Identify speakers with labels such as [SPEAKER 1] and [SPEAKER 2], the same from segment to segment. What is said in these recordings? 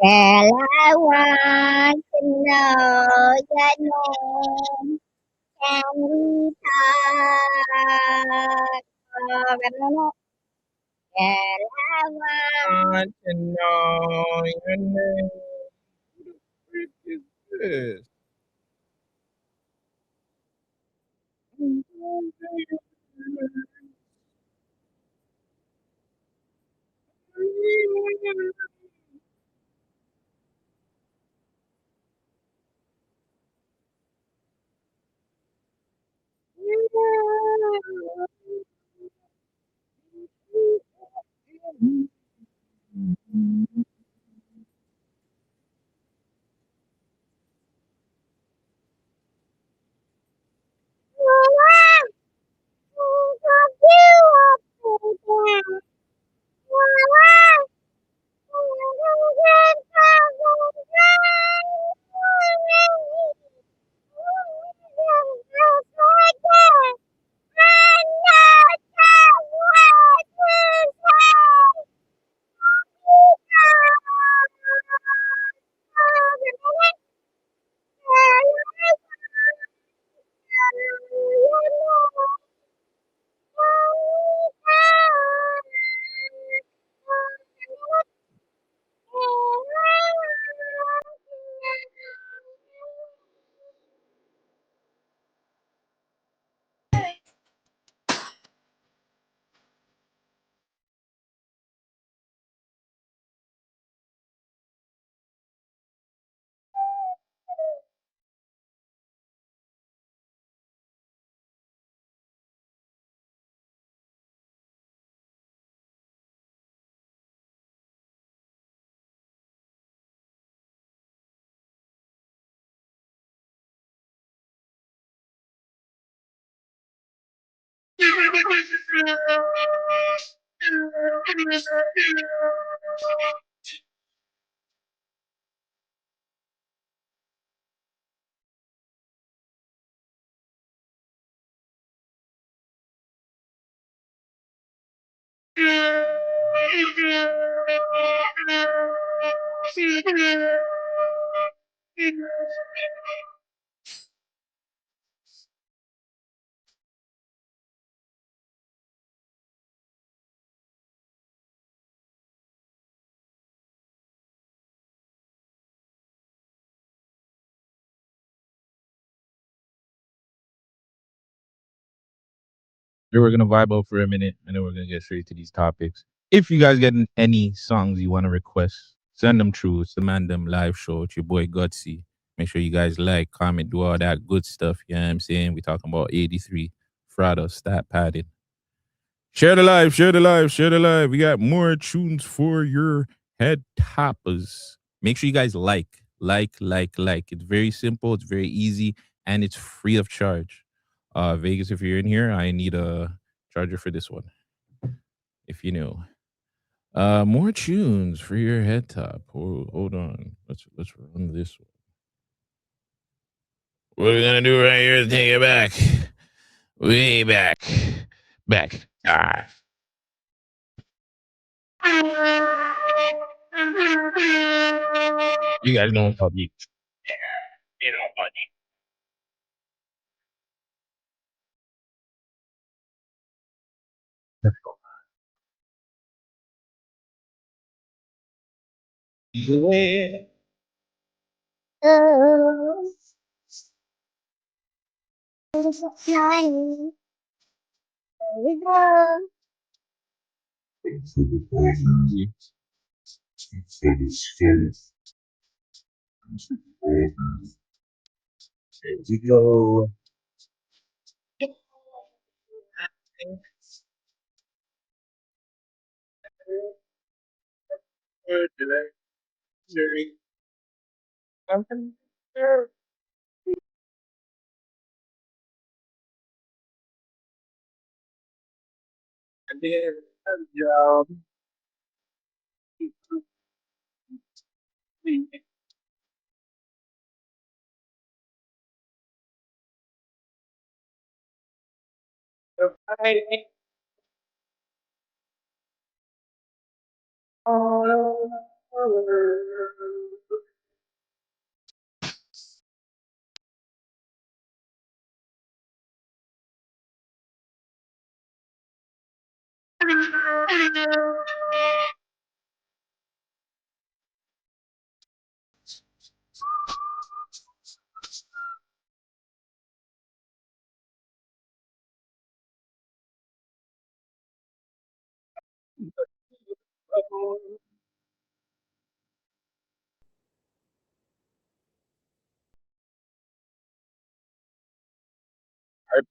[SPEAKER 1] Girl, I want to know your name. Can we talk for a minute? Girl, I want
[SPEAKER 2] Want to know your name. Who the frick is this? So we're gonna vibe out for a minute, and then we're gonna get straight to these topics. If you guys get any songs you want to request, send them through. It's the Mandem Live Show. It's your boy Gutsy. Make sure you guys like, comment, do all that good stuff. You know what I'm saying? We talking about 83 Frada stat padded. Share the live, share the live, share the live. We got more tunes for your head toppers. Make sure you guys like. It's very simple, it's very easy, and it's free of charge. Vegas, if you're in here, I need a charger for this one. If you know. More tunes for your head top. Hold on. Let's run this one. What we're gonna do right here is take it back. Way back. Back. Ah. You guys know about me. You know about me.
[SPEAKER 1] to flying.
[SPEAKER 2] You go. I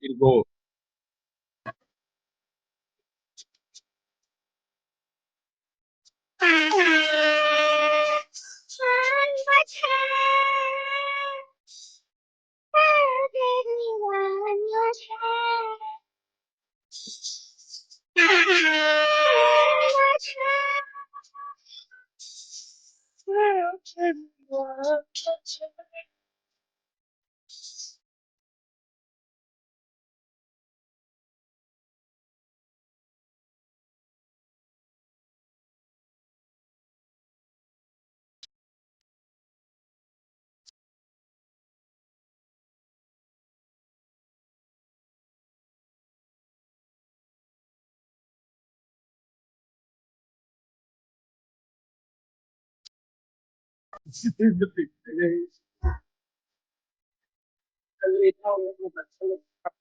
[SPEAKER 2] feel go.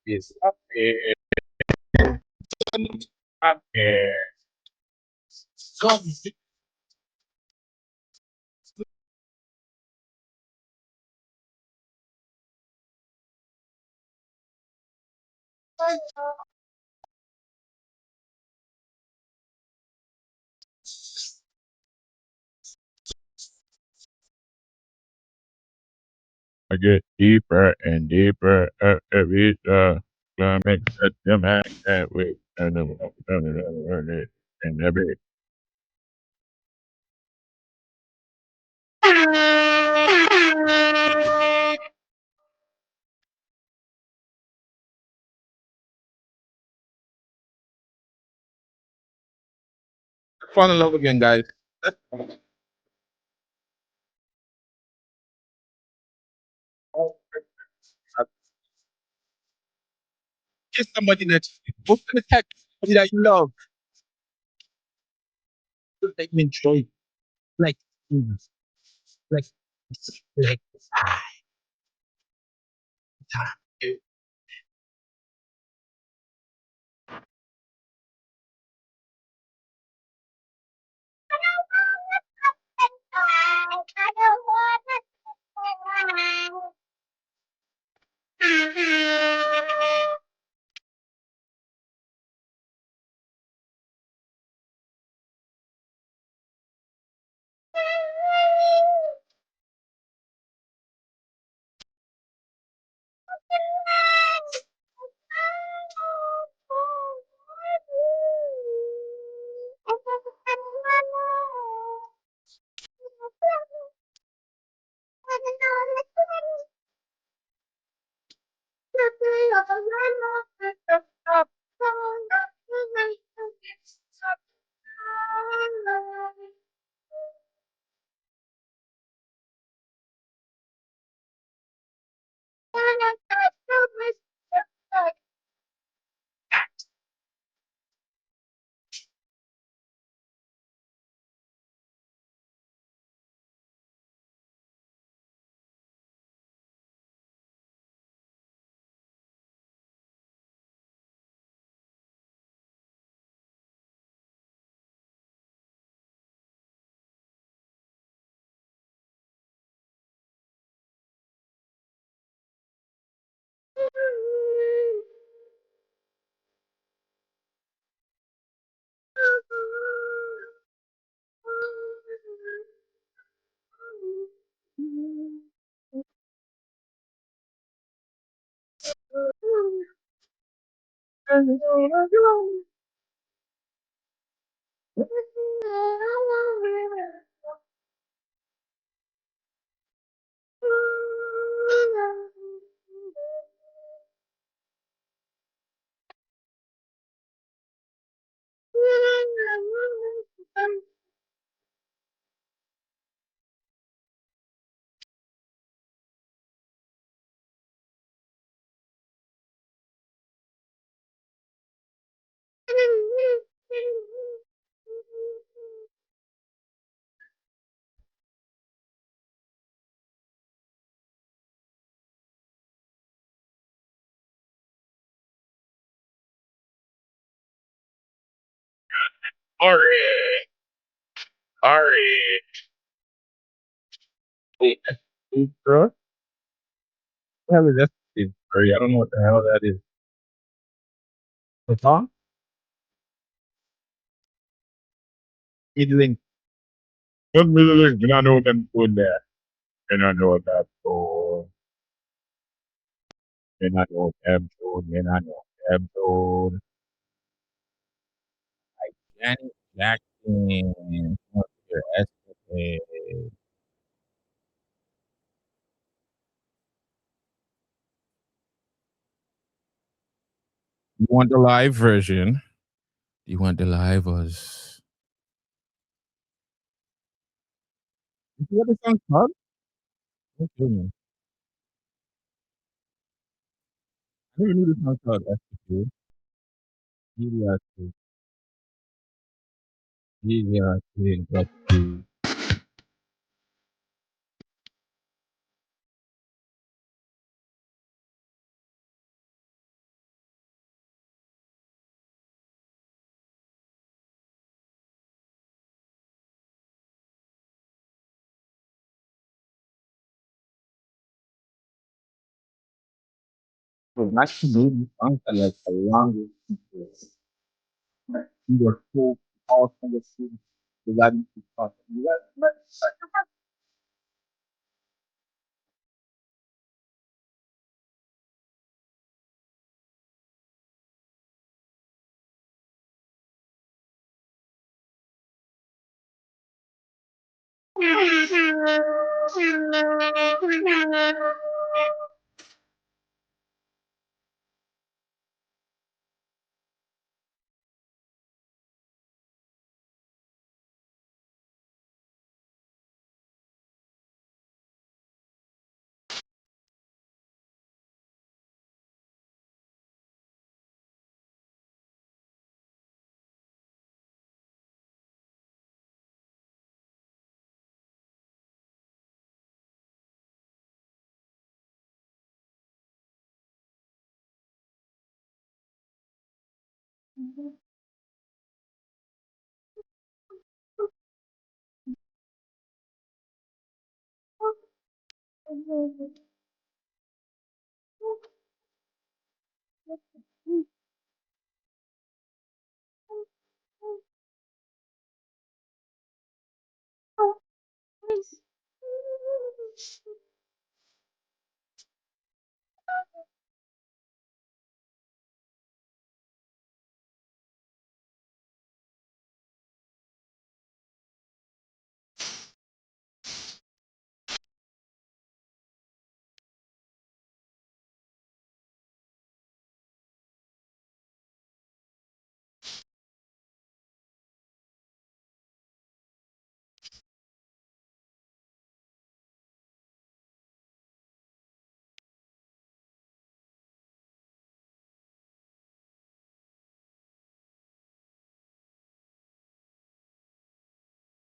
[SPEAKER 2] Yes, up here, up here. God, I get deeper and deeper every climax at the max that way and and every fall in love again, guys. Kiss somebody that book the text somebody that you love. Like me joy. Like mm, like like ah, ah. Alright. Alright. Wait, bro? What the hell is that? Sorry, I don't know what the hell that is. The song? Middling. Not middling. You don't know them good there. You don't know that. So, you don't know them. So, you don't know them. So, Janet Jackson. What's your estimate? You want the live version? You want the live was? You what the song called? Don't kill me. I never knew the song called Estimate. Seriously. Seriously. Got to. So that's the song that like the longest. You were so awesome the scene. You got me to talk. You got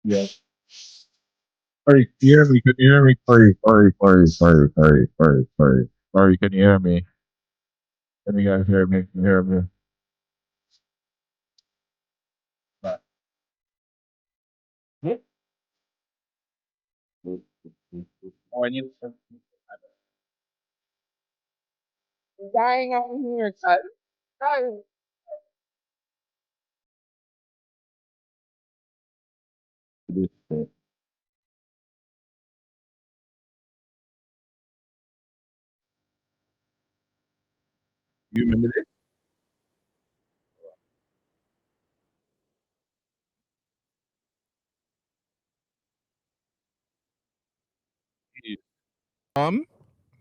[SPEAKER 2] yeah. Sorry, can you hear me? Can you hear me? Sorry, can you hear me? Can you guys hear me? Can you hear me? Right. Oh, I need some. Dying out here, cut. Dying. You remember this?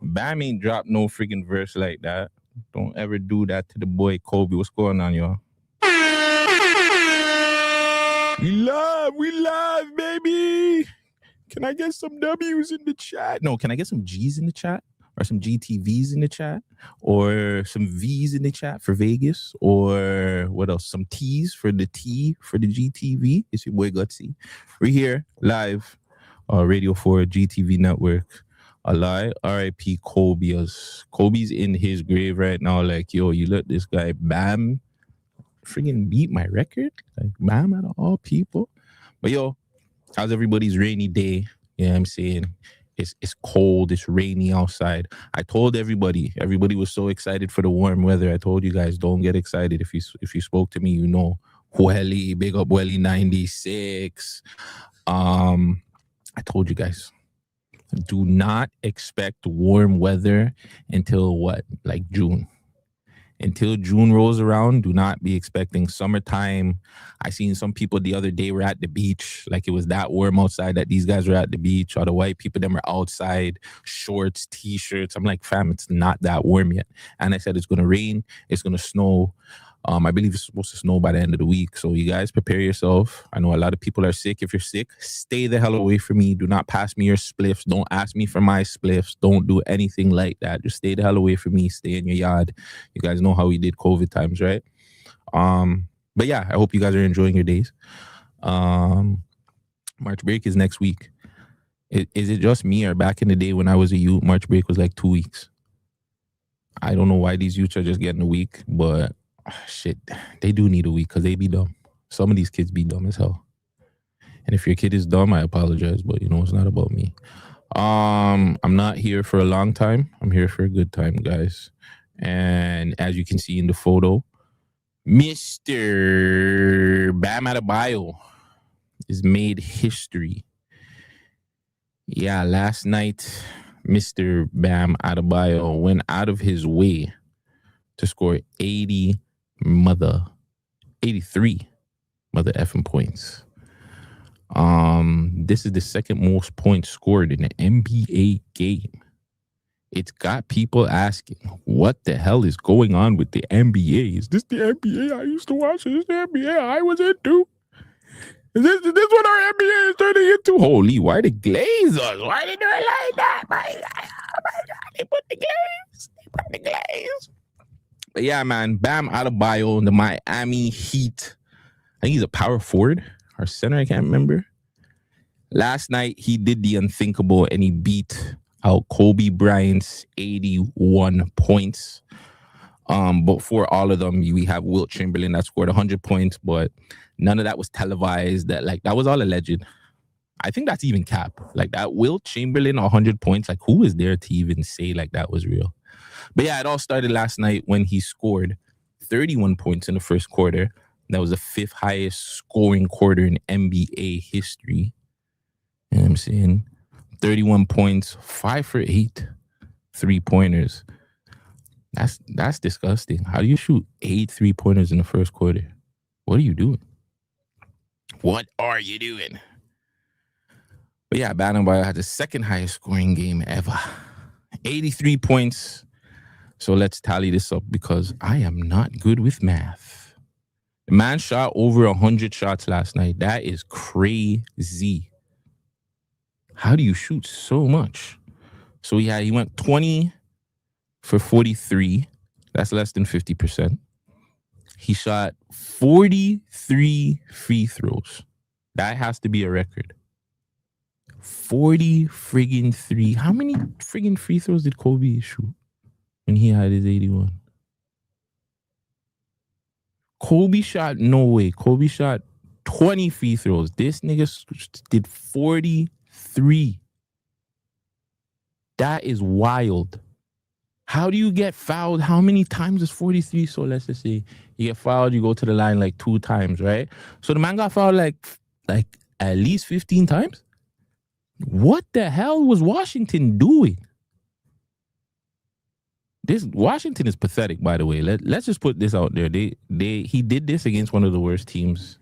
[SPEAKER 2] Bam ain't drop no freaking verse like that. Don't ever do that to the boy Kobe. What's going on, y'all? We love, baby. Can I get some W's in the chat? No, can I get some G's in the chat? Or some GTVs in the chat? Or some V's in the chat for Vegas? Or what else? Some T's for the T for the GTV? It's your boy Gutsy. We're here live, Radio 4 GTV Network. A lie, RIP Kobe. Kobe's in his grave right now. Like, yo, you let this guy Bam friggin' beat my record. Like, Bam out of all people. But yo, how's everybody's rainy day? You know what I'm saying? It's cold, it's rainy outside. I told everybody was so excited for the warm weather. I told you guys, don't get excited. If you spoke to me, you know. Welly, big up Welly 96. I told you guys, do not expect warm weather until what? Like June. Until June rolls around, do not be expecting summertime. I seen some people the other day were at the beach, like it was that warm outside that these guys were at the beach. All the white people, them were outside, shorts, t-shirts. I'm like, fam, it's not that warm yet. And I said it's gonna rain, it's gonna snow. I believe it's supposed to snow by the end of the week. So you guys prepare yourself. I know a lot of people are sick. If you're sick, stay the hell away from me. Do not pass me your spliffs. Don't ask me for my spliffs. Don't do anything like that. Just stay the hell away from me. Stay in your yard. You guys know how we did COVID times, right? But yeah, I hope you guys are enjoying your days. March break is next week. Is it just me, or back in the day when I was a youth, March break was like 2 weeks? I don't know why these youths are just getting a week, but shit, they do need a week because they be dumb. Some of these kids be dumb as hell. And if your kid is dumb, I apologize, but you know, it's not about me. I'm not here for a long time. I'm here for a good time, guys. And as you can see in the photo, Mr. Bam Adebayo has made history. Yeah, last night, Mr. Bam Adebayo went out of his way to score 83 mother effing points. This is the second most points scored in an NBA game. It's got people asking, what the hell is going on with the NBA? Is this the NBA I used to watch? Is this the NBA I was into? Is this what our NBA is turning into? Holy, why the Glazers? Why they do it like that? My God, they put the glaze. But yeah, man, Bam Adebayo, the Miami Heat. I think he's a power forward or center, I can't remember. Last night, he did the unthinkable and he beat out Kobe Bryant's 81 points. But for all of them, we have Wilt Chamberlain that scored 100 points, but none of that was televised. That was all alleged. I think that's even cap. Like that Wilt Chamberlain 100 points, like who is there to even say like that was real? But yeah, it all started last night when he scored 31 points in the first quarter. That was the 5th highest scoring quarter in NBA history. You know what I'm saying? 31 points, 5 for 8, 3-pointers. That's disgusting. How do you shoot 8 3-pointers in the first quarter? What are you doing? What are you doing? But yeah, Bam Adebayo had the 2nd highest scoring game ever. 83 points. So let's tally this up because I am not good with math. The man shot over 100 shots last night. That is crazy. How do you shoot so much? So yeah, he went 20 for 43. That's less than 50%. He shot 43 free throws. That has to be a record. 40 friggin' 3. How many friggin' free throws did Kobe shoot when he had his 81? Kobe shot 20 free throws. This nigga did 43. That is wild. How do you get fouled? How many times is 43? So let's just say you get fouled, you go to the line like 2 times, right? So the man got fouled like at least 15 times? What the hell was Washington doing? This Washington is pathetic, by the way. Let's just put this out there. He did this against one of the worst teams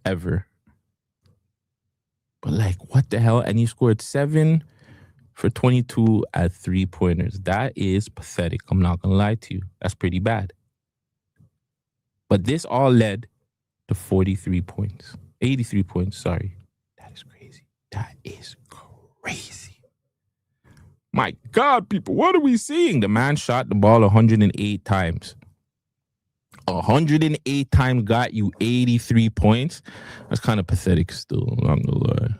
[SPEAKER 2] ever. But like, what the hell? And he scored 7 for 22 at 3-pointers. That is pathetic. I'm not gonna lie to you. That's pretty bad. But this all led to 43 points. 83 points, sorry. That is crazy. That is crazy. My God, people, what are we seeing? The man shot the ball 108 times. 108 times got you 83 points. That's kind of pathetic still, I'm not gonna lie.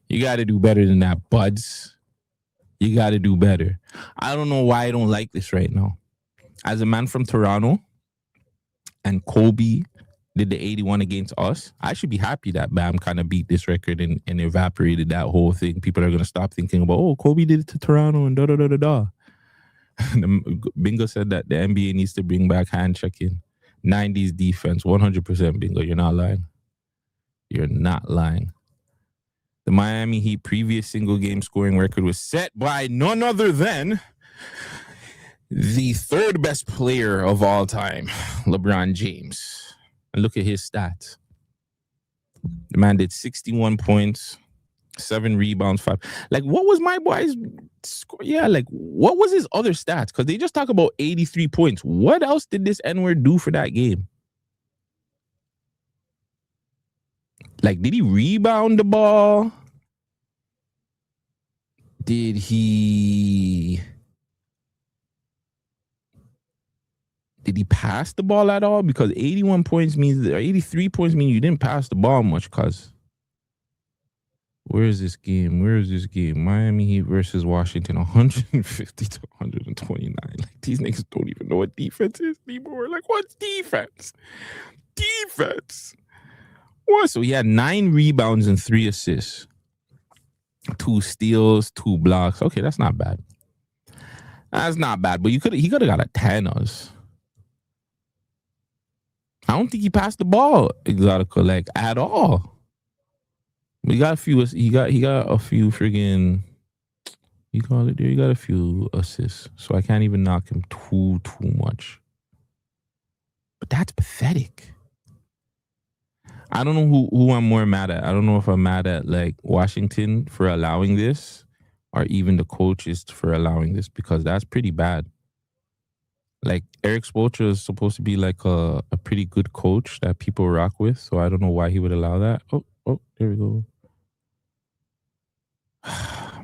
[SPEAKER 2] You got to do better than that, buds. You got to do better. I don't know why I don't like this right now. As a man from Toronto, and Kobe did the 81 against us, I should be happy that Bam kind of beat this record and evaporated that whole thing. People are going to stop thinking about, oh, Kobe did it to Toronto and da-da-da-da-da. Bingo said that the NBA needs to bring back hand checking. 90s defense, 100% Bingo. You're not lying. You're not lying. The Miami Heat previous single game scoring record was set by none other than the third best player of all time, LeBron James. And look at his stats. The man did 61 points, 7 rebounds, 5. Like, what was my boy's score? Yeah, like, what was his other stats? Because they just talk about 83 points. What else did this N-word do for that game? Like, did he rebound the ball? Did he pass the ball at all? Because 81 points means, or 83 points mean you didn't pass the ball much, cuz. Where is this game? Miami Heat versus Washington, 150 to 129. Like, these niggas don't even know what defense is anymore. Like, what's defense? What? So he had 9 rebounds and 3 assists. 2 steals, 2 blocks. Okay, that's not bad. But he could have got a 10 us. I don't think he passed the ball, Exotica, like, at all. He got a few. He got a few friggin'. You call it there. He got a few assists, so I can't even knock him too much. But that's pathetic. I don't know who I'm more mad at. I don't know if I'm mad at like Washington for allowing this, or even the coaches for allowing this, because that's pretty bad. Like, Eric Spoelstra is supposed to be like a pretty good coach that people rock with, so I don't know why he would allow that. Oh, there we go.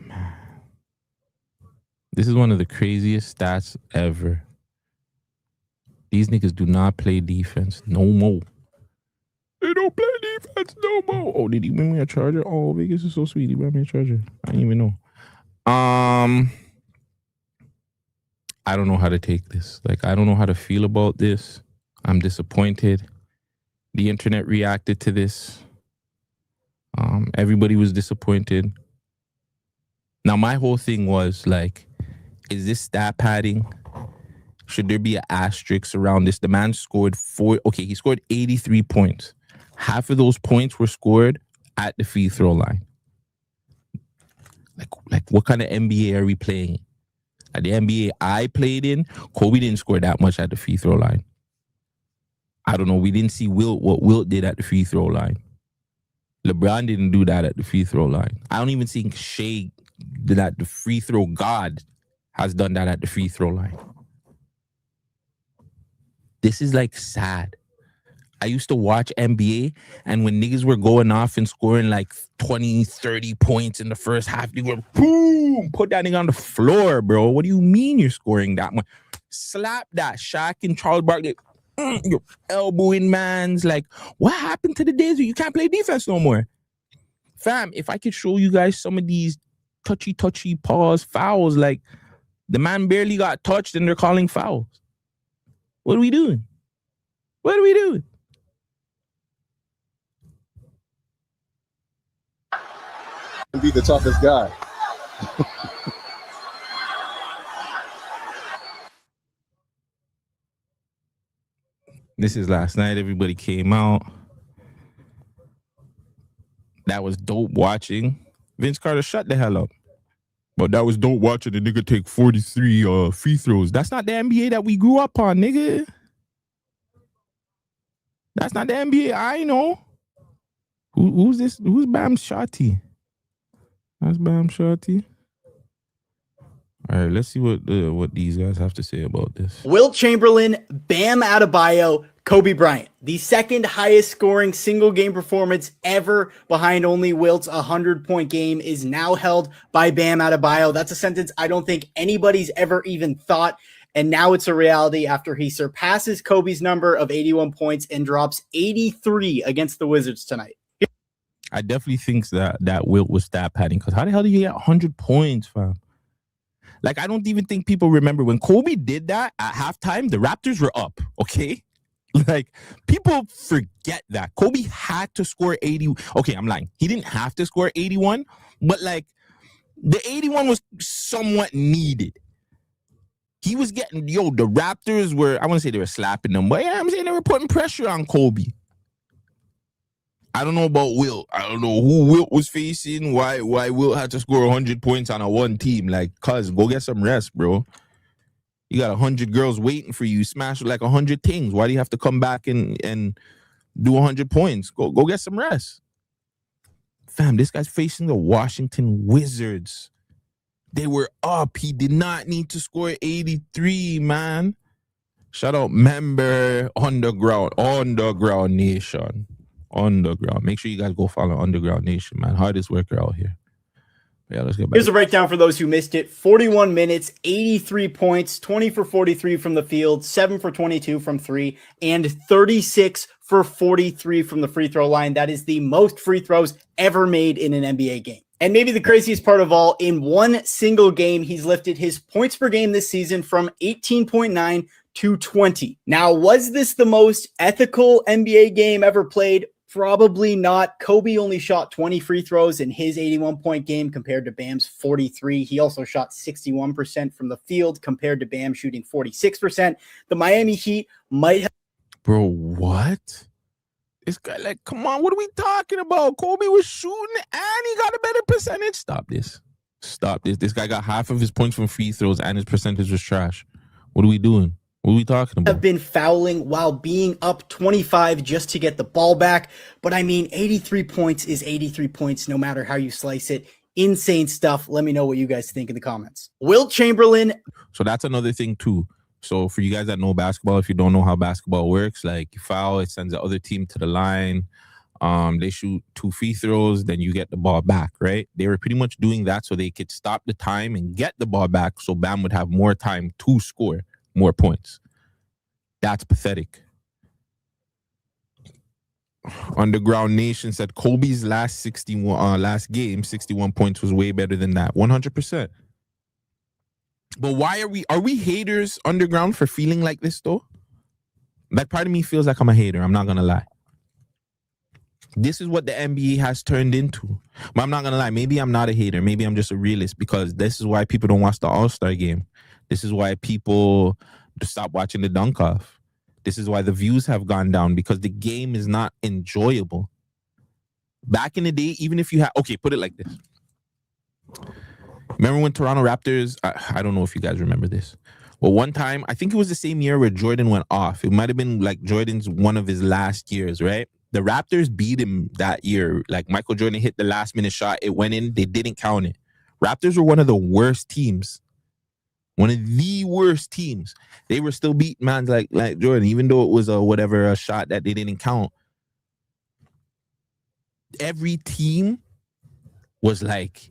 [SPEAKER 2] Man. This is one of the craziest stats ever. These niggas do not play defense no more. They don't play defense no more. Oh, did he bring me a charger? Oh, Vegas is so sweet. He brought me a charger. I didn't even know. I don't know how to take this. Like, I don't know how to feel about this. I'm disappointed. The internet reacted to this. Everybody was disappointed. Now, my whole thing was like, is this stat padding? Should there be an asterisk around this? The man scored he scored 83 points. Half of those points were scored at the free throw line. Like what kind of NBA are we playing? At the NBA I played in, Kobe didn't score that much at the free throw line. I don't know. We didn't see what Wilt did at the free throw line. LeBron didn't do that at the free throw line. I don't even think Shea did that. The free throw god has done that at the free throw line. This is like sad. I used to watch NBA, and when niggas were going off and scoring like 20, 30 points in the first half, you were boom, put that nigga on the floor, bro. What do you mean you're scoring that much? Slap that. Shaq and Charles Barkley, you're elbowing mans. Like, what happened to the days where you can't play defense no more? Fam, if I could show you guys some of these touchy pause fouls, like the man barely got touched and they're calling fouls. What are we doing?
[SPEAKER 3] Be the toughest guy.
[SPEAKER 2] This is last night. Everybody came out. That was dope watching. Vince Carter, shut the hell up. But that was dope watching the nigga take 43 free throws. That's not the NBA that we grew up on, nigga. That's not the NBA I know. Who's this? Who's Bam Shotty? That's Bam Shotty. All right, let's see what these guys have to say about this.
[SPEAKER 4] Wilt Chamberlain, Bam Adebayo, Kobe Bryant. The second highest scoring single game performance ever behind only Wilt's 100-point game is now held by Bam Adebayo. That's a sentence I don't think anybody's ever even thought. And now it's a reality after he surpasses Kobe's number of 81 points and drops 83 against the Wizards tonight.
[SPEAKER 2] I definitely think that Wilt was stat padding, because how the hell did he get 100 points, fam? Like, I don't even think people remember when Kobe did that at halftime, the Raptors were up, okay? Like, people forget that. Kobe had to score 80. Okay, I'm lying. He didn't have to score 81, but like, the 81 was somewhat needed. He was getting, the Raptors were, I want to say they were slapping them, but yeah, I'm saying they were putting pressure on Kobe. I don't know about Wilt. I don't know who Wilt was facing, why Wilt had to score 100 points on a one team. Like, cuz, go get some rest, bro. You got 100 girls waiting for you. Smash like 100 things. Why do you have to come back and do 100 points? Go get some rest. Fam, this guy's facing the Washington Wizards. They were up. He did not need to score 83, man. Shout out member Underground Nation. Underground. Make sure you guys go follow Underground Nation, man. Hardest worker out here. Yeah, let's get back.
[SPEAKER 4] Here's a breakdown for those who missed it. 41 minutes, 83 points, 20 for 43 from the field, 7 for 22 from 3, and 36 for 43 from the free throw line. That is the most free throws ever made in an NBA game. And maybe the craziest part of all, in one single game, he's lifted his points per game this season from 18.9 to 20. Now, was this the most ethical NBA game ever played? Probably not. Kobe only shot 20 free throws in his 81-point game compared to Bam's 43. He also shot 61% from the field compared to Bam shooting 46%. The Miami Heat might have...
[SPEAKER 2] Bro, what? This guy, like, come on, what are we talking about? Kobe was shooting and he got a better percentage. Stop this. This guy got half of his points from free throws and his percentage was trash. What are we doing? What are we talking about?
[SPEAKER 4] Have been fouling while being up 25 just to get the ball back. But I mean, 83 points is 83 points no matter how you slice it. Insane stuff. Let me know what you guys think in the comments. Wilt Chamberlain.
[SPEAKER 2] So that's another thing too. So for you guys that know basketball, if you don't know how basketball works, like you foul, it sends the other team to the line. They shoot 2 free throws, then you get the ball back, right? They were pretty much doing that so they could stop the time and get the ball back so Bam would have more time to score more points. That's pathetic. Underground Nation said Kobe's last game, 61 points was way better than that. 100%. But why are we haters, Underground, for feeling like this though? Like, part of me feels like I'm a hater. I'm not gonna lie. This is what the NBA has turned into. But I'm not gonna lie. Maybe I'm not a hater. Maybe I'm just a realist, because this is why people don't watch the All-Star game. This is why people stop watching the dunk off. This is why the views have gone down, because the game is not enjoyable. Back in the day, even if you had, okay, put it like this. Remember when Toronto Raptors, I don't know if you guys remember this, but one time, I think it was the same year where Jordan went off. It might have been like Jordan's one of his last years, right? The Raptors beat him that year. Like, Michael Jordan hit the last minute shot. It went in. They didn't count it. Raptors were one of the worst teams. One of the worst teams. They were still beating man like Jordan, even though it was a shot that they didn't count. Every team was like,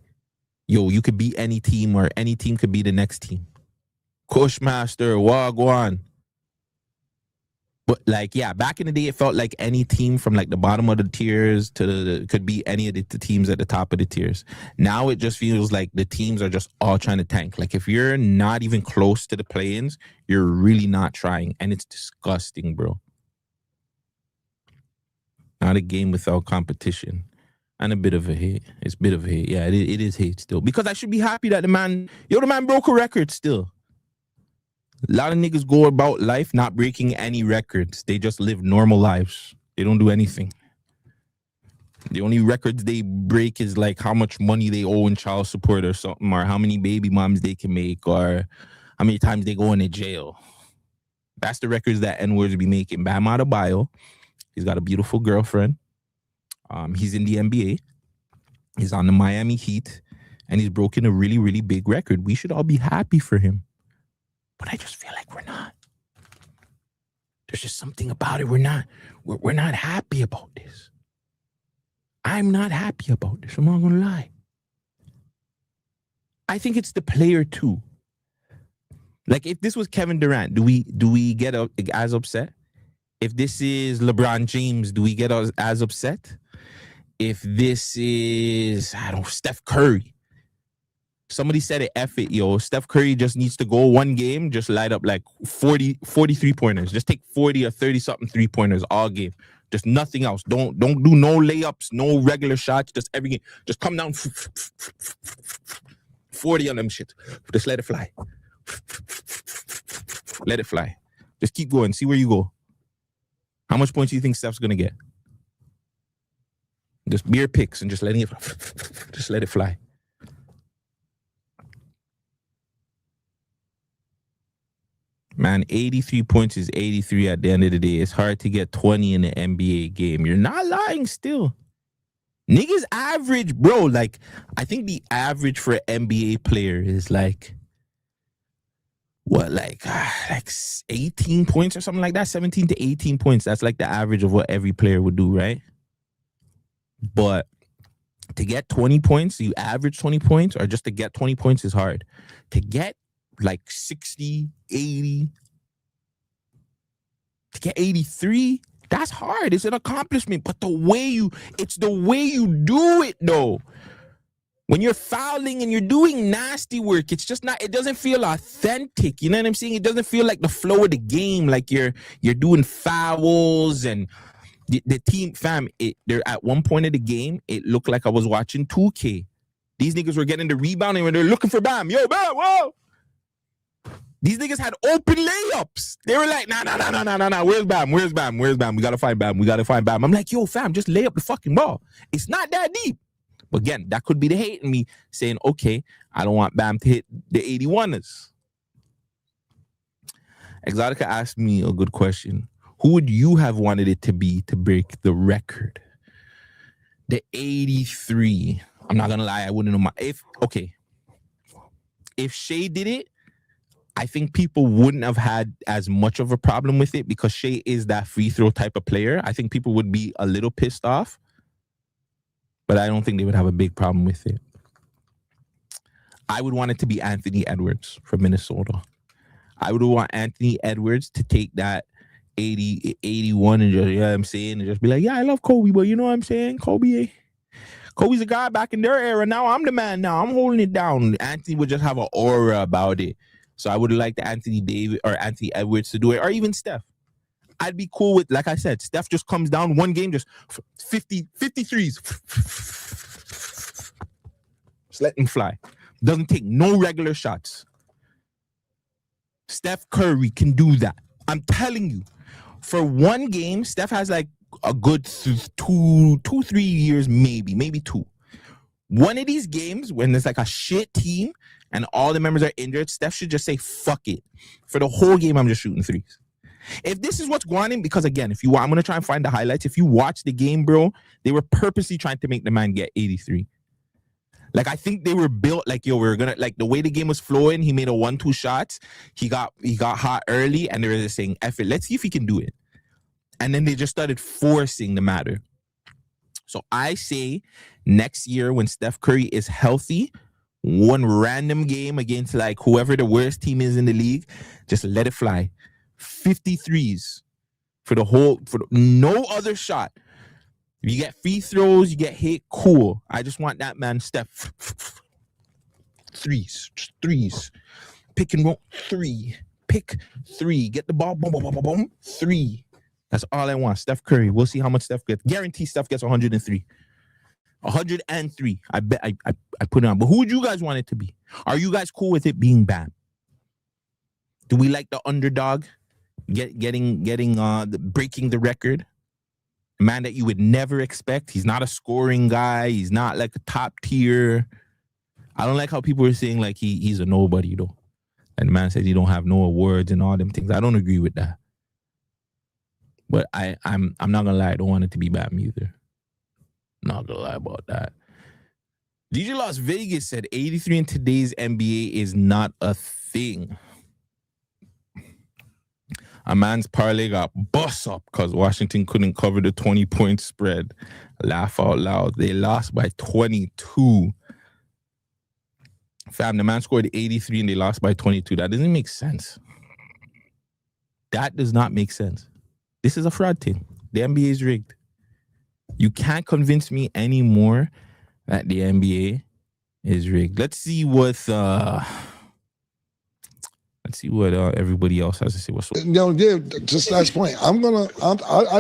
[SPEAKER 2] yo, you could beat any team, or any team could be the next team. Cushmaster, Wagwan. But like, yeah, back in the day, it felt like any team from like the bottom of the tiers to could be any of the teams at the top of the tiers. Now it just feels like the teams are just all trying to tank. Like, if you're not even close to the play-ins, you're really not trying. And it's disgusting, bro. Not a game without competition. And a bit of a hate. It's a bit of a hate. Yeah, it is hate still. Because I should be happy that the man broke a record still. A lot of niggas go about life not breaking any records. They just live normal lives. They don't do anything. The only records they break is like how much money they owe in child support or something, or how many baby moms they can make, or how many times they go into jail. That's the records that N-words be making. Bam Adebayo, he's got a beautiful girlfriend. He's in the NBA. He's on the Miami Heat, and he's broken a really, really big record. We should all be happy for him. But I just feel like we're not. There's just something about it. We're not happy about this. I'm not happy about this. I'm not gonna lie. I think it's the player too. Like, if this was Kevin Durant, do we get as upset? If this is LeBron James, do we get as upset? If this is, I don't know, Steph Curry, Somebody said it, F it, yo. Steph Curry just needs to go one game, just light up like 43 pointers. Just take 40 or 30 something 3-pointers all game. Just nothing else. Don't do no layups, no regular shots. Just every game. Just come down 40 on them shit. Just let it fly. Let it fly. Just keep going. See where you go. How much points do you think Steph's gonna get? Just mere picks and just letting it just let it fly. Man, 83 points is 83 at the end of the day. It's hard to get 20 in the NBA game. You're not lying still. Niggas average, bro. Like, I think the average for an NBA player is like, what, like 18 points or something like that? 17 to 18 points. That's like the average of what every player would do, right? But to get 20 points, you average 20 points, or just to get 20 points is hard. To get like 60, 80, to get 83, that's hard. It's an accomplishment. But it's the way you do it, though. When you're fouling and you're doing nasty work, it's just not, it doesn't feel authentic. You know what I'm saying? It doesn't feel like the flow of the game, like you're doing fouls and the team, fam, they're at one point of the game, it looked like I was watching 2K. These niggas were getting the rebound and they're looking for Bam. Yo, Bam, whoa! These niggas had open layups. They were like, nah. Where's Bam? Where's Bam? Where's Bam? We gotta find Bam. I'm like, yo, fam, just lay up the fucking ball. It's not that deep. But again, that could be the hate in me saying, okay, I don't want Bam to hit the 81ers. Exotica asked me a good question. Who would you have wanted it to be to break the record? The 83. I'm not gonna lie, I wouldn't know if Shea did it, I think people wouldn't have had as much of a problem with it because Shea is that free throw type of player. I think people would be a little pissed off, but I don't think they would have a big problem with it. I would want it to be Anthony Edwards from Minnesota. I would want Anthony Edwards to take that 80, 81 and just, you know what I'm saying, and just be like, yeah, I love Kobe, but you know what I'm saying? Kobe's a guy back in their era. Now I'm the man now. I'm holding it down. Anthony would just have an aura about it. So I would like the Anthony Edwards to do it, or even Steph. I'd be cool with, like I said, Steph just comes down one game, just 53s. Just let him fly. Doesn't take no regular shots. Steph Curry can do that. I'm telling you. For one game, Steph has like a good 2-3 years, maybe 2. One of these games, when there's like a shit team and all the members are injured, Steph should just say, fuck it. For the whole game, I'm just shooting threes. If this is what's going on, because again, I'm going to try and find the highlights. If you watch the game, bro, they were purposely trying to make the man get 83. Like, I think they were built like, yo, we're going to, like, the way the game was flowing, he made a 1-2 shots. He got hot early, and they were just saying, F it, let's see if he can do it. And then they just started forcing the matter. So I say next year when Steph Curry is healthy, one random game against like whoever the worst team is in the league, just let it fly. 53s for no other shot. If you get free throws, you get hit, cool. I just want that man Steph. Threes. Pick and roll, 3. Pick 3. Get the ball, boom, boom, boom, boom, boom, 3. That's all I want. Steph Curry. We'll see how much Steph gets. Guarantee Steph gets 103. 103. I bet I put it on. But who would you guys want it to be? Are you guys cool with it being Bam? Do we like the underdog getting breaking the record? A man that you would never expect. He's not a scoring guy. He's not like a top tier. I don't like how people are saying like he's a nobody though. And the man says he don't have no awards and all them things. I don't agree with that. But I'm not gonna lie, I don't want it to be Bam either. Not gonna lie about that. DJ Las Vegas said 83 in today's NBA is not a thing. A man's parlay got bust up because Washington couldn't cover the 20-point spread. Laugh out loud. They lost by 22. Fam, the man scored 83 and they lost by 22. That doesn't make sense. That does not make sense. This is a fraud thing. The NBA is rigged. You can't convince me anymore that the NBA is rigged. Let's see what everybody else has to say. What's
[SPEAKER 3] just last point. I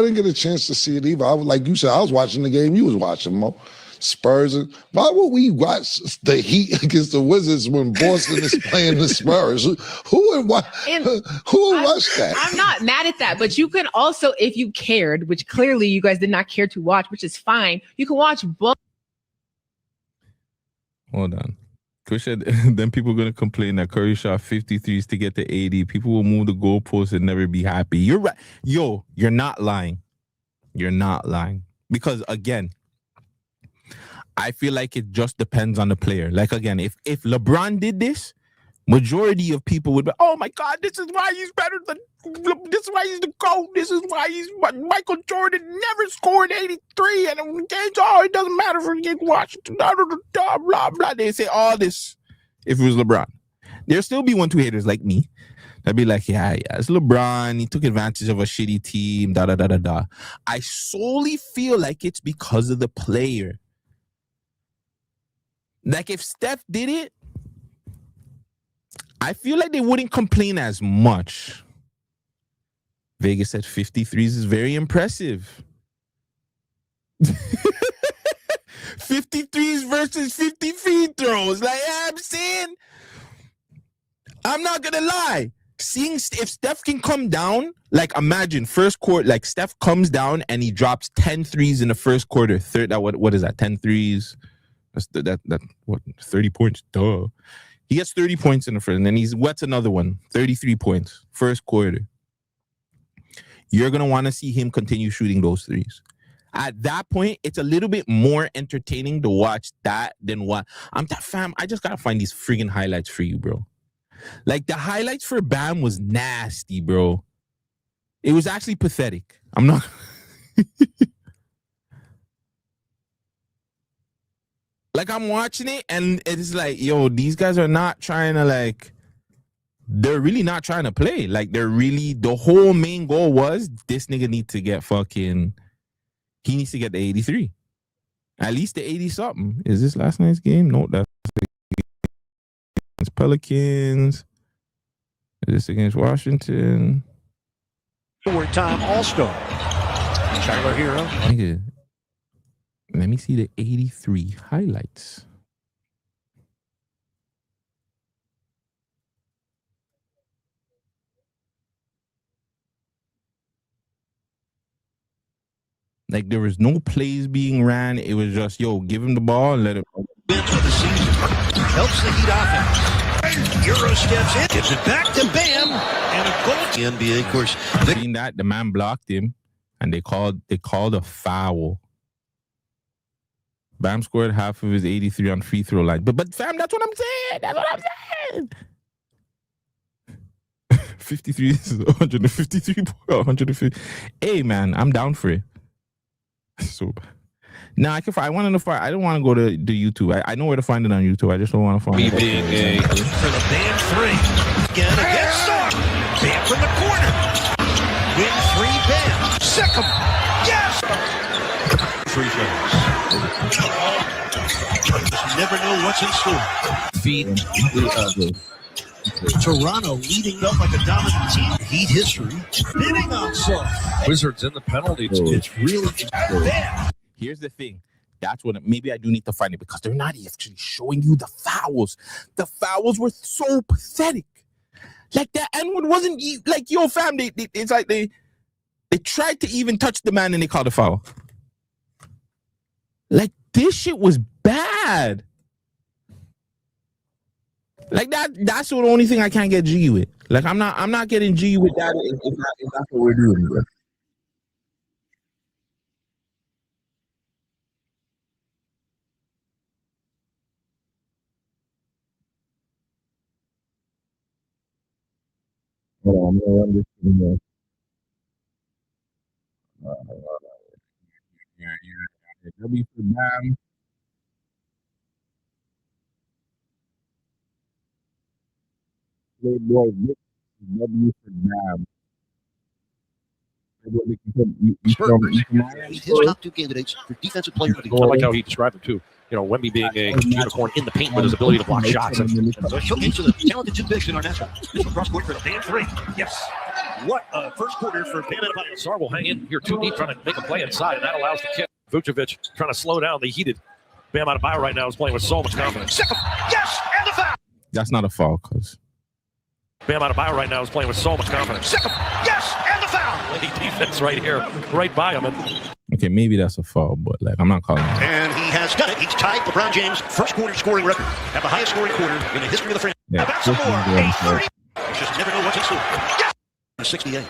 [SPEAKER 3] didn't get a chance to see it either. I was, like you said, I was watching the game you was watching, Mo. Spurs. Why would we watch the Heat against the Wizards when Boston is playing the Spurs? Who would watch that?
[SPEAKER 5] I'm not mad at that, but you can also, if you cared, which clearly you guys did not care to watch, which is fine, you can watch both.
[SPEAKER 2] Hold on. Chris said, then people are going to complain that Curry shot 53s to get to 80. People will move the goalposts and never be happy. You're right. Yo, you're not lying. You're not lying. Because, again, I feel like it just depends on the player. Like, again, if LeBron did this, majority of people would be, oh, my God, this is why he's better than, this is why he's the GOAT. This is why he's, Michael Jordan never scored 83. And it doesn't matter for against Washington. Blah, blah, blah. They say all this if it was LeBron. There'll still be 1-2 haters like me. They'd be like, yeah, it's LeBron. He took advantage of a shitty team, da. I solely feel like it's because of the player. Like, if Steph did it, I feel like they wouldn't complain as much. Vegas said 53s is very impressive. 53s versus 50 free throws. Like, I'm saying, I'm not going to lie. Seeing if Steph can come down, like, imagine first quarter, like, Steph comes down and he drops 10 threes in the first quarter. What is that? 10 threes? That's what, 30 points? Duh. He gets 30 points in the first, and then what's another one? 33 points, first quarter. You're going to want to see him continue shooting those threes. At that point, it's a little bit more entertaining to watch that than what... fam, I just got to find these friggin' highlights for you, bro. Like, the highlights for Bam was nasty, bro. It was actually pathetic. I'm not... Like, I'm watching it, and it's like, yo, these guys are not trying to, like, they're really not trying to play. Like, they're really, the whole main goal was, this nigga needs to get he needs to get the 83. At least the 80-something. Is this last night's game? No, that's against Pelicans. Is this against Washington?
[SPEAKER 6] Time All-Star. Tyler Hero.
[SPEAKER 2] Nigga. Let me see the 83 highlights. Like, there was no plays being ran. It was just, yo, give him the ball and let him.
[SPEAKER 6] For the season. Helps the Heat offense. Euro steps in. Gives it back to Bam. And a goal. The NBA, of course.
[SPEAKER 2] Seen that, the man blocked him, and they called a foul. Bam scored half of his 83 on free throw line. But fam, that's what I'm saying. That's what I'm saying. 53 is 153. 150. Hey man, I'm down for it. So now I want to find. I don't want to go to the YouTube. I know where to find it on YouTube. I just don't want to find it.
[SPEAKER 6] For the Bam three. Again against Stark. Bam from the corner. Win three, Bam. Second. Yes. Free throws. You never know what's in store. Toronto leading up like a dominant team. Heat history. Spinning on soft.
[SPEAKER 3] Wizards in the penalty.
[SPEAKER 6] It's really bad.
[SPEAKER 2] Here's the thing. That's what maybe I do need to find it, because they're not actually showing you the fouls. The fouls were so pathetic. Like, that N-word wasn't like, yo, fam. It's like they tried to even touch the man and they called a foul. Like, this shit was bad. Like, that's the only thing I can't get G with. Like, I'm not getting G with that if that's what we're doing, bro. Hold on, I'm gonna run this thing here. Yeah. W for Bam. Playboy Vic. W for Bam.
[SPEAKER 6] His top two candidates for defensive player of the year.
[SPEAKER 3] I like how he described it too.
[SPEAKER 7] Wemby being a unicorn in the paint with his ability to block shots.
[SPEAKER 6] So showcase to the talented two bigs in our national. This one cross court for the Bam three. Yes. What a first quarter for Bam Adebayo.
[SPEAKER 7] Sar will hang in here too deep, trying to make a play inside, and that allows the kick. Vucevic trying to slow down the heated Bam Adebayo right now is playing with so much confidence.
[SPEAKER 6] Yes, and the foul.
[SPEAKER 2] That's not a foul, cuz.
[SPEAKER 7] Bam Adebayo right now is playing with so much confidence.
[SPEAKER 6] Yes, and the foul.
[SPEAKER 7] Lady defense right here, right by him.
[SPEAKER 2] Okay, maybe that's a foul, but like I'm not calling it.
[SPEAKER 6] And he has done it. He's tied LeBron James' first quarter scoring record at the highest scoring quarter in the history of the franchise.
[SPEAKER 2] Yeah,
[SPEAKER 6] About some more. A 30. Just never know what's in store. Yes. 68.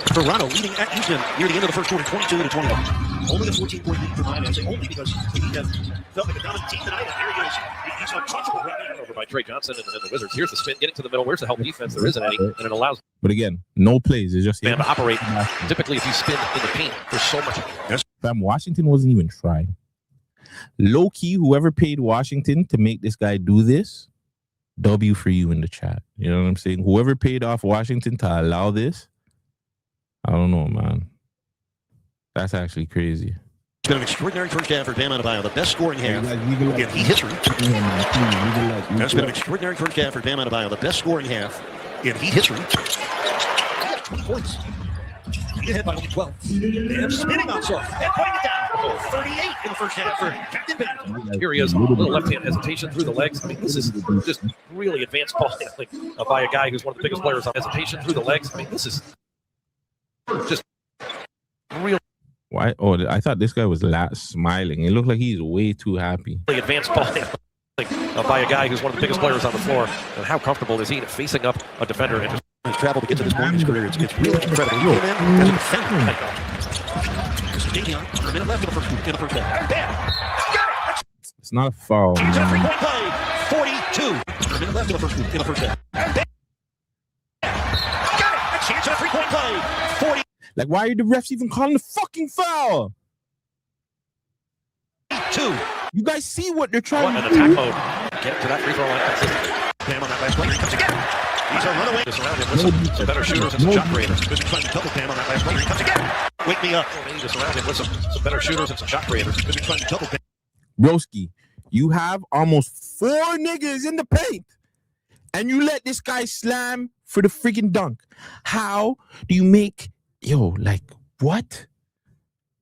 [SPEAKER 6] Toronto leading at Houston near the end of the first quarter, 22-21. Only a 14-point lead for Miami. I say only because he has felt like a dominant team tonight. And here he is. He's untouchable right now.
[SPEAKER 7] Over by Trey Johnson and the Wizards. Here's the spin, getting to the middle. Where's the help defense? There isn't any, and it allows
[SPEAKER 2] But again, no plays. It's just
[SPEAKER 7] Bam to operate. Typically, if you spin in the paint, there's so much.
[SPEAKER 6] Yes.
[SPEAKER 2] Bam, Washington wasn't even trying. Low key, whoever paid Washington to make this guy do this, W for you in the chat. You know what I'm saying? Whoever paid off Washington to allow this, I don't know, man. That's actually crazy.
[SPEAKER 6] It's been an extraordinary first half for Bam Adebayo, the best scoring half in Heat history. That's been an extraordinary first half for Bam Adebayo, the best scoring half in Heat history. 20 points. Heat ahead by only 12. Bam spinning on Sar and putting it down. 38 in the first half for Captain Bam.
[SPEAKER 7] Here he is, a little left-hand hesitation through the legs. I mean, this is just really advanced ball handling by a guy who's one of the biggest players on hesitation through the legs. I mean, this is just real.
[SPEAKER 2] Why? Oh, I thought this guy was smiling. It looked like he's way too happy.
[SPEAKER 7] Advanced ball handling by a guy who's one of the biggest players on the floor. And how comfortable is he facing up a defender and just
[SPEAKER 6] his travel to get to this point in his career? It's really incredible. He came in as a defender. This is Davion. A minute left in the first half. Bam! Got it!
[SPEAKER 2] It's not a foul.
[SPEAKER 6] It's a three-point play. 42. A minute left in the first half. Bam! Got it! A chance at a three-point play. 40.
[SPEAKER 2] Like, why are the refs even calling the fucking foul?
[SPEAKER 6] 2.
[SPEAKER 2] You guys see what they're trying to
[SPEAKER 7] in
[SPEAKER 2] do?
[SPEAKER 7] attack mode. Get to that free throw line consistently.
[SPEAKER 6] Bam on that last play. He comes again. He's a runaway.
[SPEAKER 7] Just around him with some better shooters and some shot creators.
[SPEAKER 6] This is trying to double Bam on that last play. He comes again. Wake me up.
[SPEAKER 7] Just around him with some better shooters and some shot creators.
[SPEAKER 6] This is trying to double Bam.
[SPEAKER 2] Broski, you have almost 4 niggas in the paint, and you let this guy slam for the freaking dunk. How do you make... Yo, like, what?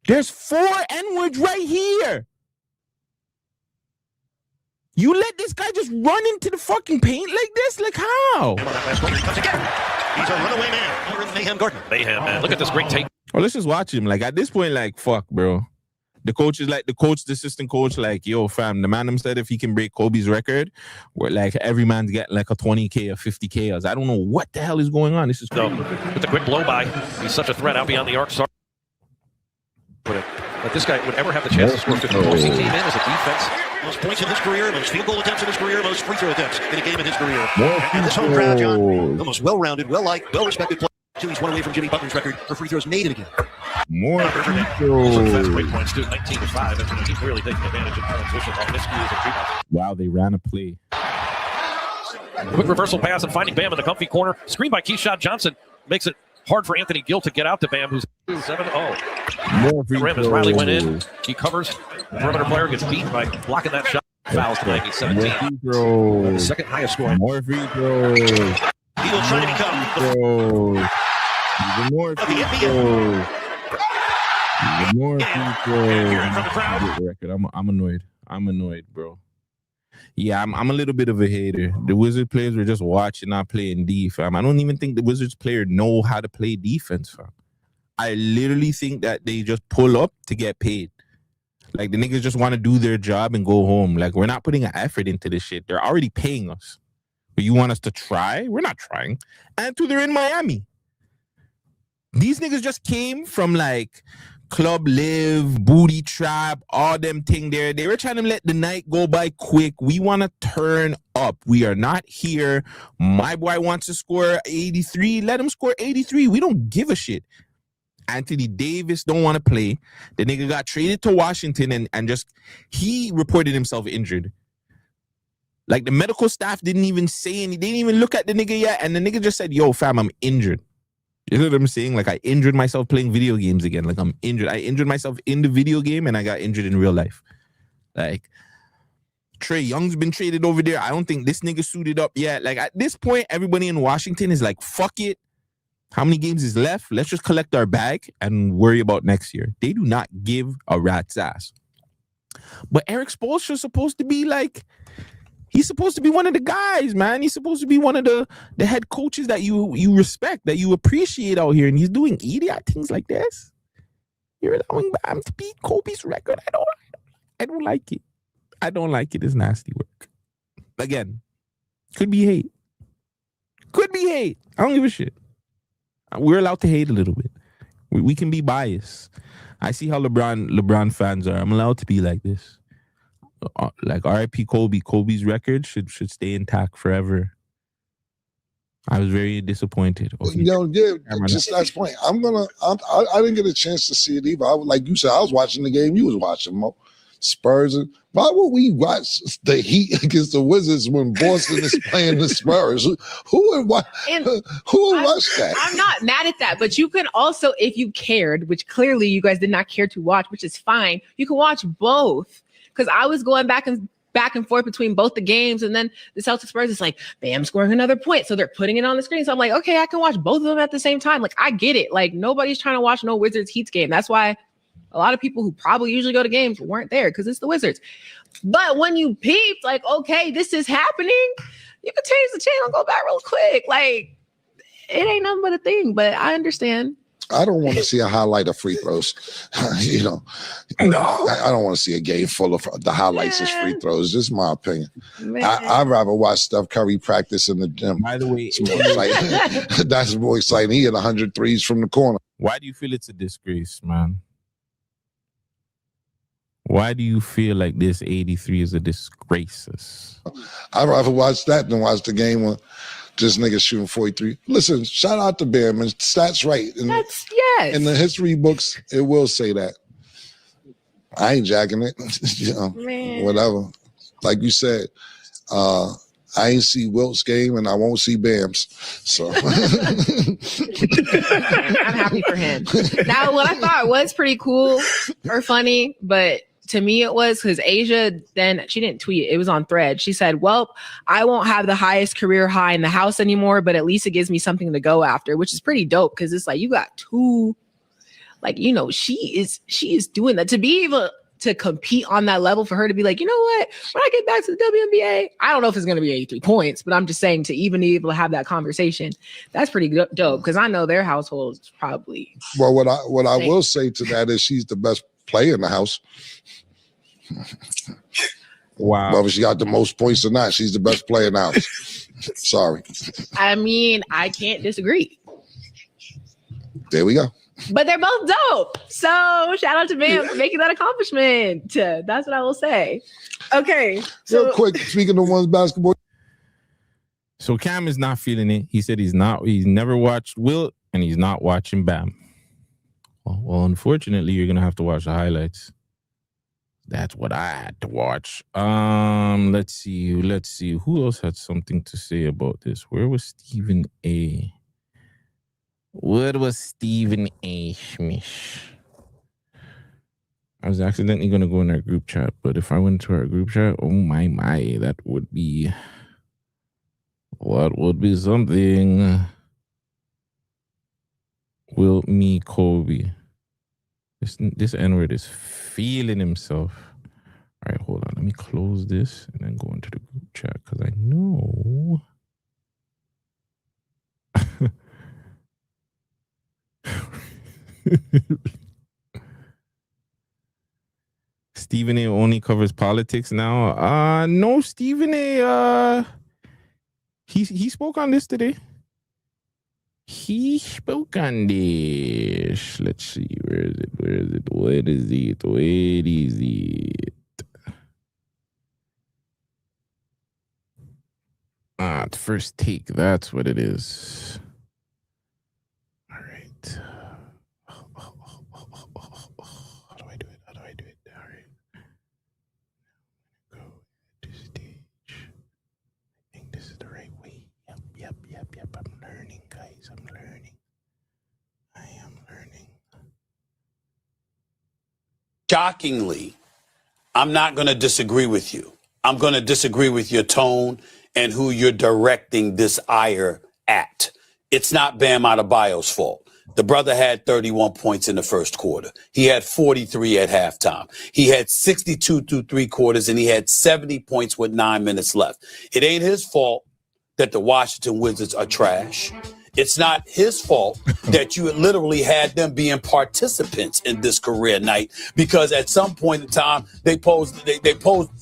[SPEAKER 2] There's 4 N-words right here. You let this guy just run into the fucking paint like this? Like, how?
[SPEAKER 6] He's a runaway man. Mayhem Gardner.
[SPEAKER 7] Mayhem, man. Look at this great take.
[SPEAKER 2] Well, let's just watch him. Like, at this point, like, fuck, bro. The coach is like, the assistant coach, like, yo, fam, the man said if he can break Kobe's record, where, like, every man's getting, like, a 20K or 50K. I don't know what the hell is going on. This is crazy.
[SPEAKER 7] With the quick blow by, he's such a threat out beyond the arc. But this guy would ever have the chance to score 50 points. He came in as a defense.
[SPEAKER 6] Most points in his career, most field goal attempts in his career, most free throw attempts in a game in his career. And this home crowd, John, the most well-rounded, well-liked, well-respected player. He's one away from Jimmy Butler's record for free throws made in a game.
[SPEAKER 2] More
[SPEAKER 7] fast break points, dude, 19-5. And he's really taking advantage of transition on miscues and rebounds.
[SPEAKER 2] Wow, they ran a play.
[SPEAKER 7] Quick reversal pass and finding Bam in the comfy corner. Screen by Keyshawn Johnson makes it hard for Anthony Gill to get out to Bam, who's 7-0.
[SPEAKER 2] More free
[SPEAKER 7] rim as Riley went in. He covers. The perimeter player gets beat by blocking that shot. Fouls tonight. He's 17. The second highest scoring.
[SPEAKER 2] More free throws.
[SPEAKER 6] He will try to become
[SPEAKER 2] even more free throws. Even more free throws. I'm annoyed. I'm annoyed, bro. Yeah, I'm a little bit of a hater. The Wizards players were just watching, not playing D, fam. I don't even think the Wizards players know how to play defense, fam. I literally think that they just pull up to get paid. Like, the niggas just want to do their job and go home. Like, we're not putting an effort into this shit. They're already paying us. But you want us to try? We're not trying. And two, they're in Miami. These niggas just came from, like, Club Live, Booty Trap, all them thing there. They were trying to let the night go by quick. We want to turn up. We are not here. My boy wants to score 83. Let him score 83. We don't give a shit. Anthony Davis don't want to play. The nigga got traded to Washington and just, he reported himself injured. Like, the medical staff didn't even say anything. They didn't even look at the nigga yet. And the nigga just said, yo, fam, I'm injured. You know what I'm saying? Like, I injured myself playing video games again. Like, I'm injured. I injured myself in the video game and I got injured in real life. Like, Trey Young's been traded over there. I don't think this nigga suited up yet. Like, at this point, everybody in Washington is like, fuck it. How many games is left? Let's just collect our bag and worry about next year. They do not give a rat's ass. But Eric Spoelstra's supposed to be like, he's supposed to be one of the guys, man. He's supposed to be one of the head coaches that you respect, that you appreciate out here. And he's doing idiot things like this. You're allowing Bam to beat Kobe's record. I don't like it. I don't like it. It's nasty work. Again, could be hate. Could be hate. I don't give a shit. We're allowed to hate a little bit. We can be biased. I see how LeBron fans are. I'm allowed to be like this. Like R.I.P. Kobe. Kobe's record should stay intact forever. I was very disappointed. Okay.
[SPEAKER 3] Just last point. I didn't get a chance to see it either. Like you said, I was watching the game you was watching, Mo. Spurs. Why would we watch the Heat against the Wizards when Boston is playing the Spurs? Who would watch that?
[SPEAKER 5] I'm not mad at that, but you can also, if you cared, which clearly you guys did not care to watch, which is fine, you can watch both. Because I was going back and forth between both the games, and then the Celtics Spurs is like, Bam scoring another point, so they're putting it on the screen. So I'm like, okay, I can watch both of them at the same time. Like, I get it. Like, nobody's trying to watch no Wizards Heat game. That's why a lot of people who probably usually go to games weren't there, because it's the Wizards. But when you peeped, like, okay, this is happening, you can change the channel and go back real quick. Like, it ain't nothing but a thing, but I understand.
[SPEAKER 3] I don't want to see a highlight of free throws. No. I don't want to see a game full of the highlights as free throws. Just my opinion. I'd rather watch Steph Curry practice in the gym.
[SPEAKER 2] By the way,
[SPEAKER 3] that's more exciting. He hit 100 threes from the corner.
[SPEAKER 2] Why do you feel it's a disgrace, man? Why do you feel like this 83 is a disgrace?
[SPEAKER 3] I'd rather watch that than watch the game when this nigga shooting 43. Listen, shout out to Bam. And stats right.
[SPEAKER 5] Yes.
[SPEAKER 3] In the history books, it will say that. I ain't jacking it. Whatever. Like you said, I ain't see Wilt's game and I won't see Bam's. So
[SPEAKER 5] I'm happy for him. Now, what I thought was pretty cool or funny, but to me it was because Asia, then she didn't tweet it was on Thread. She said, well, I won't have the highest career high in the house anymore, but at least it gives me something to go after, which is pretty dope, because it's like you got two, like, you know, she is doing that. To be able to compete on that level, for her to be like, you know what, when I get back to the WNBA, I don't know if it's going to be 83 points, but I'm just saying, to even be able to have that conversation, that's pretty dope, because I know their household is probably.
[SPEAKER 3] Well, what I will say to that is she's the best player in the house.
[SPEAKER 2] Wow.
[SPEAKER 3] Whether she got the most points or not, she's the best player in the house. Sorry.
[SPEAKER 5] I mean, I can't disagree.
[SPEAKER 3] There we go.
[SPEAKER 5] But they're both dope. So shout out to Bam for making that accomplishment. That's what I will say. Okay. So
[SPEAKER 3] real quick, speaking of one's basketball.
[SPEAKER 2] So Cam is not feeling it. He said he's never watched Wilt and he's not watching Bam. Well, unfortunately, you're gonna have to watch the highlights. That's what I had to watch. Let's see. Who else had something to say about this? Where was Stephen A? What was Stephen A. Schmish? I was accidentally going to go in our group chat, but if I went to our group chat, oh my, that would be... What would be something? Wilt me Kobe. This N-word is feeling himself. All right, hold on. Let me close this and then go into the group chat, because I know... Stephen A only covers politics now. No, Stephen A. He spoke on this today. He spoke on this. Let's see. Where is it? The first take. That's what it is. All right. How do I do it? All right. Go to stage. I think this is the right way. Yep. I'm learning, guys. I am learning.
[SPEAKER 8] Shockingly, I'm not going to disagree with you. I'm going to disagree with your tone and who you're directing this ire at. It's not Bam Adebayo's fault. The brother had 31 points in the first quarter. He had 43 at halftime. He had 62 through 3 quarters, and he had 70 points with 9 minutes left. It ain't his fault that the Washington Wizards are trash. It's not his fault that you literally had them being participants in this career night, because at some point in time they posed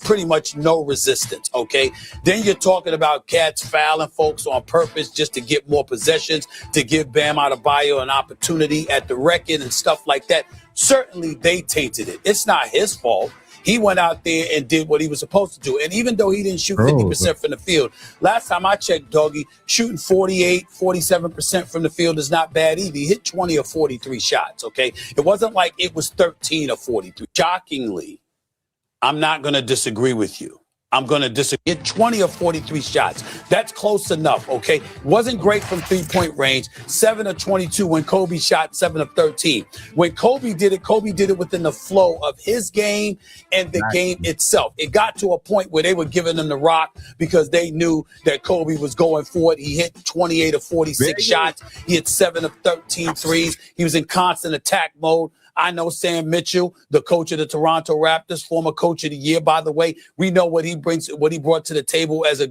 [SPEAKER 8] pretty much no resistance. Okay, then you're talking about cats fouling folks on purpose just to get more possessions, to give Bam Adebayo an opportunity at the record and stuff like that. Certainly they tainted it. It's not his fault. He went out there and did what he was supposed to do. And even though he didn't shoot 50% from the field, last time I checked, Doggy, shooting 48, 47% from the field is not bad either. He hit 20 or 43 shots, okay? It wasn't like it was 13 or 43. Shockingly, I'm not going to disagree with you. I'm going to disagree. Hit 20 or 43 shots. That's close enough, okay? Wasn't great from three-point range. 7 of 22 when Kobe shot 7 of 13. When Kobe did it within the flow of his game and the game itself. It got to a point where they were giving him the rock because they knew that Kobe was going for it. He hit 28 of 46 shots. He hit 7 of 13 threes. He was in constant attack mode. I know Sam Mitchell, the coach of the Toronto Raptors, former coach of the year, by the way. We know what he brings, what he brought to the table as a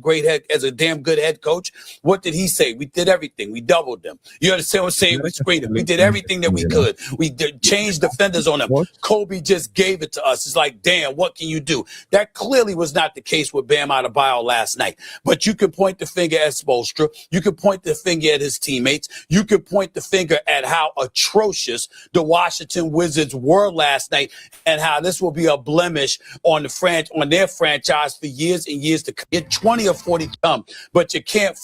[SPEAKER 8] damn good head coach. What did he say? We did everything. We doubled them. You understand what I'm saying? We screened him. We did everything that we could. We changed defenders on him. Kobe just gave it to us. It's like, damn, what can you do? That clearly was not the case with Bam Adebayo last night. But you can point the finger at Spoelstra. You can point the finger at his teammates. You can point the finger at how atrocious the Washington Wizards were last night, and how this will be a blemish on their franchise for years and years to come. Get 20 or 40 come, but you can't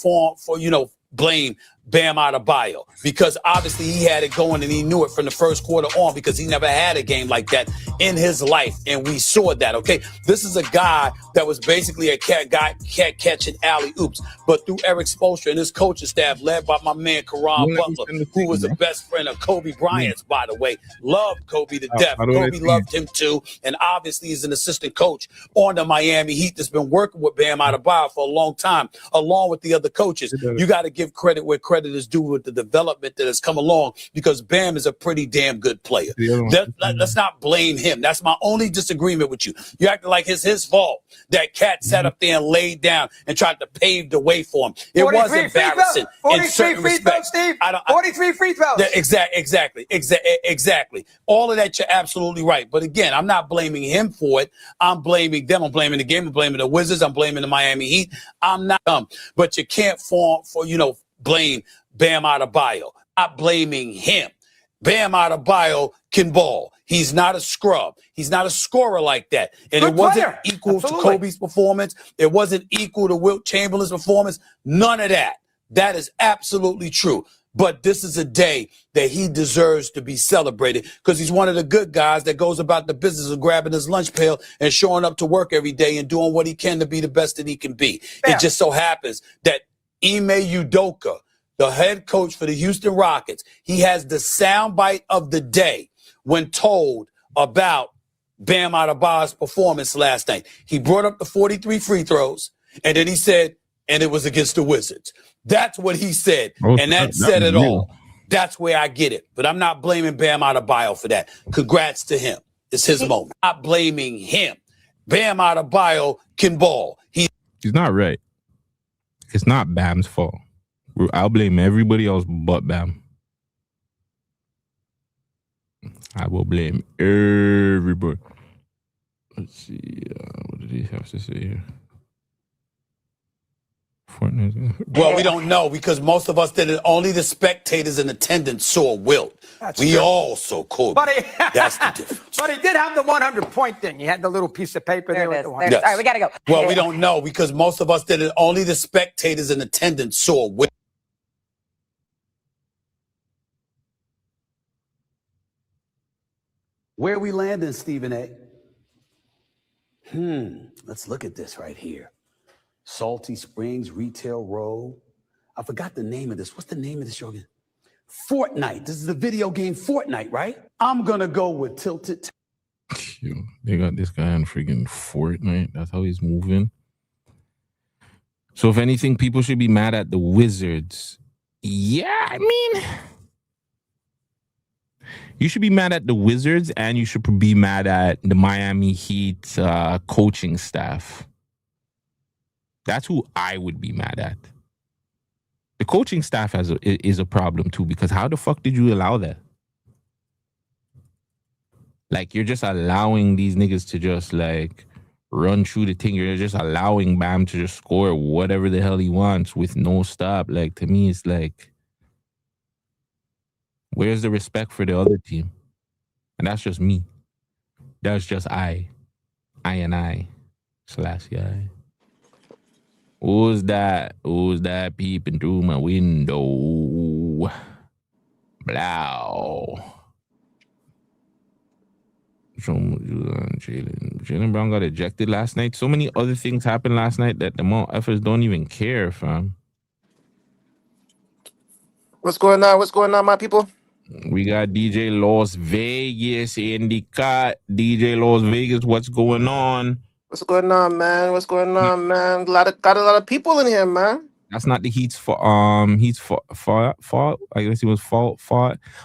[SPEAKER 8] blame Bam Adebayo, because obviously he had it going and he knew it from the first quarter on, because he never had a game like that in his life, and we saw that. Okay, this is a guy that was basically a cat catching alley oops, but through Eric Spoelstra and his coaching staff, led by my man Karan Butler, who was the best friend of Kobe Bryant's, by the way, loved Kobe to death. Kobe loved him too, and obviously he's an assistant coach on the Miami Heat that's been working with Bam Adebayo for a long time, along with the other coaches. You got to give credit where credit is due with the development that has come along, because Bam is a pretty damn good player. Let's not blame him. That's my only disagreement with you. You acting like it's his fault that Cat sat up there and laid down and tried to pave the way for him. It was embarrassing.
[SPEAKER 9] 43 free throws, Steve. 43 free throws.
[SPEAKER 8] Exactly. All of that, you're absolutely right. But again, I'm not blaming him for it. I'm blaming them. I'm blaming the game. I'm blaming the Wizards. I'm blaming the Miami Heat. I'm not but you can't blame Bam Adebayo. Not blaming him. Bam Adebayo can ball. He's not a scrub. He's not a scorer like that. And it wasn't equal to Kobe's performance. It wasn't equal to Wilt Chamberlain's performance. None of that. That is absolutely true. But this is a day that he deserves to be celebrated, because he's one of the good guys that goes about the business of grabbing his lunch pail and showing up to work every day and doing what he can to be the best that he can be. Yeah. It just so happens that Ime Udoka, the head coach for the Houston Rockets, he has the soundbite of the day when told about Bam Adebayo's performance last night. He brought up the 43 free throws, and then he said, and it was against the Wizards. That's what he said, and that said it all. That's where I get it. But I'm not blaming Bam Adebayo for that. Congrats to him. It's his moment. I'm not blaming him. Bam Adebayo can ball. He's
[SPEAKER 2] not right. It's not Bam's fault. I'll blame everybody else but Bam. I will blame everybody. Let's see. What did he have to say here?
[SPEAKER 8] Well, we don't know, because most of us did it. Only the spectators in attendance saw Wilt. We all saw Kobe. That's the difference.
[SPEAKER 9] But he did have the 100-point thing. He had the little piece of paper there.
[SPEAKER 1] All right, we got to go.
[SPEAKER 8] Well, we don't know, because most of us did it. Only the spectators in attendance saw Wilt. Where we landing, Stephen A? Let's look at this right here. Salty Springs Retail Row. I forgot the name of this. What's the name of this show again? Fortnite. This is the video game Fortnite, right? I'm going to go with Tilted.
[SPEAKER 2] Yo, they got this guy on freaking Fortnite. That's how he's moving. So if anything, people should be mad at the Wizards. Yeah, I mean, you should be mad at the Wizards, and you should be mad at the Miami Heat coaching staff. That's who I would be mad at. The coaching staff is a problem too, because how the fuck did you allow that? Like, you're just allowing these niggas to just like run through the thing. You're just allowing Bam to just score whatever the hell he wants with no stop. Like, to me, it's like, where's the respect for the other team? And that's just me. That's just I. Slash I. Who's that? Who's that peeping through my window? Blow. Jaylen Brown got ejected last night. So many other things happened last night that the Mount Effers don't even care, fam.
[SPEAKER 10] What's going on? What's going on, my people?
[SPEAKER 2] We got DJ Las Vegas in the cut. DJ Las Vegas, what's going on?
[SPEAKER 10] What's going on, man? What's going on, man? Got a lot of people in here, man.
[SPEAKER 2] That's not the Heat's fault. Fault. I guess it was fault.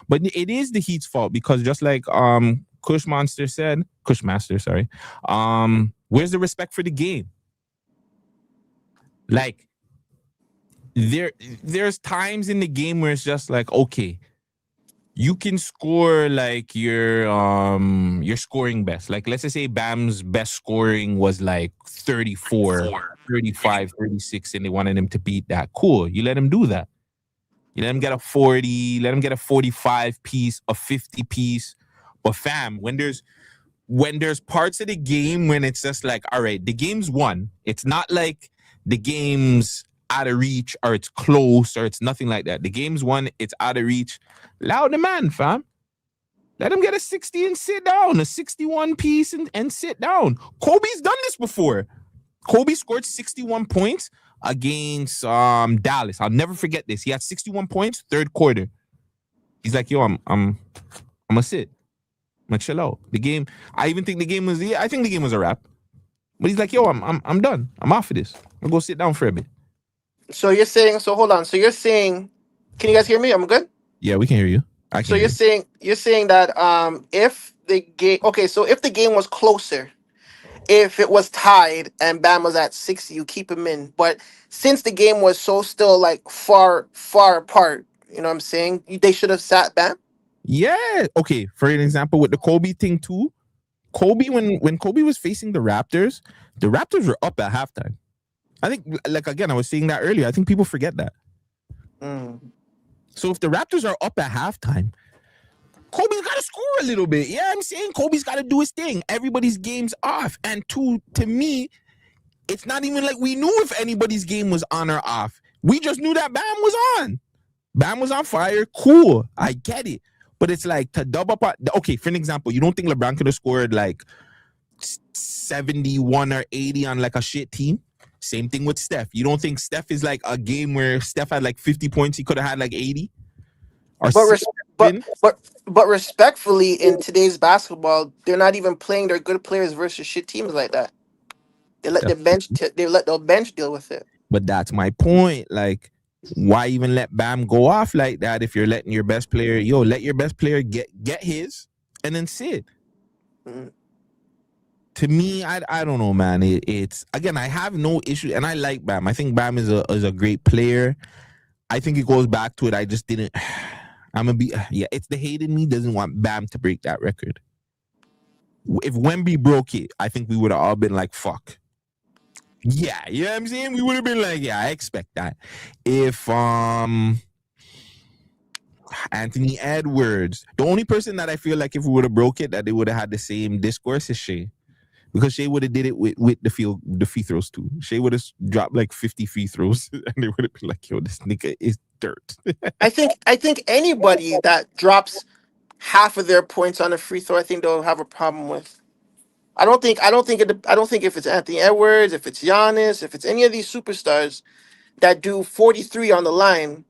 [SPEAKER 2] But it is the Heat's fault, because just like Cushmaster said, where's the respect for the game? Like, there's times in the game where it's just like, okay, you can score like your scoring best. Like, let's just say Bam's best scoring was like 34, 35, 36, and they wanted him to beat that. Cool. You let him do that. You let him get a 40, let him get a 45 piece, a 50 piece. But fam, when there's parts of the game when it's just like, all right, the game's won. It's not like the game's out of reach or it's close or it's nothing like that. The game's won, it's out of reach. Allow the man, fam. Let him get a 60 and sit down, a 61 piece and sit down. Kobe's done this before. Kobe scored 61 points against Dallas. I'll never forget this. He had 61 points, third quarter. He's like, yo, I'm gonna sit. I'm gonna chill out. The game, I even think the game was, I think the game was a wrap. But he's like, yo, I'm done. I'm off of this. I'm gonna go sit down for a bit.
[SPEAKER 10] So you're saying, hold on. So you're saying, can you guys hear me? I'm good?
[SPEAKER 2] Yeah, we can hear you.
[SPEAKER 10] So you're saying that if the game, so if the game was closer, if it was tied and Bam was at 60, you keep him in. But since the game was so still like far apart, you know what I'm saying? They should have sat Bam.
[SPEAKER 2] Yeah. Okay. For an example, with the Kobe thing too, Kobe, when Kobe was facing the Raptors were up at halftime. I think, like, again, I was saying that earlier. I think people forget that. So if the Raptors are up at halftime, Kobe's got to score a little bit. Yeah, I'm saying Kobe's got to do his thing. Everybody's game's off. And to me, it's not even like we knew if anybody's game was on or off. We just knew that Bam was on. Bam was on fire. Cool. I get it. But it's like to dub up. Okay, for an example, you don't think LeBron could have scored like 71 or 80 on like a shit team? Same thing with Steph. You don't think Steph is like a game where Steph had like 50 points, he could have had like 80?
[SPEAKER 10] But respectfully, in today's basketball, they're not even playing their good players versus shit teams like that. They let the bench deal with it.
[SPEAKER 2] But that's my point. Like, why even let Bam go off like that if you're letting your best player, let your best player get his and then sit. To me, I don't know, man. It's again, I have no issue, and I like Bam. I think Bam is a great player. I think it goes back to it. I just didn't. It's the hate in me doesn't want Bam to break that record. If Wemby broke it, I think we would have all been like, fuck. Yeah, you know what I'm saying? We would have been like, yeah, I expect that. If Anthony Edwards, the only person that I feel like if we would have broke it, that they would have had the same discourse is Shea. Because Shea would have did it with the free throws too. Shea would have dropped like 50 free throws and they would have been like, yo, this nigga is dirt.
[SPEAKER 10] I think anybody that drops half of their points on a free throw, I think they'll have a problem with. I don't think if it's Anthony Edwards, if it's Giannis, if it's any of these superstars that do 43 on the line,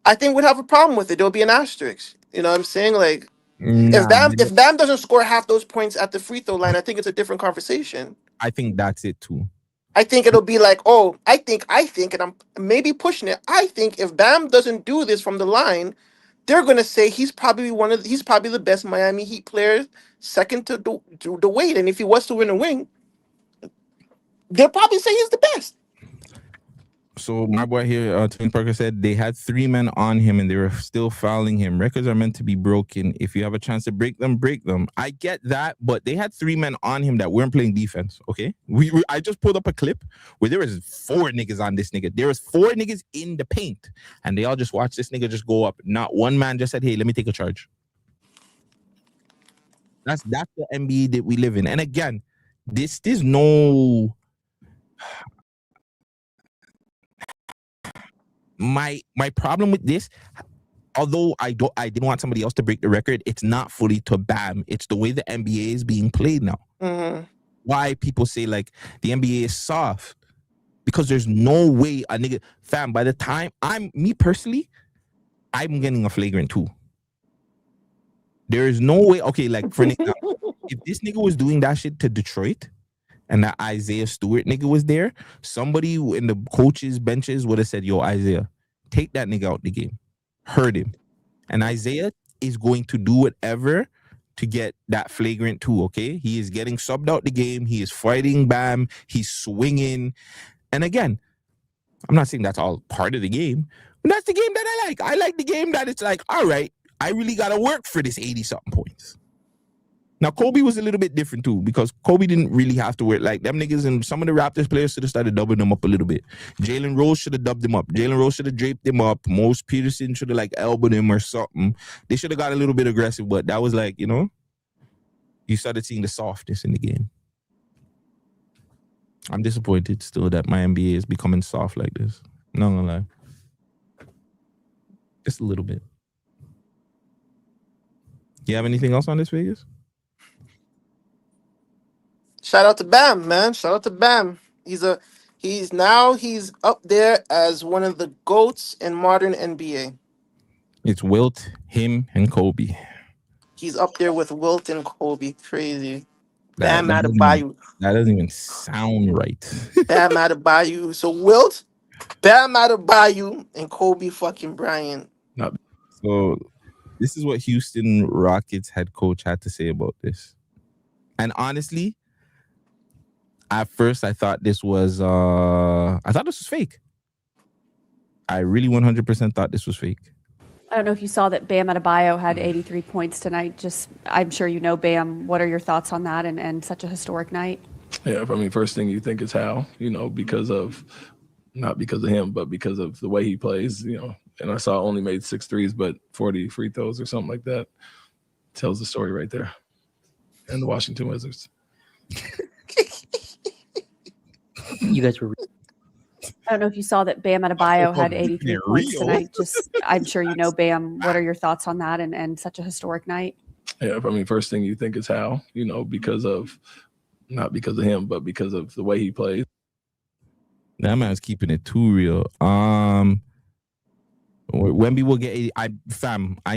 [SPEAKER 10] I think would have a problem with it. There'll be an asterisk. You know what I'm saying? Like, If Bam doesn't score half those points at the free throw line, I think it's a different conversation.
[SPEAKER 2] I think that's it too.
[SPEAKER 10] I think it'll be like, oh, I think, and I'm maybe pushing it. I think if Bam doesn't do this from the line, they're gonna say he's probably the best Miami Heat player, second to the Wade. And if he was to win a wing, they'll probably say he's the best.
[SPEAKER 2] So my boy here, Tony Parker, said they had 3 men on him and they were still fouling him. Records are meant to be broken. If you have a chance to break them, break them. I get that, but they had 3 men on him that weren't playing defense, okay? I just pulled up a clip where there was 4 niggas on this nigga. There was 4 niggas in the paint, and they all just watched this nigga just go up. Not one man just said, hey, let me take a charge. That's the NBA that we live in. And again, there's no... My problem with this, although I didn't want somebody else to break the record, it's not fully to Bam. It's the way the NBA is being played now.
[SPEAKER 10] Mm-hmm.
[SPEAKER 2] Why people say like the NBA is soft, because there's no way a nigga, fam, by the time I'm getting a flagrant 2. There is no way. Okay, like for an example, if this nigga was doing that shit to Detroit, and that Isaiah Stewart nigga was there, somebody in the coaches' benches would have said, yo, Isaiah, take that nigga out the game. Hurt him. And Isaiah is going to do whatever to get that flagrant 2, okay? He is getting subbed out the game. He is fighting Bam. He's swinging. And again, I'm not saying that's all part of the game, but that's the game that I like. I like the game that it's like, all right, I really got to work for this 80-something points. Now, Kobe was a little bit different, too, because Kobe didn't really have to work. Like, them niggas and some of the Raptors players should have started dubbing them up a little bit. Jalen Rose should have dubbed him up. Jalen Rose should have draped him up. Mose Peterson should have, like, elbowed him or something. They should have got a little bit aggressive, but that was like, you know, you started seeing the softness in the game. I'm disappointed still that my NBA is becoming soft like this. I'm not gonna lie. Just a little bit. You have anything else on this, Vegas?
[SPEAKER 10] Shout out to Bam, man. Shout out to Bam. He's up there as one of the GOATs in modern NBA.
[SPEAKER 2] It's Wilt, him, and Kobe.
[SPEAKER 10] He's up there with Wilt and Kobe. Crazy. Bam Adebayo.
[SPEAKER 2] That doesn't even sound right.
[SPEAKER 10] Bam Adebayo. So Wilt, Bam Adebayo, and Kobe fucking Bryant.
[SPEAKER 2] So this is what Houston Rockets head coach had to say about this. And honestly, at first I thought this was fake. I really 100% thought this was fake.
[SPEAKER 11] I don't know if you saw that Bam Adebayo had 83 points tonight. I'm sure you know Bam. What are your thoughts on that and such a historic night?
[SPEAKER 12] Yeah, I mean, first thing you think is how, because of, not because of him, but because of the way he plays, and I saw only made 6 threes, but 40 free throws or something like that. Tells the story right there. And the Washington Wizards.
[SPEAKER 11] You guys were. I don't know if you saw that Bam Adebayo had 83 points tonight. I'm sure you know Bam. What are your thoughts on that and such a historic night?
[SPEAKER 12] Yeah, I mean, first thing you think is how, because of, not because of him, but because of the way he plays.
[SPEAKER 2] That man's keeping it too real. Wemby will get 80. I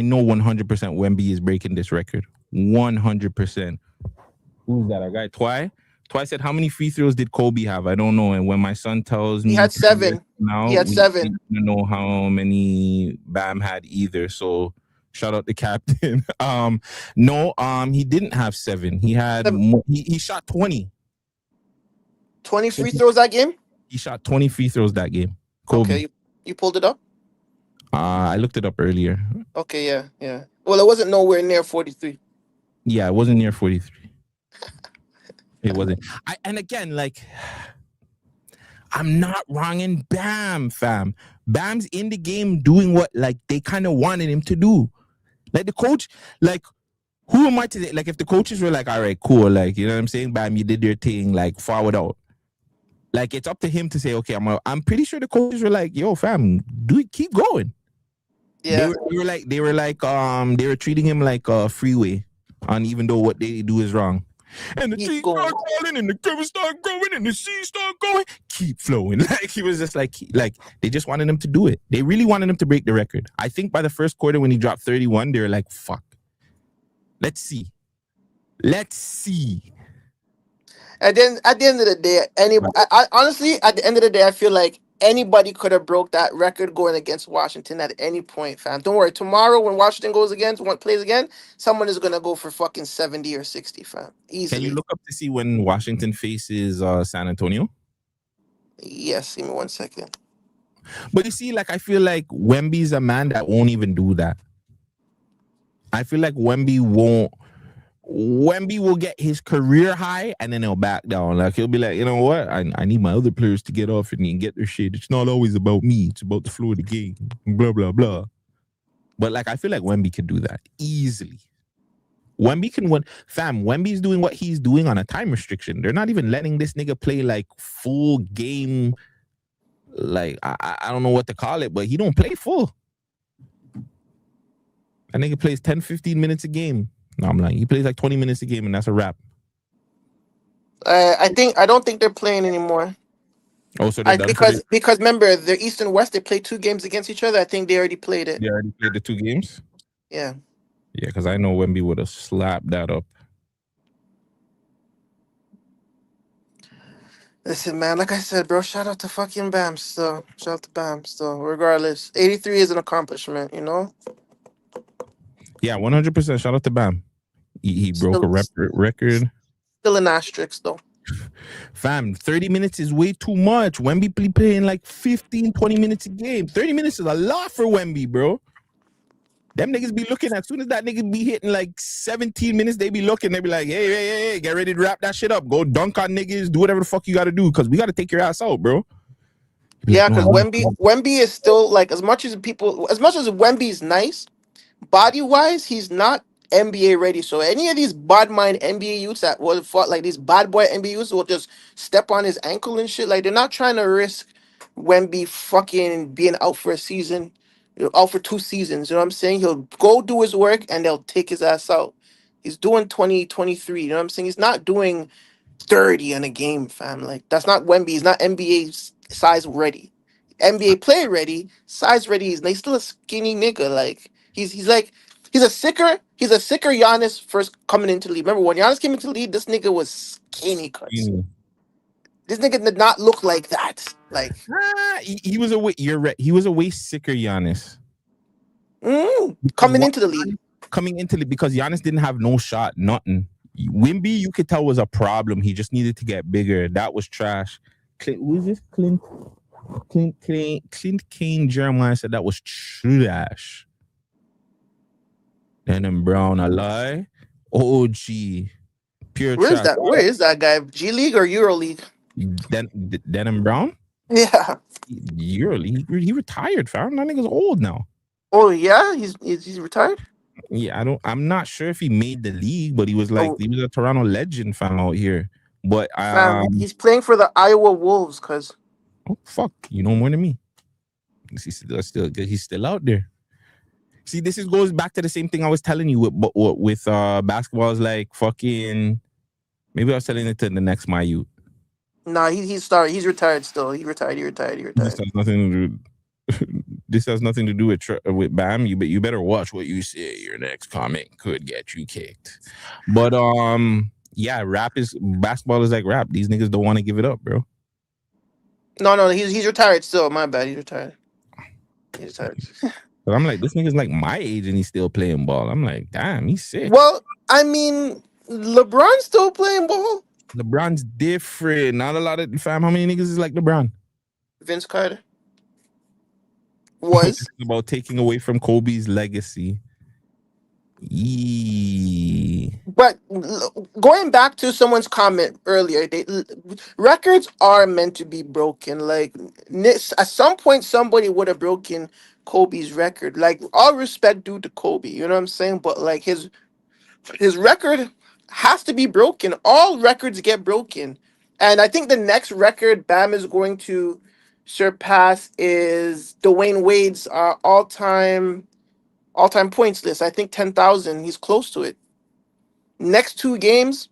[SPEAKER 2] know 100% Wemby is breaking this record. 100%. Who's that? Our guy Twy? Twy said, how many free throws did Kobe have? I don't know. And when my son tells me
[SPEAKER 10] he had 7.
[SPEAKER 2] Now,
[SPEAKER 10] he had 7.
[SPEAKER 2] I don't know how many Bam had either. So shout out the captain. No, he didn't have 7. He had he shot 20.
[SPEAKER 10] 20 free throws that game?
[SPEAKER 2] He shot 20 free throws that game. Kobe.
[SPEAKER 10] Okay, you pulled it up?
[SPEAKER 2] I looked it up earlier.
[SPEAKER 10] Okay, yeah. Well, it wasn't nowhere near 43.
[SPEAKER 2] Yeah, it wasn't near 43. It wasn't. And again, like, I'm not wrong in Bam, fam. Bam's in the game doing what, like, they kind of wanted him to do. Like, the coach, like, who am I to say? Like, if the coaches were like, all right, cool, like, you know what I'm saying? Bam, you did your thing, like, forward out. Like, it's up to him to say, okay, I'm pretty sure the coaches were like, yo, fam, keep going.
[SPEAKER 10] Yeah.
[SPEAKER 2] They were treating him like a freeway, and even though what they do is wrong. And the trees start falling, and the rivers start growing, and the seas start going. Keep flowing. Like, he was just like they just wanted him to do it. They really wanted him to break the record. I think by the first quarter when he dropped 31, they were like, fuck. Let's see. Let's see.
[SPEAKER 10] And then at the end of the day, I honestly, at the end of the day, I feel like anybody could have broke that record going against Washington at any point, fam. Don't worry. Tomorrow when Washington plays again, someone is gonna go for fucking 70 or 60, fam. Easily.
[SPEAKER 2] Can you look up to see when Washington faces San Antonio?
[SPEAKER 10] Yes, give me 1 second.
[SPEAKER 2] But you see, like I feel like Wemby's a man that won't even do that. I feel like Wemby will get his career high and then he'll back down. Like he'll be like, you know what? I need my other players to get off and get their shit. It's not always about me. It's about the flow of the game. Blah, blah, blah. But like I feel like Wemby can do that easily. Wemby can win. Fam, Wemby's doing what he's doing on a time restriction. They're not even letting this nigga play like full game. Like I don't know what to call it, but he don't play full. That nigga plays 10, 15 minutes a game. No, I'm lying. He plays like 20 minutes a game, and that's a wrap.
[SPEAKER 10] I don't think they're playing anymore.
[SPEAKER 2] Oh, so they're done
[SPEAKER 10] because remember, the East and West, they play 2 games against each other. I think they already played it.
[SPEAKER 2] They already played the 2 games?
[SPEAKER 10] Yeah.
[SPEAKER 2] Yeah, because I know Wemby would have slapped that up.
[SPEAKER 10] Listen, man, like I said, bro, shout out to fucking Bam still. Shout out to Bam still. Regardless, 83 is an accomplishment, you know?
[SPEAKER 2] Yeah, 100%. Shout out to Bam. He broke a record.
[SPEAKER 10] Still an asterisk, though.
[SPEAKER 2] Fam, 30 minutes is way too much. Wemby playing like 15, 20 minutes a game. 30 minutes is a lot for Wemby, bro. Them niggas be looking, as soon as that nigga be hitting like 17 minutes, they be looking, they be like, hey, get ready to wrap that shit up. Go dunk on niggas, do whatever the fuck you gotta do, because we gotta take your ass out, bro.
[SPEAKER 10] Yeah, because Wemby is still, like, as much as Wemby's nice, body-wise, he's not NBA ready. So any of these bad mind NBA youths that will fought, like these bad boy NBA youths will just step on his ankle and shit. Like, they're not trying to risk Wemby fucking being out for a season, out for 2 seasons. You know what I'm saying? He'll go do his work and they'll take his ass out. He's doing 20, 23. You know what I'm saying? He's not doing 30 in a game, fam. Like, that's not Wemby. He's not NBA size ready. NBA player ready, size ready. He's still a skinny nigga. Like, he's a sicker Giannis first coming into the league. Remember when Giannis came into the league, this nigga was skinny cuts. This nigga did not look like that. Like
[SPEAKER 2] he was a way. You're right. He was a way sicker Giannis.
[SPEAKER 10] Coming into the league.
[SPEAKER 2] Because Giannis didn't have no shot, nothing. Wemby, you could tell, was a problem. He just needed to get bigger. That was trash. Who is this? Clint Kane Jeremiah said that was trash. Denim Brown, a lie. OG. Pure trash.
[SPEAKER 10] Where is that guy? G League or Euro League?
[SPEAKER 2] Denim Brown?
[SPEAKER 10] Yeah.
[SPEAKER 2] Euro League. He retired, fam. That nigga's old now.
[SPEAKER 10] Oh yeah? He's retired?
[SPEAKER 2] Yeah, I'm not sure if he made the league, but he was he was a Toronto legend, fam, out here. But
[SPEAKER 10] he's playing for the Iowa Wolves, cuz.
[SPEAKER 2] Oh fuck, you know more than me. He's still out there. See, goes back to the same thing I was telling you with basketball. Is like fucking. Maybe I was telling it to the next my youth.
[SPEAKER 10] Nah, he's started. He's retired still. He retired.
[SPEAKER 2] This has nothing to do with Bam. You better watch what you say. Your next comment could get you kicked. But yeah, basketball is like rap. These niggas don't want to give it up, bro.
[SPEAKER 10] No, he's retired still. My bad, he's retired.
[SPEAKER 2] But I'm like, this nigga's like my age and he's still playing ball. I'm like, damn, he's sick.
[SPEAKER 10] Well, I mean, LeBron's still playing ball.
[SPEAKER 2] LeBron's different. Not a lot of fam. How many niggas is like LeBron?
[SPEAKER 10] Vince Carter was
[SPEAKER 2] about taking away from Kobe's legacy.
[SPEAKER 10] But going back to someone's comment earlier, records are meant to be broken. Like, at some point, somebody would have broken Kobe's record. Like, all respect due to Kobe, you know what I'm saying? But like his record has to be broken. All records get broken, and I think the next record Bam is going to surpass is Dwayne Wade's all-time points list. I think 10,000. He's close to it. Next 2 games,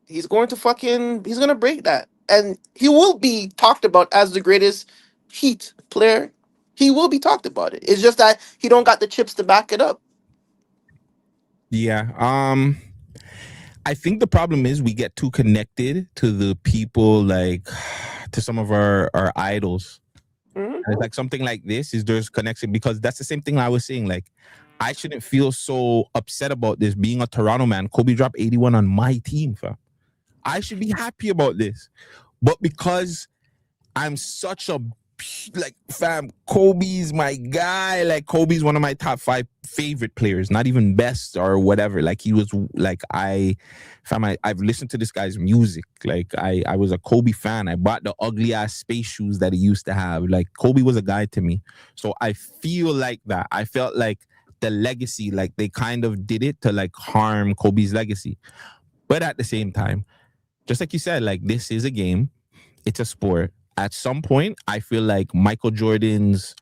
[SPEAKER 10] he's going to break that. And he will be talked about as the greatest Heat player. He will be talked about it. It's just that he don't got the chips to back it up.
[SPEAKER 2] Yeah. I think the problem is we get too connected to the people, like to some of our idols.
[SPEAKER 10] Mhm.
[SPEAKER 2] And it's like something like this is there's connection, because that's the same thing I was saying. Like, I shouldn't feel so upset about this being a Toronto man. Kobe dropped 81 on my team, fam. I should be happy about this. But because I'm such a, like, fam, Kobe's my guy. Like, Kobe's one of my top 5 favorite players, not even best or whatever. Like, he was, like, I've listened to this guy's music. Like, I was a Kobe fan. I bought the ugly ass space shoes that he used to have. Like, Kobe was a guy to me. So I feel like that. I felt like the legacy, like, they kind of did it to, like, harm Kobe's legacy. But at the same time, just like you said, like, this is a game. It's a sport. At some point, I feel like Michael Jordan's,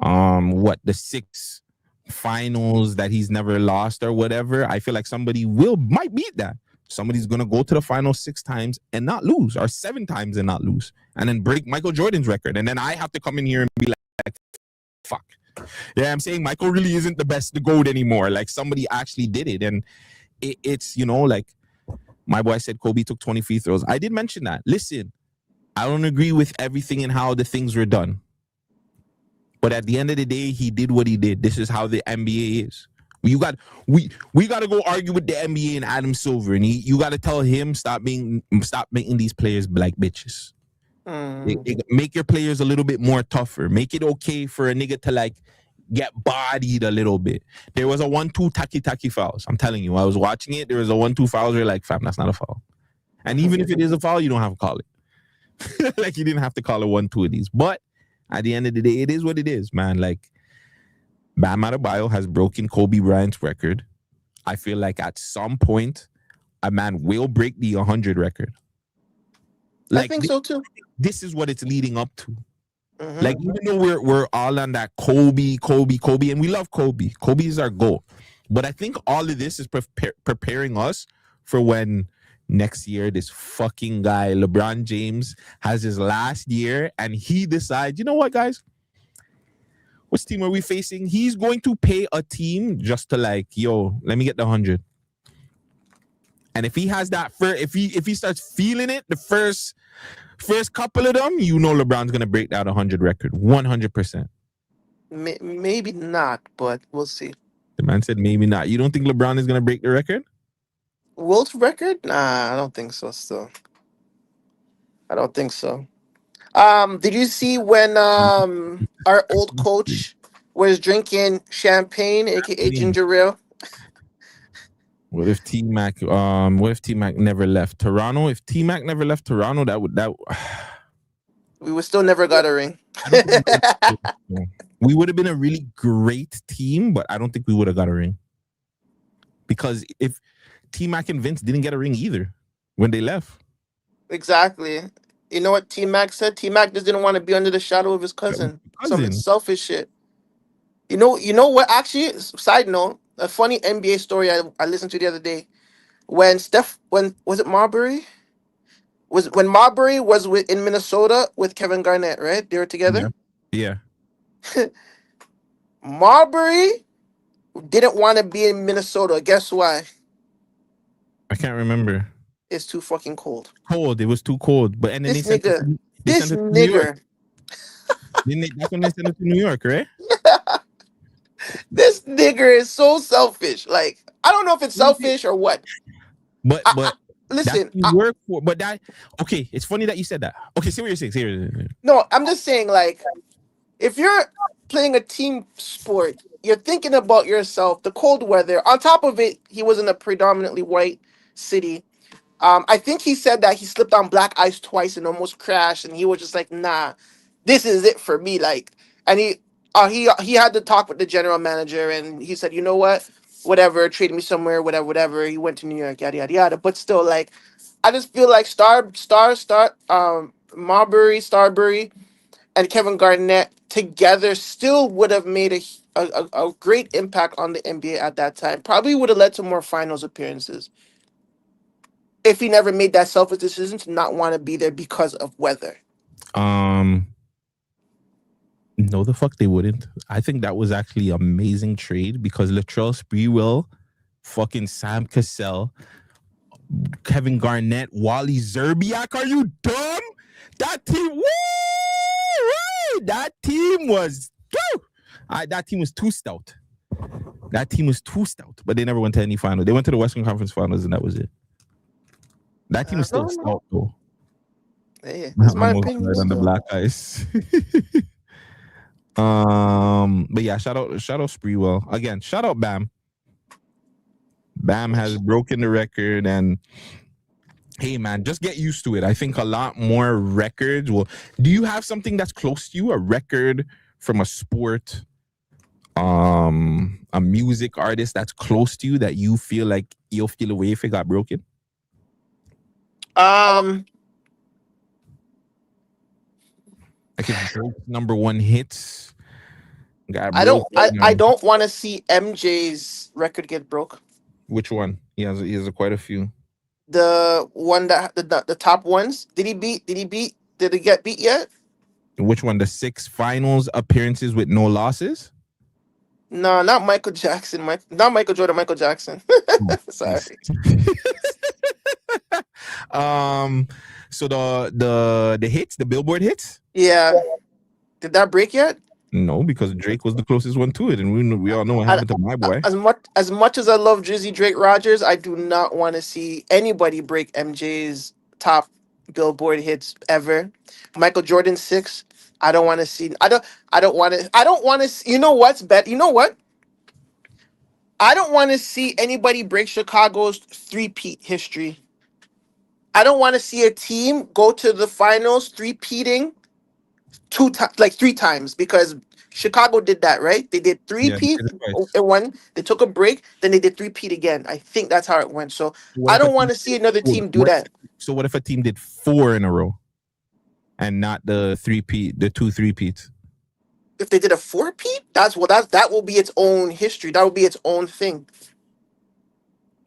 [SPEAKER 2] the 6 finals that he's never lost or whatever, I feel like somebody might beat that. Somebody's going to go to the final 6 times and not lose, or 7 times and not lose, and then break Michael Jordan's record. And then I have to come in here and be like, fuck. Yeah, I'm saying Michael really isn't the GOAT anymore. Like, somebody actually did it. And it's, like my boy said, Kobe took 20 free throws. I did mention that. Listen, I don't agree with everything and how the things were done. But at the end of the day, he did what he did. This is how the NBA is. We got to go argue with the NBA and Adam Silver, and you got to tell him stop making these players like bitches. Make your players a little bit more tougher. Make it okay for a nigga to, like, get bodied a little bit. There was a 1-2 tacky fouls. I'm telling you, I was watching it. There was a 1-2 fouls. You're like, fam, that's not a foul. And even if it is a foul, you don't have to call it. Like, you didn't have to call it 1-2 of these. But at the end of the day, it is what it is, man. Like, Bam Adebayo has broken Kobe Bryant's record. I feel like at some point, a man will break the 100 record. Like,
[SPEAKER 10] I think so too.
[SPEAKER 2] This is what it's leading up to. Like, even though we're all on that Kobe, and we love Kobe. Kobe is our goal. But I think all of this is preparing us for when next year this fucking guy, LeBron James, has his last year and he decides, you know what, guys? Which team are we facing? He's going to pay a team just to, like, yo, let me get the 100. And if he has that, if he starts feeling it, the first couple of them, LeBron's gonna break that 100 record, 100%.
[SPEAKER 10] Maybe not, but we'll see.
[SPEAKER 2] The man said maybe not. You don't think LeBron is gonna break the record?
[SPEAKER 10] Wilt's record? Nah, I don't think so. Still, I don't think so. Did you see when our old coach was drinking champagne, aka ginger ale?
[SPEAKER 2] What if T-Mac never left Toronto? If T-Mac never left Toronto, that
[SPEAKER 10] we would still never got a ring.
[SPEAKER 2] We would have been a really great team, but I don't think we would have got a ring. Because if T-Mac and Vince didn't get a ring either when they left.
[SPEAKER 10] Exactly. You know what T-Mac said? T-Mac just didn't want to be under the shadow of his cousin. Some selfish shit. You know what? Actually, side note, a funny NBA story I listened to the other day. When was it Marbury? When Marbury was in Minnesota with Kevin Garnett, right? They were together.
[SPEAKER 2] Yeah.
[SPEAKER 10] Marbury didn't want to be in Minnesota. Guess why?
[SPEAKER 2] I can't remember.
[SPEAKER 10] It's too fucking cold.
[SPEAKER 2] It was too cold. But and then
[SPEAKER 10] this nigga. That's when
[SPEAKER 2] they sent it to New York, right?
[SPEAKER 10] This nigga is so selfish. Like, I don't know if it's selfish or what.
[SPEAKER 2] But
[SPEAKER 10] listen,
[SPEAKER 2] okay. It's funny that you said that. Okay, see what you're saying.
[SPEAKER 10] No, I'm just saying, like, if you're playing a team sport, you're thinking about yourself, the cold weather. On top of it, he was in a predominantly white city. I think he said that he slipped on black ice twice and almost crashed, and he was just like, nah, this is it for me. Like, and he had to talk with the general manager, and he said, you know what, whatever, trade me somewhere, whatever. He went to New York, yada yada yada. But still, like, I just feel like Marbury, Starbury, and Kevin Garnett together still would have made a great impact on the NBA at that time. Probably would have led to more finals appearances if he never made that selfish decision to not want to be there because of weather.
[SPEAKER 2] No, the fuck they wouldn't. I think that was actually an amazing trade because Latrell Sprewell fucking Sam Cassell, Kevin Garnett, Wally Zerbiak. Are you dumb? That team, that team was too stout. That team was too stout, but they never went to any final. They went to the Western Conference Finals, and that was it. That team was still stout, though.
[SPEAKER 10] Hey, that's my opinion.
[SPEAKER 2] On the black ice. But yeah, shout out Spreewell again. Shout out Bam. Bam has broken the record, and hey man, just get used to it. I think a lot more records will. Do you have something that's close to you? A record from a sport, a music artist that's close to you that you feel like you'll feel away if it got broken? Like if Drake's #1 hits.
[SPEAKER 10] I don't want to see MJ's record get broke.
[SPEAKER 2] Which one? He has quite a few.
[SPEAKER 10] The one that the top ones. Did he get beat yet?
[SPEAKER 2] Which one? The 6 finals appearances with no losses?
[SPEAKER 10] No, not Michael Jackson. Not Michael Jordan. Michael Jackson. Sorry.
[SPEAKER 2] So the hits, the Billboard hits.
[SPEAKER 10] Yeah. Did that break yet?
[SPEAKER 2] No, because Drake was the closest one to it, and we all know what happened to my boy.
[SPEAKER 10] As much as I love Drizzy Drake Rogers, I do not want to see anybody break MJ's top Billboard hits ever. Michael Jordan 6. I don't want to see. I don't want to. You know what's bet? You know what? I don't want to see anybody break Chicago's 3-peat history. I don't want to see a team go to the finals 3-peating 3 times, because Chicago did that, right? They did 3-peat and one. They took a break, then they did 3-peat again. I think that's how it went. So I don't want to see another team do that.
[SPEAKER 2] So what if a team did 4 in a row, and not the 3-peat, the 2 3-peats?
[SPEAKER 10] If they did a 4-peat, that will be its own history. That will be its own thing.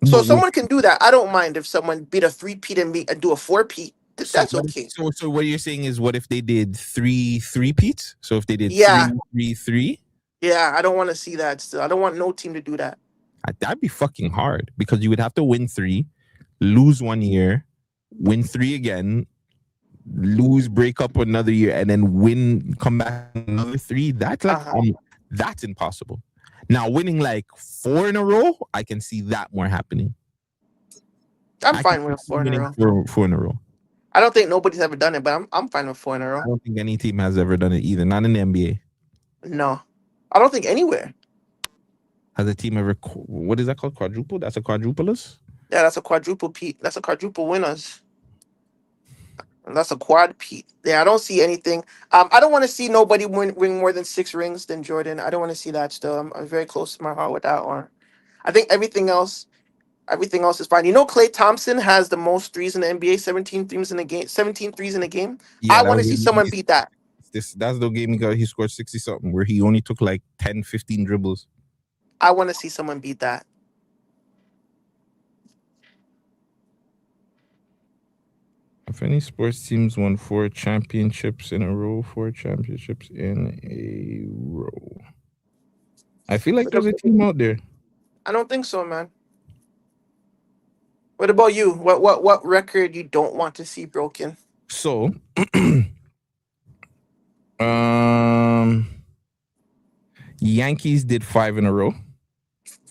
[SPEAKER 10] So someone can do that. I don't mind if someone beat a 3-peat and do a 4-peat. That's okay.
[SPEAKER 2] So what you're saying is, what if they did 3 3-peats? So if they did 3-3-3?
[SPEAKER 10] Yeah, I don't want to see that still. I don't want no team to do that.
[SPEAKER 2] That'd be fucking hard, because you would have to win 3, lose 1 year, win 3 again, lose, break up another year, and then win, come back another 3. That's like that's impossible. Now winning like 4 in a row, I can see that more happening.
[SPEAKER 10] I'm fine with 4 in a row.
[SPEAKER 2] 4 in a row.
[SPEAKER 10] I don't think nobody's ever done it, but I'm fine with 4 in a row.
[SPEAKER 2] I don't think any team has ever done it either. Not in the NBA.
[SPEAKER 10] No, I don't think anywhere.
[SPEAKER 2] Has a team ever? What is that called? Quadruple? That's a quadrupleless?
[SPEAKER 10] Yeah, that's a quadruple peat. That's a quadruple winners. And that's a quad peat. Yeah, I don't see anything. I don't want to see nobody win more than 6 rings than Jordan. I don't want to see that still. I'm very close to my heart with that one. I think everything else is fine. You know, Klay Thompson has the most threes in the NBA, 17 threes in a game. 17 threes in a game. Yeah, I want to see someone beat that.
[SPEAKER 2] That's the game he scored 60 something, where he only took like 10, 15 dribbles.
[SPEAKER 10] I want to see someone beat that.
[SPEAKER 2] If any sports teams won 4 championships in a row, 4 championships in a row. I feel like there's a team out there.
[SPEAKER 10] I don't think so, man. What about you? What record you don't want to see broken?
[SPEAKER 2] So, Yankees did 5 in a row.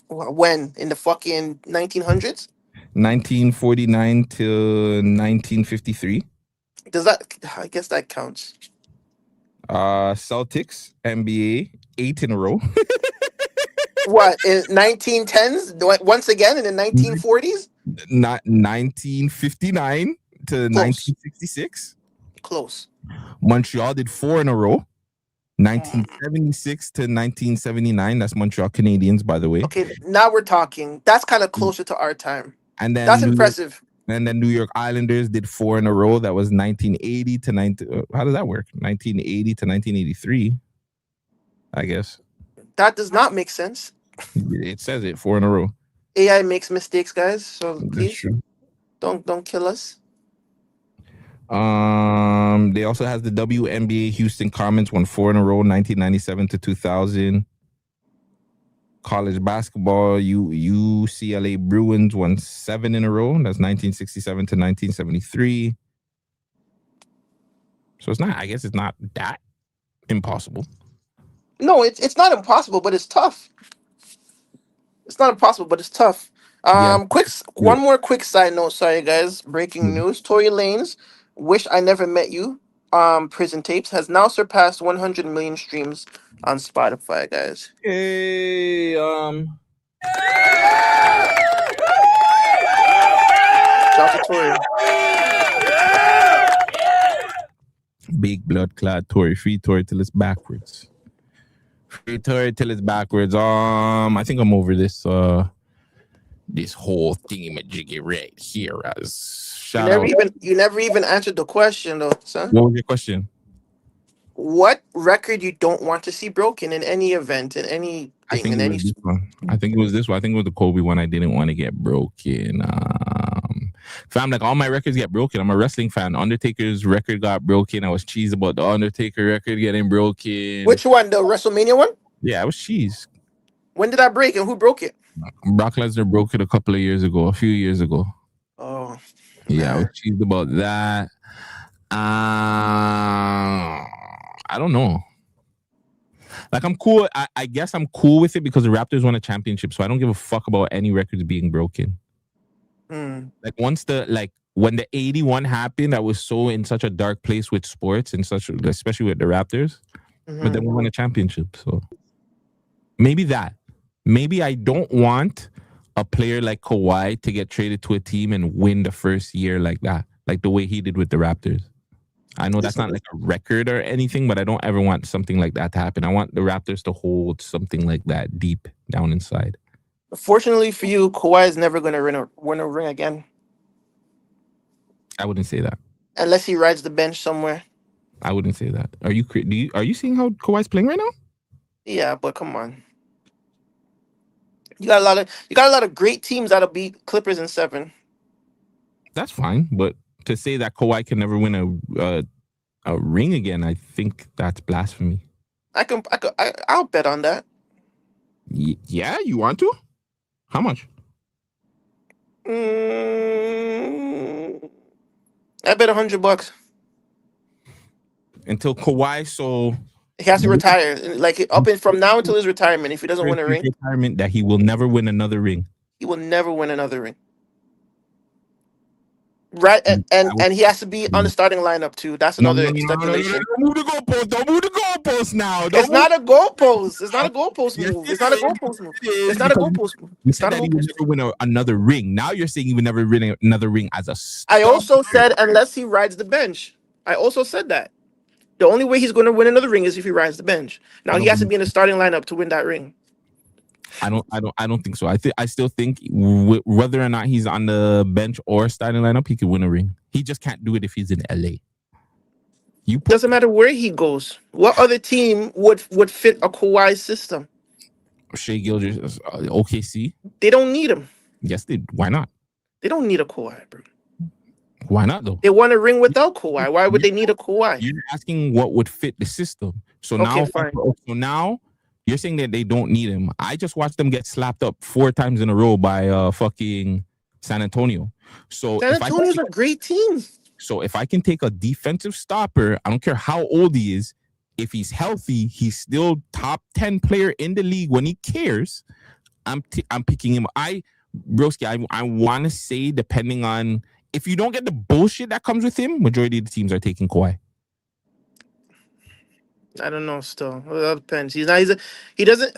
[SPEAKER 10] When? In the fucking 1900s?
[SPEAKER 2] 1949 to 1953.
[SPEAKER 10] Does that? I guess that counts.
[SPEAKER 2] Celtics, NBA, 8 in a row.
[SPEAKER 10] What, in 1910s? Once again in the 1940s?
[SPEAKER 2] Not 1959 to 1966.
[SPEAKER 10] Close.
[SPEAKER 2] Montreal did 4 in a row. 1976 to 1979. That's Montreal Canadiens, by the way.
[SPEAKER 10] Okay, now we're talking. That's kind of closer to our time.
[SPEAKER 2] And then
[SPEAKER 10] that's impressive.
[SPEAKER 2] And then New York Islanders did 4 in a row. That was 1980 to 19. How does that work? 1980 to 1983. I guess
[SPEAKER 10] that does not make sense.
[SPEAKER 2] It says it 4 in a row.
[SPEAKER 10] AI makes mistakes, guys. So please don't kill us.
[SPEAKER 2] They also has the WNBA. Houston Comets won 4 in a row, 1997 to 2000. college basketball, UCLA Bruins won 7 in a row. That's 1967 to 1973. So it's not. I guess it's not that impossible.
[SPEAKER 10] No, it's not impossible, but it's tough. It's not impossible, but it's tough. One more quick side note. Sorry, guys. Breaking news: Tory Lanez, "Wish I Never Met You," prison tapes has now surpassed 100 million streams on Spotify, guys.
[SPEAKER 2] Hey,
[SPEAKER 10] Shout out to Tory.
[SPEAKER 2] Big blood clot Tory. Free Tory till it's backwards. Free Tory till it's backwards. I think I'm over this this whole thingamajiggy right here. As
[SPEAKER 10] You never even answered the question though, son.
[SPEAKER 2] What was your question?
[SPEAKER 10] What record you don't want to see broken in any event, in anything, in any sport?
[SPEAKER 2] I think it was this one. I think it was the Kobe one. I didn't want to get broken. Fam, like all my records get broken. I'm a wrestling fan. Undertaker's record got broken. I was cheesed about the Undertaker record getting broken.
[SPEAKER 10] Which one? The WrestleMania one?
[SPEAKER 2] Yeah, I was cheesed.
[SPEAKER 10] When did I break and who broke it?
[SPEAKER 2] Brock Lesnar broke it a few years ago.
[SPEAKER 10] Oh.
[SPEAKER 2] Yeah, I was cheesed about that. I don't know. Like, I'm cool. I guess I'm cool with it because the Raptors won a championship, so I don't give a fuck about any records being broken. Like, when the 81 happened, I was so in such a dark place with sports and especially with the Raptors. But then we won a championship, so maybe that. Maybe I don't want a player like Kawhi to get traded to a team and win the first year like that, like the way he did with the Raptors. I know that's not like a record or anything, but I don't ever want something like that to happen. I want the Raptors to hold something like that deep down inside.
[SPEAKER 10] Fortunately for you, Kawhi is never going to win a ring again.
[SPEAKER 2] I wouldn't say that.
[SPEAKER 10] Unless he rides the bench somewhere.
[SPEAKER 2] I wouldn't say that. Are you seeing how Kawhi's playing right now?
[SPEAKER 10] Yeah, but come on. You got a lot of great teams that'll beat Clippers in 7.
[SPEAKER 2] That's fine, but to say that Kawhi can never win a ring again, I think that's blasphemy.
[SPEAKER 10] I'll bet on that.
[SPEAKER 2] Yeah, you want to? How much?
[SPEAKER 10] I bet $100.
[SPEAKER 2] Until Kawhi,
[SPEAKER 10] he has to retire, like from now until his retirement. If he doesn't win a ring,
[SPEAKER 2] retirement, that he will never win another ring.
[SPEAKER 10] He will never win another ring. Right, and he has to be on the starting lineup too. That's another stipulation.
[SPEAKER 2] Don't move the goalpost. Don't move the goalpost now.
[SPEAKER 10] It's not a goalpost. It's not a goalpost move. It's not a goalpost move. It's not a goalpost move.
[SPEAKER 2] You said that he would never win another ring. Now you're saying he would never win another ring as a
[SPEAKER 10] I also said unless he rides the bench. I also said that. The only way he's going to win another ring is if he rides the bench. Now he has to be in the starting lineup to win that ring.
[SPEAKER 2] I don't think so. I still think whether or not he's on the bench or starting lineup, he could win a ring. He just can't do it if he's in LA.
[SPEAKER 10] Doesn't matter where he goes. What other team would fit a Kawhi system?
[SPEAKER 2] Shea Gilgeous, OKC.
[SPEAKER 10] They don't need him.
[SPEAKER 2] Yes, why not?
[SPEAKER 10] They don't need a Kawhi, bro.
[SPEAKER 2] Why not though?
[SPEAKER 10] They want a ring without Kawhi. Why would they need a Kawhi?
[SPEAKER 2] You're asking what would fit the system. So now you're saying that they don't need him. I just watched them get slapped up 4 times in a row by fucking San Antonio. So
[SPEAKER 10] San Antonio's a great team.
[SPEAKER 2] So if I can take a defensive stopper, I don't care how old he is, if he's healthy, he's still top 10 player in the league when he cares. I'm picking him. I want to say, depending on, if you don't get the bullshit that comes with him, majority of the teams are taking Kawhi.
[SPEAKER 10] I don't know. Still, it depends. He doesn't.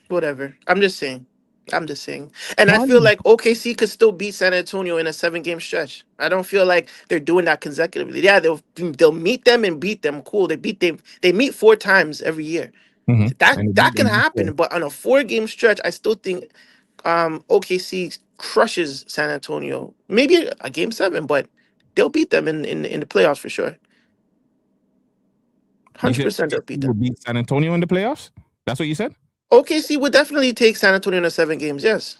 [SPEAKER 10] Whatever. I'm just saying. And I feel like OKC could still beat San Antonio in a 7-game stretch. I don't feel like they're doing that consecutively. Yeah, they'll meet them and beat them. Cool. They meet 4 times every year.
[SPEAKER 2] Mm-hmm.
[SPEAKER 10] That can happen. But on a 4-game stretch, I still think OKC crushes San Antonio. Maybe a game 7, but they'll beat them in the playoffs for sure. 100% they'll beat them.
[SPEAKER 2] Will beat San Antonio in the playoffs? That's what you said?
[SPEAKER 10] OKC would definitely take San Antonio in 7 games, yes.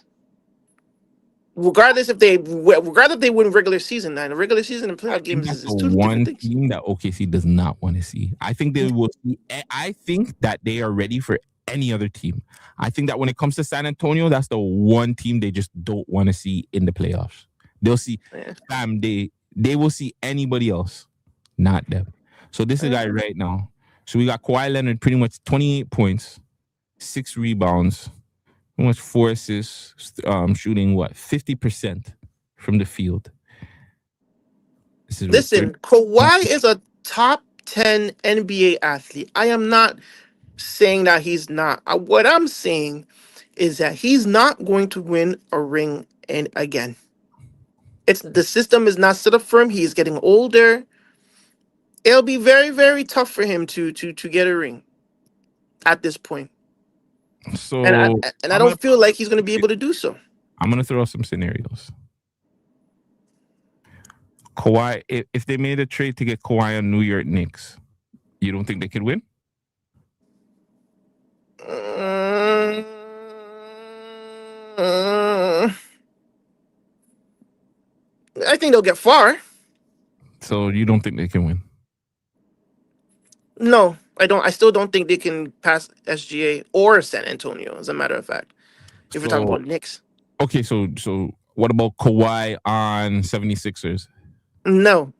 [SPEAKER 10] Regardless if they win regular season. Now, the regular season and playoff games is 2 different things.
[SPEAKER 2] Team that OKC does not want to see. I think they will see. I think that they are ready for any other team. I think that when it comes to San Antonio, that's the one team they just don't want to see in the playoffs. They'll see, they will see anybody else, not them. So this is a guy right now. So we got Kawhi Leonard, pretty much 28 points, 6 rebounds, pretty much 4 assists, shooting 50% from the field.
[SPEAKER 10] Listen, Kawhi is a top 10 NBA athlete. I am not saying that he's not. What I'm saying is that he's not going to win a ring again. The system is not set up for him. He's getting older. It'll be very, very tough for him to get a ring at this point.
[SPEAKER 2] So
[SPEAKER 10] I don't feel like he's going to be able to do so.
[SPEAKER 2] I'm going to throw out some scenarios. Kawhi, if they made a trade to get Kawhi on New York Knicks, you don't think they could win?
[SPEAKER 10] I think they'll get far.
[SPEAKER 2] So you don't think they can win?
[SPEAKER 10] No, I don't. I still don't think they can pass SGA or San Antonio, as a matter of fact. If we're talking about Knicks.
[SPEAKER 2] Okay, so what about Kawhi on 76ers?
[SPEAKER 10] No.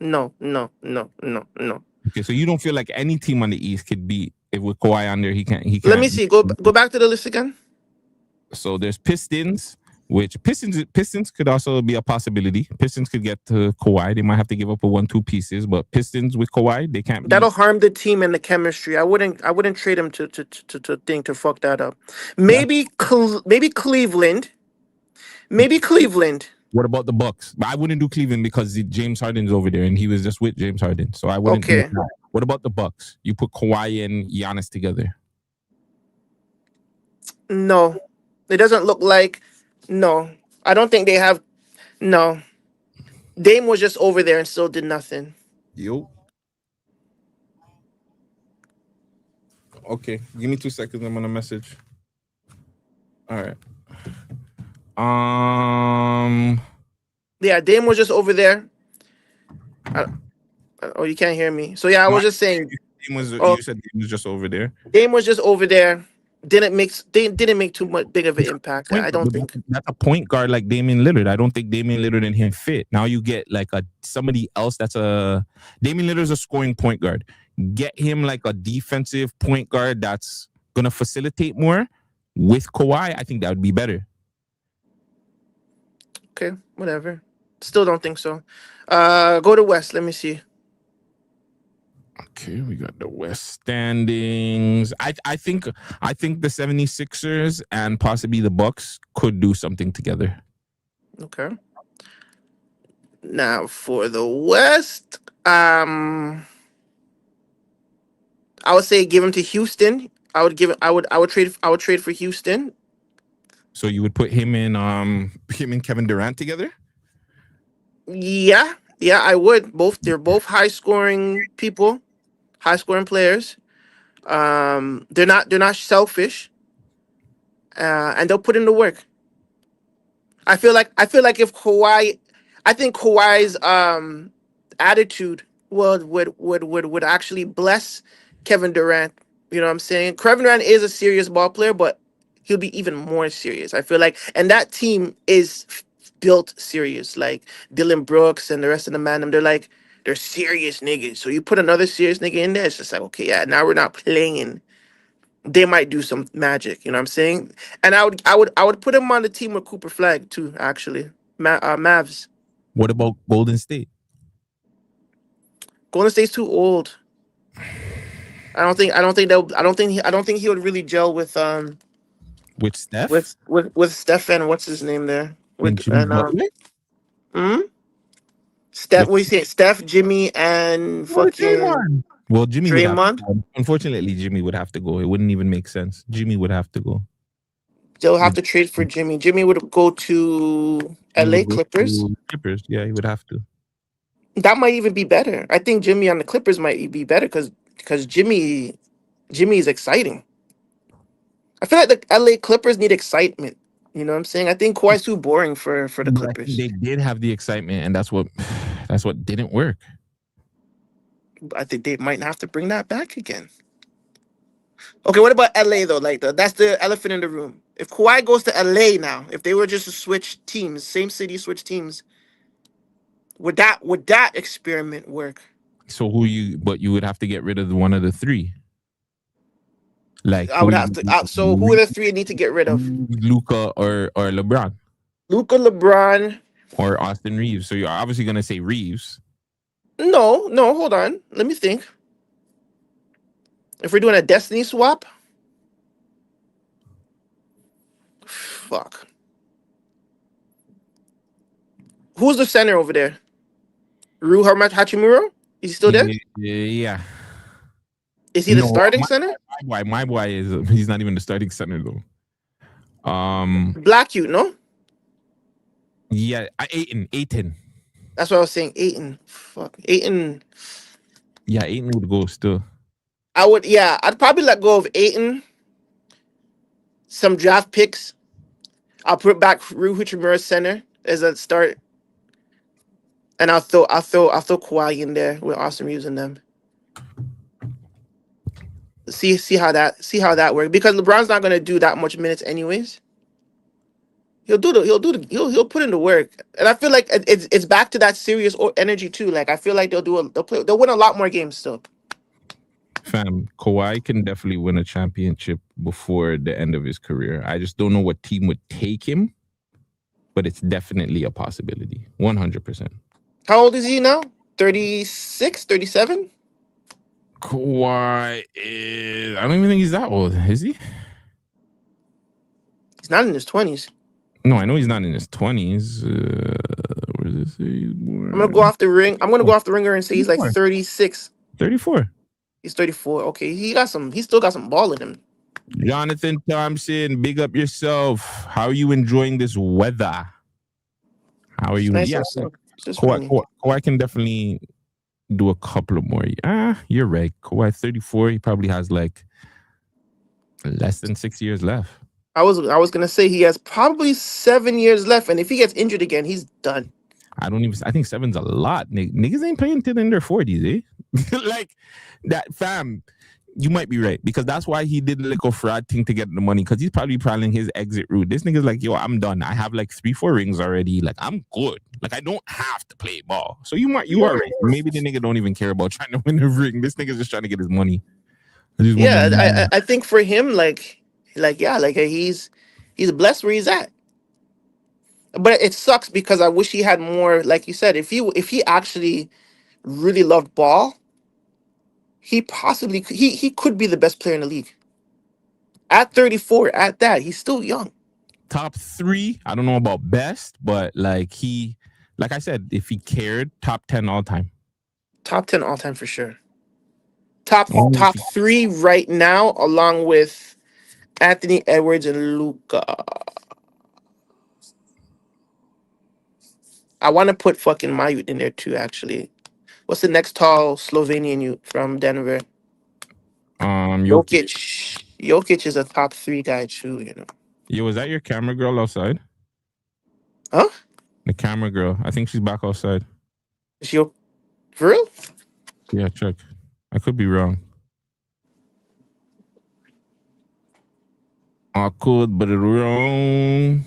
[SPEAKER 2] Okay, so you don't feel like any team on the East could beat if with Kawhi on there, he can't.
[SPEAKER 10] Let me see. Go back to the list again.
[SPEAKER 2] So there's Pistons, which Pistons could also be a possibility. Pistons could get to Kawhi. They might have to give up a 1-2 pieces, but Pistons with Kawhi, they can't.
[SPEAKER 10] That'll harm the team and the chemistry. I wouldn't trade him to fuck that up. Maybe Cleveland. Maybe Cleveland.
[SPEAKER 2] What about the Bucks? I wouldn't do Cleveland because James Harden's over there and he was just with James Harden. So I wouldn't.
[SPEAKER 10] Okay.
[SPEAKER 2] What about the Bucks? You put Kawhi and Giannis together.
[SPEAKER 10] No, it doesn't look like. No, I don't think they have. No, Dame was just over there and still did nothing.
[SPEAKER 2] Yo. Okay, give me 2 seconds. I'm on a message. All right.
[SPEAKER 10] Yeah, Dame was just over there. Oh, you can't hear me. So yeah, I was just saying.
[SPEAKER 2] You said Dame was just over there.
[SPEAKER 10] Dame was just over there. Didn't make too much big of an impact. I don't think
[SPEAKER 2] that's a point guard like Damian Lillard. I don't think Damian Lillard and him fit. Now you get like somebody else that's Damian Lillard's a scoring point guard. Get him like a defensive point guard that's gonna facilitate more with Kawhi. I think that would be better.
[SPEAKER 10] Okay, whatever. Still don't think so. Go to West. Let me see.
[SPEAKER 2] Okay, we got the West standings. I think the 76ers and possibly the Bucks could do something together.
[SPEAKER 10] Okay. Now for the West, I would say give him to Houston. I would trade for Houston.
[SPEAKER 2] So you would put him and Kevin Durant together?
[SPEAKER 10] Yeah, I would. They're both high scoring people, high scoring players. They're not selfish, and they'll put in the work. I feel like if Kawhi, I think Kawhi's attitude would actually bless Kevin Durant. You know what I'm saying? Kevin Durant is a serious ball player, but he'll be even more serious. I feel like, and that team is built serious. Like Dylan Brooks and the rest of the man, they're serious niggas. So you put another serious nigga in there, it's just like, okay, yeah, now we're not playing. They might do some magic, you know what I'm saying? And I would put him on the team with Cooper Flag too, actually. Mavs.
[SPEAKER 2] What about Golden State?
[SPEAKER 10] Golden State's too old. I don't think he would really gel with
[SPEAKER 2] Steph?
[SPEAKER 10] With Steph and what's his name there? Steph, what do you say? Steph, Jimmy, and fucking.
[SPEAKER 2] Well, Jimmy
[SPEAKER 10] Draymond.
[SPEAKER 2] Unfortunately, Jimmy would have to go. It wouldn't even make sense. Jimmy would have to go.
[SPEAKER 10] They'll have to trade for Jimmy. Jimmy would go to LA Clippers.
[SPEAKER 2] Clippers, yeah, he would have to.
[SPEAKER 10] That might even be better. I think Jimmy on the Clippers might be better because Jimmy is exciting. I feel like the LA Clippers need excitement. You know what I'm saying? I think Kawhi's too boring for the Clippers.
[SPEAKER 2] They did have the excitement, and that's what didn't work.
[SPEAKER 10] I think they might have to bring that back again. Okay, what about LA though? Like that's the elephant in the room. If Kawhi goes to LA now, if they were just to switch teams, same city, switch teams, would that experiment work?
[SPEAKER 2] So but you would have to get rid of one of the three. Like
[SPEAKER 10] I would have to. So who are the three I need to get rid of?
[SPEAKER 2] Luka or LeBron
[SPEAKER 10] Luka, LeBron.
[SPEAKER 2] or Austin Reeves. So you're obviously gonna say Reeves.
[SPEAKER 10] No, hold on. Let me think. If we're doing a destiny swap, fuck. Who's the center over there? Rui Hachimura? Is he still there?
[SPEAKER 2] Yeah.
[SPEAKER 10] Is he the starting center?
[SPEAKER 2] My boy is he's not even the starting center though.
[SPEAKER 10] Black you, no?
[SPEAKER 2] Yeah, Aiton.
[SPEAKER 10] That's what I was saying. Aiton. Fuck. Aiton.
[SPEAKER 2] Yeah, Aiton would go still.
[SPEAKER 10] I'd probably let go of Aiton. Some draft picks. I'll put back Rui Hachimura center as a start. And I'll throw Kawhi in there with Austin Reeves and them. See how that works, because LeBron's not gonna do that much minutes anyways. He'll put in the work, and I feel like it's back to that serious energy too. Like I feel like they'll win a lot more games still.
[SPEAKER 2] Fam, Kawhi can definitely win a championship before the end of his career. I just don't know what team would take him, but it's definitely a possibility. 100%.
[SPEAKER 10] How old is he now? 36, 37?
[SPEAKER 2] Kawhi is... I don't even think he's that old. Is he?
[SPEAKER 10] He's not in his 20s.
[SPEAKER 2] No, I know he's not in his 20s. Where does it say?
[SPEAKER 10] I'm going to go off the ring. I'm going to go off the ringer and say he's like 36.
[SPEAKER 2] 34.
[SPEAKER 10] He's 34. Okay, he still got some ball in him.
[SPEAKER 2] Jonathan Thompson, big up yourself. How are you enjoying this weather? How are you?
[SPEAKER 10] Nice.
[SPEAKER 2] Yeah, Kawhi can definitely do a couple of more. You're right. Kawhi 34. He probably has like less than 6 years left.
[SPEAKER 10] I was gonna say he has probably 7 years left, and if he gets injured again, he's done.
[SPEAKER 2] I think 7's a lot. Niggas ain't playing till in their 40s, eh? Like that, fam. You might be right, because that's why he did the little fraud thing to get the money, because he's probably planning his exit route. This nigga's like, yo, I'm done. I have like 3-4 rings already. Like, I'm good. Like, I don't have to play ball. So you are right. Maybe the nigga don't even care about trying to win a ring. This nigga's just trying to get his money.
[SPEAKER 10] I think for him, he's blessed where he's at. But it sucks because I wish he had more. Like you said, if he actually really loved ball, he could be the best player in the league. At 34, at that, he's still young.
[SPEAKER 2] Top 3, I don't know about best, but like I said, if he cared, top 10 all time.
[SPEAKER 10] Top 10 all time for sure. Top 3 right now, along with Anthony Edwards and Luka. I want to put fucking Mayut in there too, actually. What's the next tall Slovenian youth from Denver? Jokic. Jokic is a top 3 guy too, you know.
[SPEAKER 2] Yo, was that your camera girl outside?
[SPEAKER 10] Huh?
[SPEAKER 2] The camera girl. I think she's back outside.
[SPEAKER 10] Is she for real?
[SPEAKER 2] Yeah, check. I could be wrong. I could be wrong.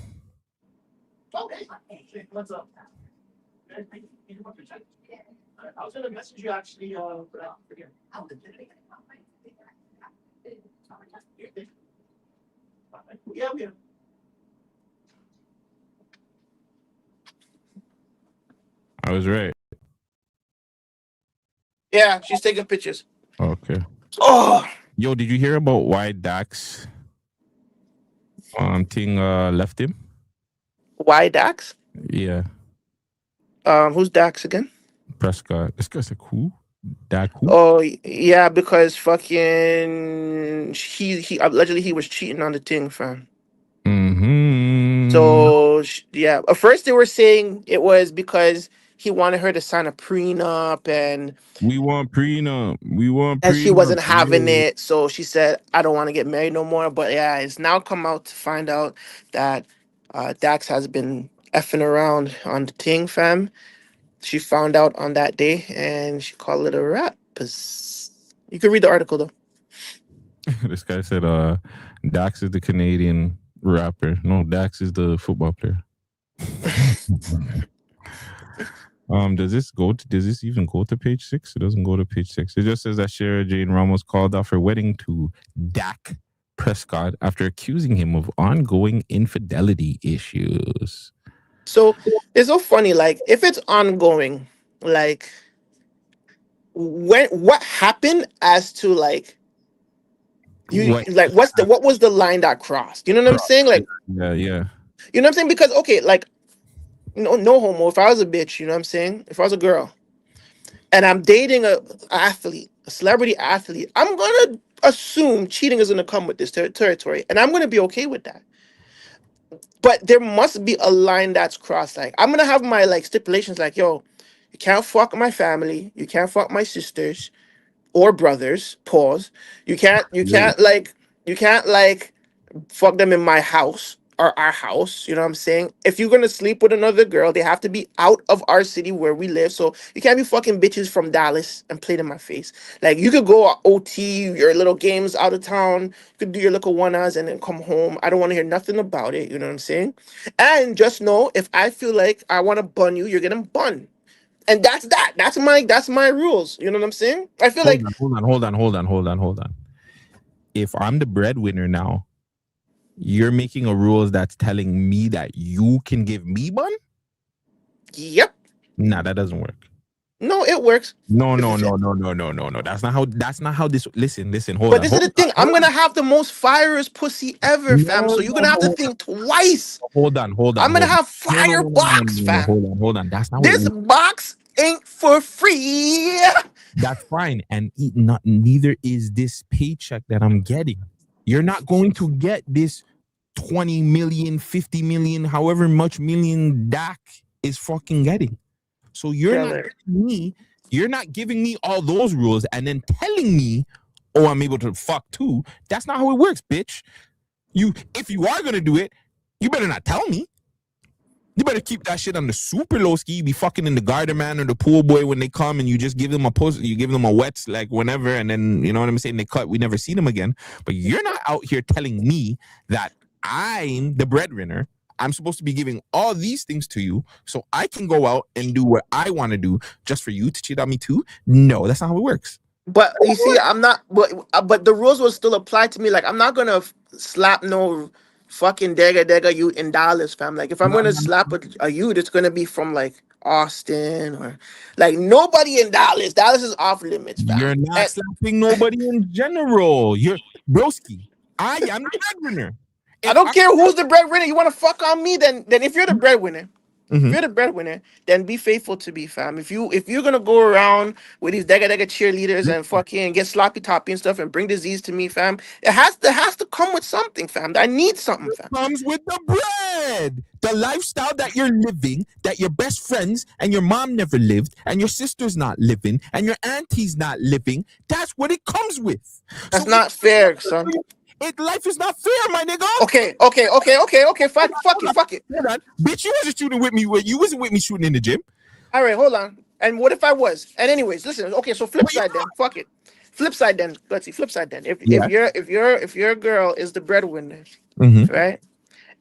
[SPEAKER 13] Okay. What's up? I was going to message you actually, but I forget. Yeah.
[SPEAKER 2] I was right.
[SPEAKER 10] Yeah, she's taking pictures.
[SPEAKER 2] Okay.
[SPEAKER 10] Oh.
[SPEAKER 2] Yo, did you hear about why Dax left him?
[SPEAKER 10] Why Dax?
[SPEAKER 2] Yeah.
[SPEAKER 10] Who's Dax again?
[SPEAKER 2] Prescott. This guy's like, who? Dak who?
[SPEAKER 10] Oh yeah, because fucking he allegedly he was cheating on the thing, fam.
[SPEAKER 2] Mm-hmm.
[SPEAKER 10] So yeah, at first they were saying it was because he wanted her to sign a prenup, and
[SPEAKER 2] we want prenup.
[SPEAKER 10] And she wasn't having it, so she said, "I don't want to get married no more." But yeah, it's now come out to find out that Dax has been effing around on the thing, fam. She found out on that day, and she called it a wrap. You can read the article though.
[SPEAKER 2] This guy said, Dax is the Canadian rapper. No, Dax is the football player. Does this even go to page 6? It doesn't go to page 6. It just says that Sarah Jane Ramos called off her wedding to Dak Prescott after accusing him of ongoing infidelity issues.
[SPEAKER 10] So it's so funny, like if it's ongoing, like what happened as to like what was the line that crossed? You know what I'm saying? Like
[SPEAKER 2] yeah.
[SPEAKER 10] You know what I'm saying? Because okay, like no homo. If I was a bitch, you know what I'm saying? If I was a girl and I'm dating a celebrity athlete, I'm gonna assume cheating is gonna come with this territory, and I'm gonna be okay with that. But there must be a line that's crossed. Like I'm gonna have my like stipulations. Like yo, you can't fuck my family. You can't fuck my sisters or brothers. Pause. You can't fuck them in my house or our house. You know what I'm saying? If you're gonna sleep with another girl, they have to be out of our city where we live. So you can't be fucking bitches from Dallas and play in my face. Like you could go OT your little games out of town. You could do your little one-eyes and then come home. I don't want to hear nothing about it. You know what I'm saying? And just know if I feel like I want to bun you, you're gonna bun. And that's that. That's my rules. You know what I'm saying? I feel
[SPEAKER 2] Hold on. If I'm the breadwinner now, you're making a rules that's telling me that you can give me bun?
[SPEAKER 10] Yep.
[SPEAKER 2] Nah, that doesn't work.
[SPEAKER 10] No, it works.
[SPEAKER 2] No. That's not how this. Listen. Hold on.
[SPEAKER 10] But this is the thing. I'm gonna have the most firest pussy ever, fam. So you're gonna have to think twice.
[SPEAKER 2] Hold on.
[SPEAKER 10] I'm gonna have firebox, fam.
[SPEAKER 2] Hold on. That's not
[SPEAKER 10] this box ain't for free.
[SPEAKER 2] That's fine. And neither is this paycheck that I'm getting. You're not going to get this 20 million, 50 million, however much million Dak is fucking getting. So you're not giving me all those rules and then telling me, oh, I'm able to fuck too. That's not how it works, bitch. If you are gonna do it, you better not tell me. You better keep that shit on the super low ski. You be fucking in the garden man or the pool boy when they come and you just give them you give them a wet like whenever, and then you know what I'm saying, they cut, we never see them again. But you're not out here telling me that I'm the breadwinner. I'm supposed to be giving all these things to you so I can go out and do what I want to do just for you to cheat on me too. No, that's not how it works.
[SPEAKER 10] But you see, I'm not. But the rules will still apply to me. Like I'm not gonna slap no fucking dega youth in Dallas, fam. Like if I'm gonna slap a youth, it's gonna be from like Austin or like nobody in Dallas. Dallas is off limits, fam.
[SPEAKER 2] You're not slapping nobody in general. You're broski. I am the breadwinner.
[SPEAKER 10] I don't care who's the breadwinner. You want to fuck on me? Then if you're the breadwinner, if you're the breadwinner, then be faithful to me, fam. If you're gonna go around with these dega cheerleaders and fucking get sloppy toppy and stuff and bring disease to me, fam, it has to come with something, fam. I need something, fam.
[SPEAKER 2] It comes with the bread. The lifestyle that you're living, that your best friends and your mom never lived, and your sister's not living, and your auntie's not living. That's what it comes with.
[SPEAKER 10] That's not fair, son.
[SPEAKER 2] Life is not fair, my nigga.
[SPEAKER 10] Okay. Fuck it.
[SPEAKER 2] Hold on. Bitch, you wasn't shooting with me. You wasn't with me shooting in the gym.
[SPEAKER 10] All right, hold on. And what if I was? And anyways, listen. Okay, so flip side then. Fuck it. Flip side then. Let's see. Flip side then. If your girl is the breadwinner, right?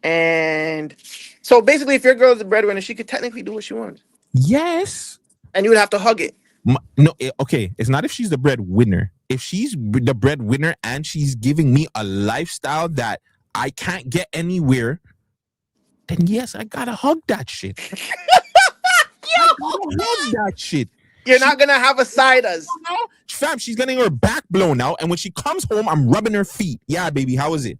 [SPEAKER 10] And so basically, if your girl is the breadwinner, she could technically do what she wants.
[SPEAKER 2] Yes.
[SPEAKER 10] And you would have to hug it.
[SPEAKER 2] No, okay. It's not if she's the breadwinner. If she's the breadwinner and she's giving me a lifestyle that I can't get anywhere, then yes, I gotta hug that shit. Hug that shit.
[SPEAKER 10] You're not gonna have a side us.
[SPEAKER 2] Fam, she's getting her back blown out, and when she comes home, I'm rubbing her feet. Yeah, baby, how is it?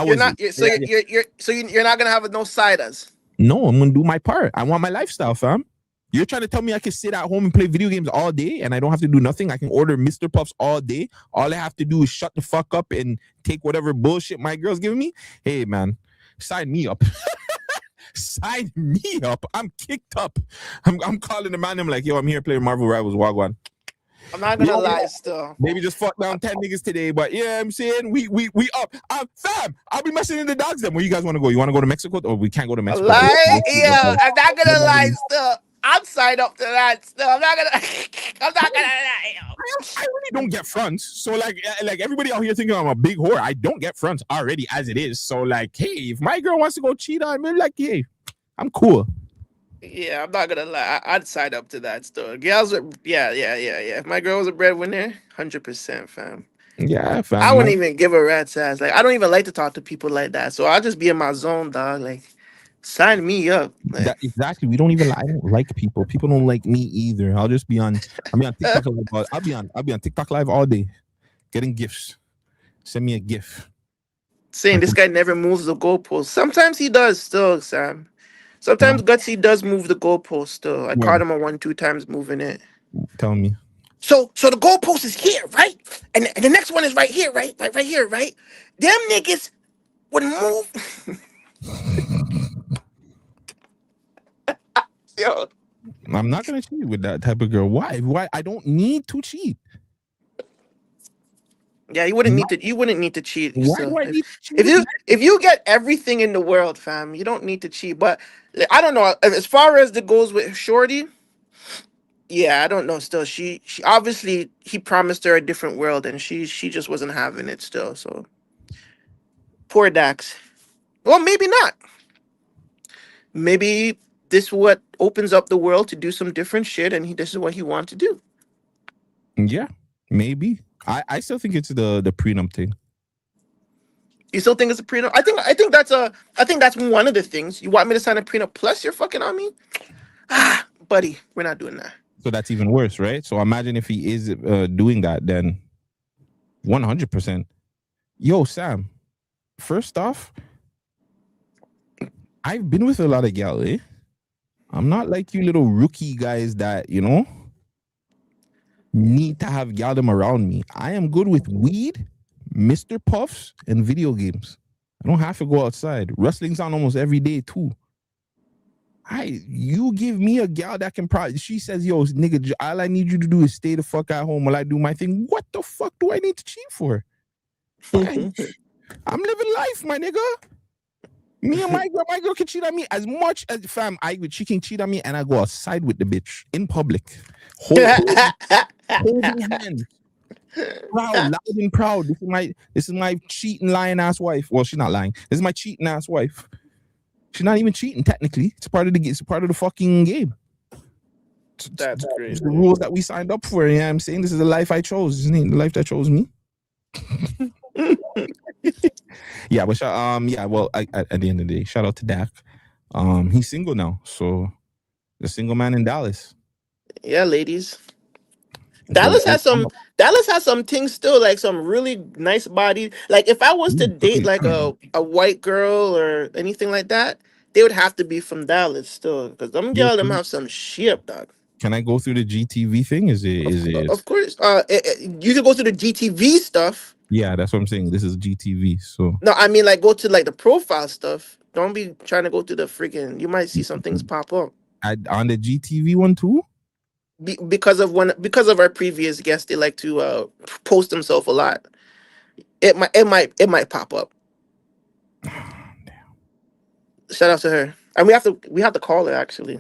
[SPEAKER 2] You're not
[SPEAKER 10] gonna have no side us.
[SPEAKER 2] No, I'm gonna do my part. I want my lifestyle, fam. You're trying to tell me I can sit at home and play video games all day and I don't have to do nothing? I can order Mr. Puffs all day. All I have to do is shut the fuck up and take whatever bullshit my girl's giving me? Hey, man, sign me up. Sign me up. I'm kicked up. I'm calling the man. I'm like, yo, I'm here playing Marvel Rivals Wagwan.
[SPEAKER 10] I'm not gonna lie, still.
[SPEAKER 2] Maybe just fuck down 10 niggas today, but yeah, I'm saying we up. Fam, I'll be messing in the dogs then. Where you guys want to go? You want to go to Mexico? Or we can't go to Mexico?
[SPEAKER 10] Yeah, I'm not gonna lie, still. I'm signed up to that. Still, I'm not gonna lie.
[SPEAKER 2] I really don't get fronts. So like everybody out here thinking I'm a big whore. I don't get fronts already as it is. So like, hey, if my girl wants to go cheat on me, like, hey, I'm cool.
[SPEAKER 10] Yeah, I'm not gonna lie. I'd sign up to that still. Girls, yeah. If my girl was a breadwinner, 100%, fam.
[SPEAKER 2] Yeah, fam.
[SPEAKER 10] I wouldn't even give a rat's ass. Like, I don't even like to talk to people like that. So I'll just be in my zone, dog. Like, sign me up. Like,
[SPEAKER 2] exactly. We don't even. I don't like people. People don't like me either. I'll just be on. I'll be on TikTok. I'll be on TikTok live all day, getting gifts. Send me a gift.
[SPEAKER 10] saying this guy never moves the goalpost. Sometimes he does still, Sam. Sometimes Gutsy does move the goalpost still. I caught him 1-2 times moving it.
[SPEAKER 2] Tell me.
[SPEAKER 10] So the goalpost is here, right? And the next one is right here, right? Right here, right? Them niggas would move. Yo.
[SPEAKER 2] I'm not gonna cheat with that type of girl. Why? I don't need to cheat.
[SPEAKER 10] Yeah, you wouldn't need to. You wouldn't need to cheat.
[SPEAKER 2] Why
[SPEAKER 10] So
[SPEAKER 2] do I need to cheat?
[SPEAKER 10] if you get everything in the world, fam, you don't need to cheat. But I don't know. As far as the goes with Shorty, yeah, I don't know. Still, she obviously he promised her a different world, and she just wasn't having it still. So poor Dax. Well, maybe not. Maybe this what opens up the world to do some different shit, and this is what he wants to do.
[SPEAKER 2] Yeah, maybe. I still think it's the prenup thing.
[SPEAKER 10] You still think it's a prenup? I think that's one of the things. You want me to sign a prenup plus you're fucking on me? Ah, buddy, we're not doing that.
[SPEAKER 2] So that's even worse, right? So imagine if he is doing that, then 100%. Yo, Sam, first off, I've been with a lot of gal, eh? I'm not like you little rookie guys that, need to have gal them around me. I am good with weed, Mr. Puffs, and video games. I don't have to go outside. Wrestling's on almost every day too. You give me a gal that can probably. She says, "Yo, nigga, all I need you to do is stay the fuck at home while I do my thing." What the fuck do I need to cheat for? Fine. I'm living life, my nigga. Me and my girl can cheat on me as much as fam. She can cheat on me, and I go outside with the bitch in public, holding hands, loud and proud. This is my cheating, lying ass wife. Well, she's not lying. This is my cheating ass wife. She's not even cheating technically. It's part of the fucking game.
[SPEAKER 10] That's crazy.
[SPEAKER 2] It's the rules that we signed up for. Yeah, I'm saying this is the life I chose. Isn't it the life that chose me? Yeah, but well, at the end of the day, shout out to Dak. He's single now, so the single man in Dallas.
[SPEAKER 10] Yeah, ladies. Dallas has some things still, like some really nice body. Like if I was to date like a white girl or anything like that, they would have to be from Dallas still, because them girls them have some shit, dog.
[SPEAKER 2] Can I go through the GTV thing? Is it?
[SPEAKER 10] Of course. You can go through the GTV stuff.
[SPEAKER 2] Yeah, that's what I'm saying. This is GTV. So
[SPEAKER 10] no, I mean like go to like the profile stuff. Don't be trying to go to the freaking. You might see some things pop up.
[SPEAKER 2] On the GTV one too.
[SPEAKER 10] Because of our previous guests, they like to post themselves a lot. It might pop up. Shout out to her, and we have to call her actually.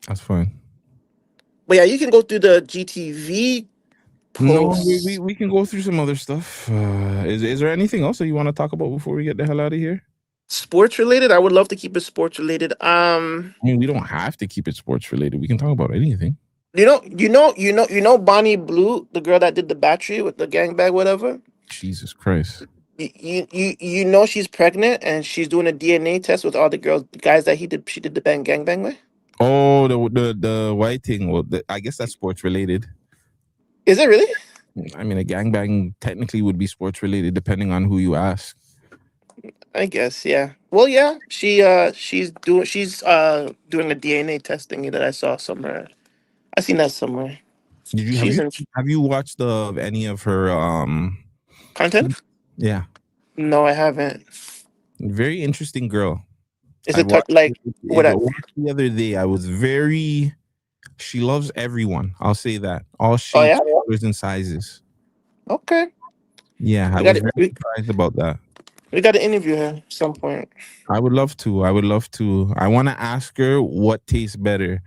[SPEAKER 2] That's fine.
[SPEAKER 10] But yeah, you can go through the GTV posts.
[SPEAKER 2] No, we can go through some other stuff. Is there anything else that you want to talk about before we get the hell out of here?
[SPEAKER 10] Sports related? I would love to keep it sports related.
[SPEAKER 2] I mean, we don't have to keep it sports related. We can talk about anything.
[SPEAKER 10] You know Bonnie Blue, the girl that did the battery with the gangbang, whatever.
[SPEAKER 2] Jesus Christ.
[SPEAKER 10] You know she's pregnant and she's doing a DNA test with all the guys that she did the gangbang with.
[SPEAKER 2] Oh, the white thing. Well, I guess that's sports related.
[SPEAKER 10] Is it really?
[SPEAKER 2] I mean, a gangbang technically would be sports related, depending on who you ask.
[SPEAKER 10] I guess, yeah. Well, yeah. She's doing a DNA testing that I saw somewhere. I seen that somewhere.
[SPEAKER 2] Have you watched any of her
[SPEAKER 10] content?
[SPEAKER 2] Yeah.
[SPEAKER 10] No, I haven't.
[SPEAKER 2] Very interesting girl.
[SPEAKER 10] Is it like what?
[SPEAKER 2] The other day, I was very. She loves everyone. I'll say that. All shapes, colors, and sizes.
[SPEAKER 10] Okay.
[SPEAKER 2] Yeah, I was very surprised about that.
[SPEAKER 10] We got to interview her at some point.
[SPEAKER 2] I would love to. I want to ask her what tastes better,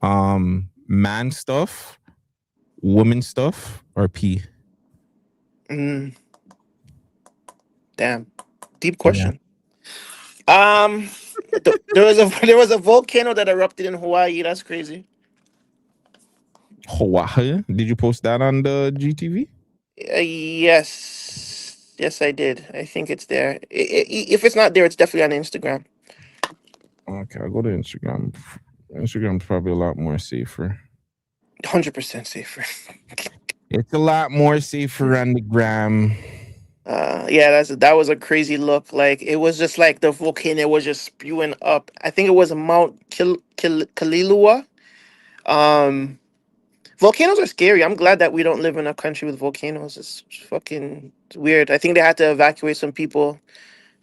[SPEAKER 2] man stuff woman stuff or P?
[SPEAKER 10] Damn, deep
[SPEAKER 2] Yeah.
[SPEAKER 10] question. There was a volcano that erupted in Hawaii. That's crazy.
[SPEAKER 2] Hawaii? Did you post that on the GTV?
[SPEAKER 10] Yes, I did. I think it's there. If it's not there, it's definitely on Instagram.
[SPEAKER 2] Okay, I'll go to Instagram. Instagram's probably a lot more safer.
[SPEAKER 10] 100% safer.
[SPEAKER 2] It's a lot more safer on the gram.
[SPEAKER 10] Yeah, that was a crazy look. Like it was just like the volcano was just spewing up. I think it was Mount Kililua. Volcanoes are scary. I'm glad that we don't live in a country with volcanoes. It's fucking weird. I think they had to evacuate some people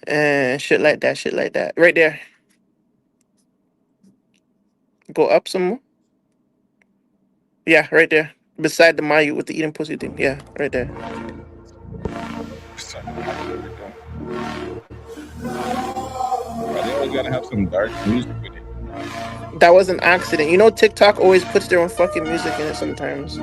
[SPEAKER 10] and shit like that. Shit like that. Right there. Go up some more. Yeah, right there. Beside the Mayu with the eating pussy thing. Yeah, right there.
[SPEAKER 2] They always gotta have some dark music with it.
[SPEAKER 10] That was an accident. You know, TikTok always puts their own fucking music in it sometimes.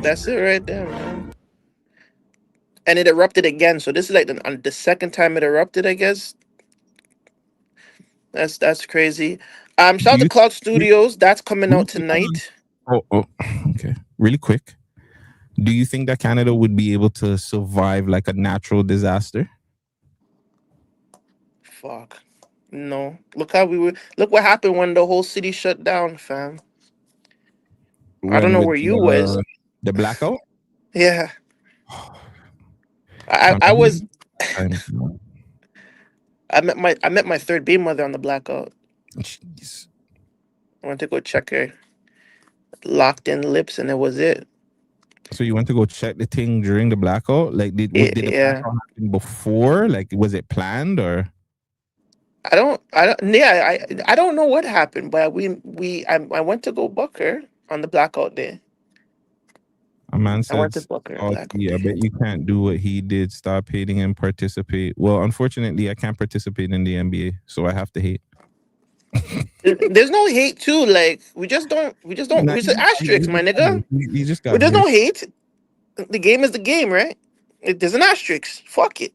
[SPEAKER 10] That's it right there, man. And it erupted again. So this is like the second time it erupted, I guess. That's crazy. Shout out to Cloud Studios. That's coming out tonight.
[SPEAKER 2] Oh, okay. Really quick. Do you think that Canada would be able to survive like a natural disaster?
[SPEAKER 10] Fuck. No. Look what happened when the whole city shut down, fam. I don't know where you was.
[SPEAKER 2] The blackout?
[SPEAKER 10] Yeah. I was I met my third baby mother on the blackout.
[SPEAKER 2] Jeez.
[SPEAKER 10] I went to go check her. Locked in lips, and it was it.
[SPEAKER 2] So you went to go check the thing during the blackout? Like did the blackout happen before? Like was it planned or?
[SPEAKER 10] I don't know what happened, but I went to go book her on the blackout day.
[SPEAKER 2] A man said,
[SPEAKER 10] I went to book her.
[SPEAKER 2] I bet you can't do what he did. Stop hating and participate. Well, unfortunately, I can't participate in the NBA, so I have to hate.
[SPEAKER 10] There's no hate too. Like we just don't. We said asterisks, my nigga.
[SPEAKER 2] You just got.
[SPEAKER 10] But there's no hate. The game is the game, right? There's an asterisk. Fuck it.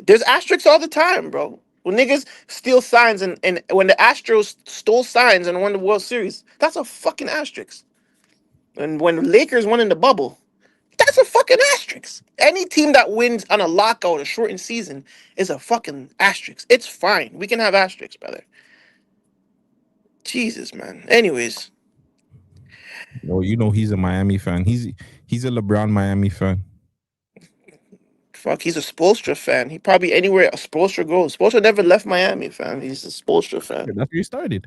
[SPEAKER 10] There's asterisks all the time, bro. When niggas steal signs and when the Astros stole signs and won the World Series, that's a fucking asterisk. And when the Lakers won in the bubble, that's a fucking asterisk. Any team that wins on a lockout, a shortened season, is a fucking asterisk. It's fine. We can have asterisks, brother. Jesus, man. Anyways.
[SPEAKER 2] Well, you know he's a Miami fan. He's a LeBron Miami fan.
[SPEAKER 10] Fuck, he's a Spoelstra fan. He probably anywhere a Spoelstra goes. Spoelstra never left Miami, fam. He's a Spoelstra fan.
[SPEAKER 2] That's where he started.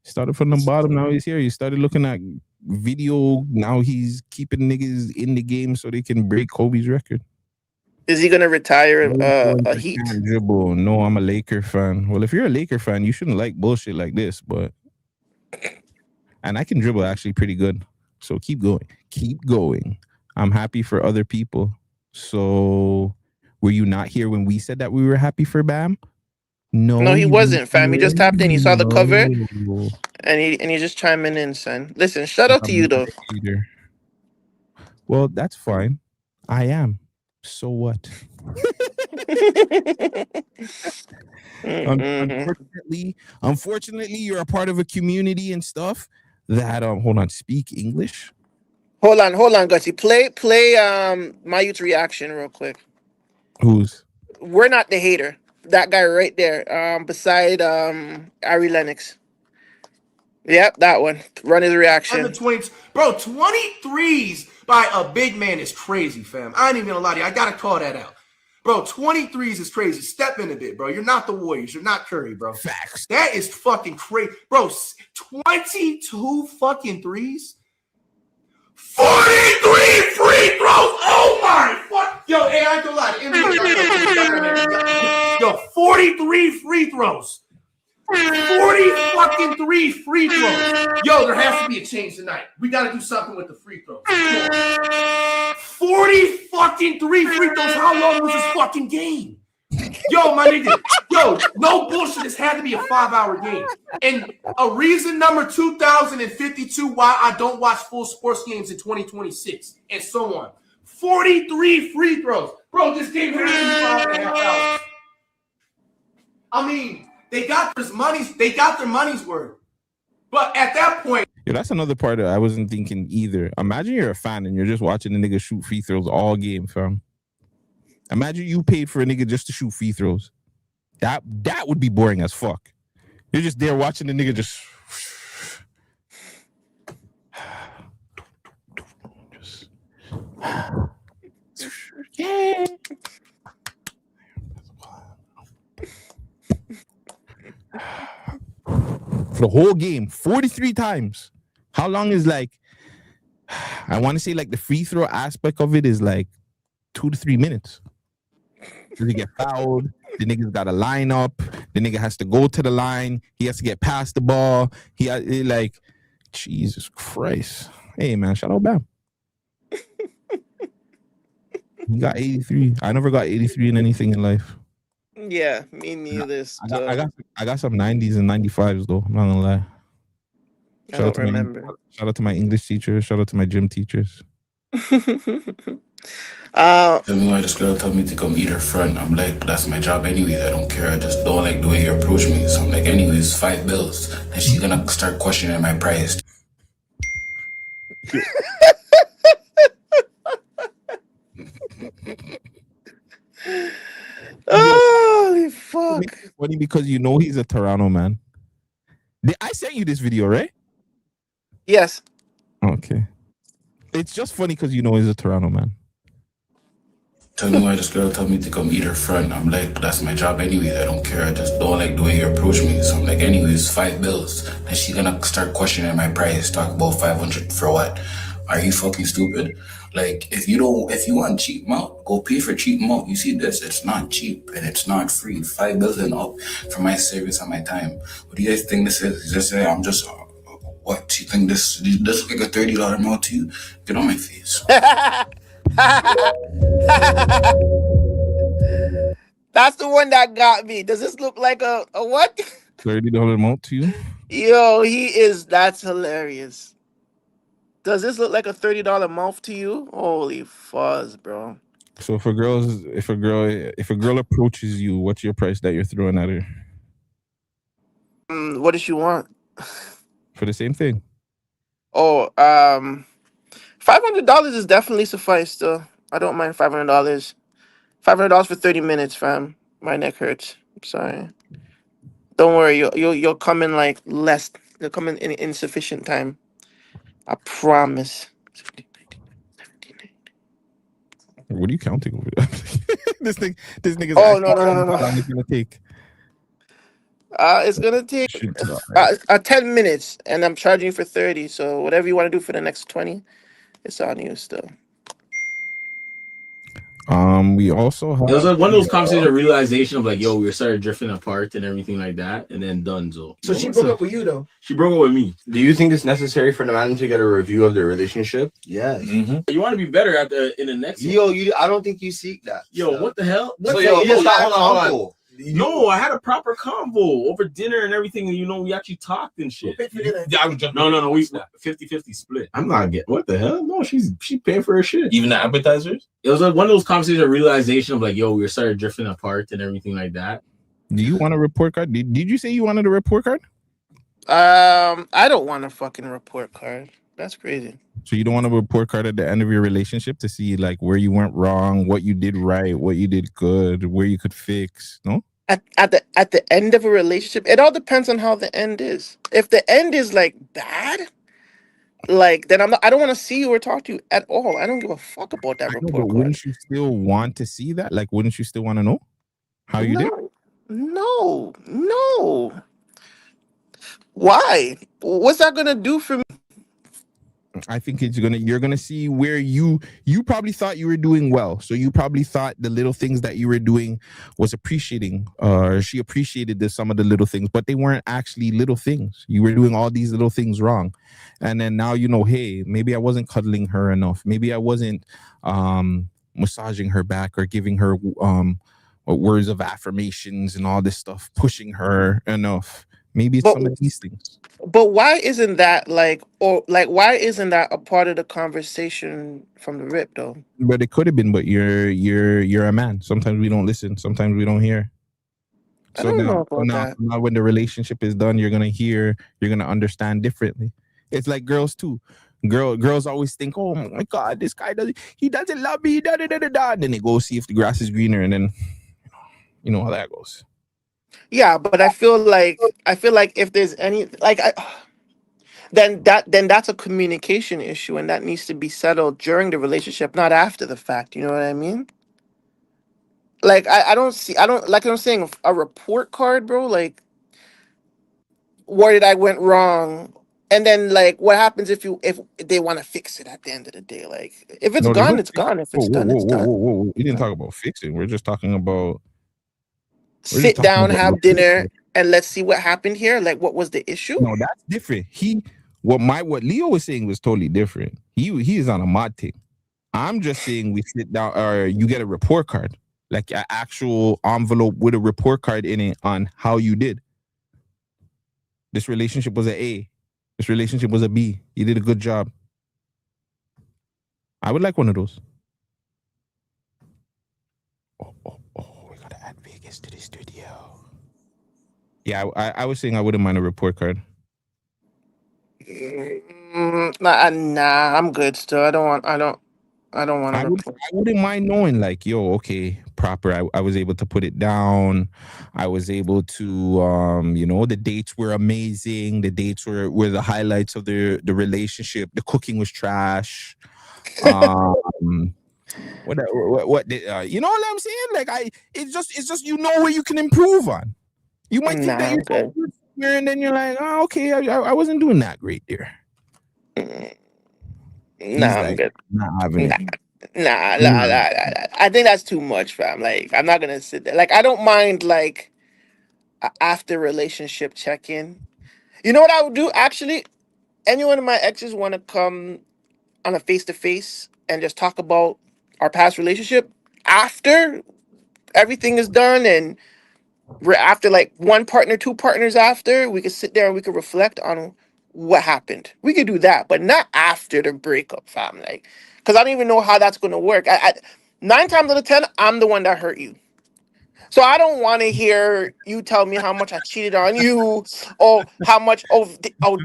[SPEAKER 2] Started from the bottom. Now he's here. He started looking at video. Now he's keeping niggas in the game so they can break Kobe's record.
[SPEAKER 10] Is he gonna retire a Heat?
[SPEAKER 2] Dribble. No, I'm a Laker fan. Well, if you're a Laker fan, you shouldn't like bullshit like this, but and I can dribble actually pretty good. So keep going. Keep going. I'm happy for other people. So were you not here when we said that we were happy for Bam?
[SPEAKER 10] No, he wasn't, fam. He just tapped in. He saw the cover, and he just chiming in, son. Listen, shout out to you though.
[SPEAKER 2] Well, that's fine. I am. So what? Unfortunately, you're a part of a community and stuff that hold on, speak English.
[SPEAKER 10] Hold on, Gutsy. Play Mayut's reaction real quick.
[SPEAKER 2] Who's?
[SPEAKER 10] We're not the hater. That guy right there, beside Ari Lennox. Yep, that one. Run his reaction.
[SPEAKER 14] Bro, 23s by a big man is crazy, fam. I ain't even gonna lie to you. I gotta call that out. Bro, 23s is crazy. Step in a bit, bro. You're not the Warriors. You're not Curry, bro.
[SPEAKER 2] Facts.
[SPEAKER 14] That is fucking crazy. Bro, 22 fucking threes? 43 free throws! Oh my fuck! Yo, hey, I ain't gonna lie. Yo, 43 free throws. 40 fucking 3 free throws. Yo, there has to be a change tonight. We got to do something with the free throws. 40 fucking 3 free throws. How long was this fucking game? Yo, my nigga. Yo, no bullshit. This had to be a 5-hour game. And a reason number 2052 why I don't watch full sports games in 2026 and so on. 43 free throws. Bro, this game had to be 5.5 hours. I mean, they got their money's worth. But at that point,
[SPEAKER 2] yeah, that's another part that I wasn't thinking either. Imagine you're a fan and you're just watching a nigga shoot free throws all game, fam. Imagine you paid for a nigga just to shoot free throws. That would be boring as fuck. You're just there watching the nigga just yeah. For the whole game, 43 times. How long is like, I want to say like the free throw aspect of it is like 2 to 3 minutes. Does he get fouled? The nigga's got to line up. The nigga has to go to the line. He has to get past the ball. He like, Jesus Christ. Hey, man, shout out Bam. He got 83. I never got 83 in anything in life.
[SPEAKER 10] Yeah, me neither.
[SPEAKER 2] I got some 90s and 95s, though. I'm not going to lie.
[SPEAKER 10] I don't remember.
[SPEAKER 2] Shout out to my English teachers. Shout out to my gym teachers.
[SPEAKER 15] Tell me why this girl told me to come eat her front. I'm like, that's my job anyways. I don't care. I just don't like the way you approach me. So I'm like, anyways, $5. And she's gonna start questioning my price.
[SPEAKER 10] Holy fuck.
[SPEAKER 2] Funny because you know he's a Toronto man. I sent you this video, right?
[SPEAKER 10] Yes.
[SPEAKER 2] Okay. It's just funny because you know he's a Toronto man.
[SPEAKER 15] Tell me why this girl told me to come eat her front. I'm like, that's my job anyways. I don't care. I just don't like the way you approach me. So I'm like, anyways, $5. And she's gonna start questioning my price. Talk about 500 for what? Are you fucking stupid? Like, if you want cheap mount, go pay for cheap mount. You see this? It's not cheap and it's not free. $5 and up for my service and my time. What do you guys think this is? You just say I'm just what? You think this look like a $30 mount to you? Get on my face.
[SPEAKER 10] That's the one that got me. Does this look like a what?
[SPEAKER 2] $30 amount to you?
[SPEAKER 10] Yo, that's hilarious. Does this look like a $30 mouth to you? Holy fuzz, bro.
[SPEAKER 2] So if a girl approaches you, what's your price that you're throwing at her?
[SPEAKER 10] What does she want?
[SPEAKER 2] For the same thing.
[SPEAKER 10] Oh, $500 is definitely suffice though. I don't mind $500. $500 for 30 minutes, fam. My neck hurts. I'm sorry. Don't worry, you'll come in like less. You'll come in insufficient time. I promise.
[SPEAKER 2] What are you counting over there? this nigga's.
[SPEAKER 10] Oh no.
[SPEAKER 2] How long is it gonna take?
[SPEAKER 10] It's gonna take 10 minutes, and I'm charging you for 30. So whatever you want to do for the next 20, it's on you still.
[SPEAKER 2] We also have.
[SPEAKER 16] It was like one of those conversations of realization of like, yo, we started drifting apart and everything like that, and then Dunzo.
[SPEAKER 9] So she broke up with you though.
[SPEAKER 16] She broke up with me.
[SPEAKER 17] Do you think it's necessary for the man to get a review of their relationship?
[SPEAKER 9] Yes.
[SPEAKER 16] Mm-hmm. You want to be better in the next.
[SPEAKER 17] I don't think you seek that.
[SPEAKER 16] Yo, what the hell?
[SPEAKER 17] Hold on.
[SPEAKER 16] No, I had a proper convo over dinner and everything, and we actually talked and shit. No, we 50-50 split. I'm not getting what the hell? No, she paying for her shit.
[SPEAKER 17] Even the appetizers?
[SPEAKER 16] It was like one of those conversations of realization of like, yo, we started drifting apart and everything like that.
[SPEAKER 2] Do you want a report card? Did you say you wanted a report card?
[SPEAKER 10] I don't want a fucking report card. That's crazy.
[SPEAKER 2] So you don't want a report card at the end of your relationship to see like where you went wrong, what you did right, what you did good, where you could fix, no?
[SPEAKER 10] At the end of a relationship, it all depends on how the end is. If the end is like bad, like then I don't want to see you or talk to you at all. I don't give a fuck about that report card.
[SPEAKER 2] Wouldn't you still want to see that? Like, wouldn't you still want to know how you did?
[SPEAKER 10] No. Why? What's that gonna do for me?
[SPEAKER 2] I think you're gonna see where you probably thought you were doing well. So you probably thought the little things that you were doing was appreciating, or she appreciated some of the little things, but they weren't actually little things. You were doing all these little things wrong. And then now hey, maybe I wasn't cuddling her enough. Maybe I wasn't massaging her back or giving her words of affirmations and all this stuff, pushing her enough. Maybe it's some of these things.
[SPEAKER 10] But why isn't that why isn't that a part of the conversation from the rip though?
[SPEAKER 2] But it could have been. But you're a man. Sometimes we don't listen. Sometimes we don't hear.
[SPEAKER 10] I don't know about that.
[SPEAKER 2] Now when the relationship is done, you're gonna hear. You're gonna understand differently. It's like girls too. Girls always think, oh my God, this guy doesn't love me. Da da da da da. And then they go see if the grass is greener, and then you know how that goes.
[SPEAKER 10] Yeah, but I feel like if there's any then that's a communication issue, and that needs to be settled during the relationship, not after the fact. You know what I mean? Like I don't like I'm saying a report card, bro. Like where did I went wrong? And then like what happens if they want to fix it at the end of the day? Like if it's gone, it's gone. If it's done, it's done.
[SPEAKER 2] Whoa. We didn't talk about fixing. We're just talking about
[SPEAKER 10] sit down, have dinner, and let's see what happened here. Like what was the issue?
[SPEAKER 2] No, that's different. What Leo was saying was totally different. He is on a mod thing. I'm just saying we sit down, or you get a report card, like an actual envelope with a report card in it on how you did. This relationship was an A. This relationship was a B. You did a good job. I would like one of those. Oh, we gotta add Vegas to the studio. Yeah, I was saying I wouldn't mind a report card.
[SPEAKER 10] Nah, I'm good still. I don't want to.
[SPEAKER 2] I wouldn't mind knowing, like, yo, okay, proper. I was able to put it down. I was able to, the dates were amazing. The dates were the highlights of the relationship. The cooking was trash. What you know what I'm saying? Like, it's just you know where you can improve on. You might think that you're good, and then you're like, oh, okay, I wasn't doing that great there.
[SPEAKER 10] I'm good.
[SPEAKER 2] Not having it.
[SPEAKER 10] Nah. I think that's too much, fam. Like, I'm not gonna sit there. Like, I don't mind like after relationship check-in. You know what I would do? Actually, any one of my exes want to come on a face-to-face and just talk about our past relationship after everything is done, and we're after like one partner, two partners after, we could sit there and we could reflect on what happened. We could do that, but not after the breakup, fam. Like, because I don't even know how that's going to work. 9 times out of 10, I'm the one that hurt you. So I don't want to hear you tell me how much I cheated on you, or how much,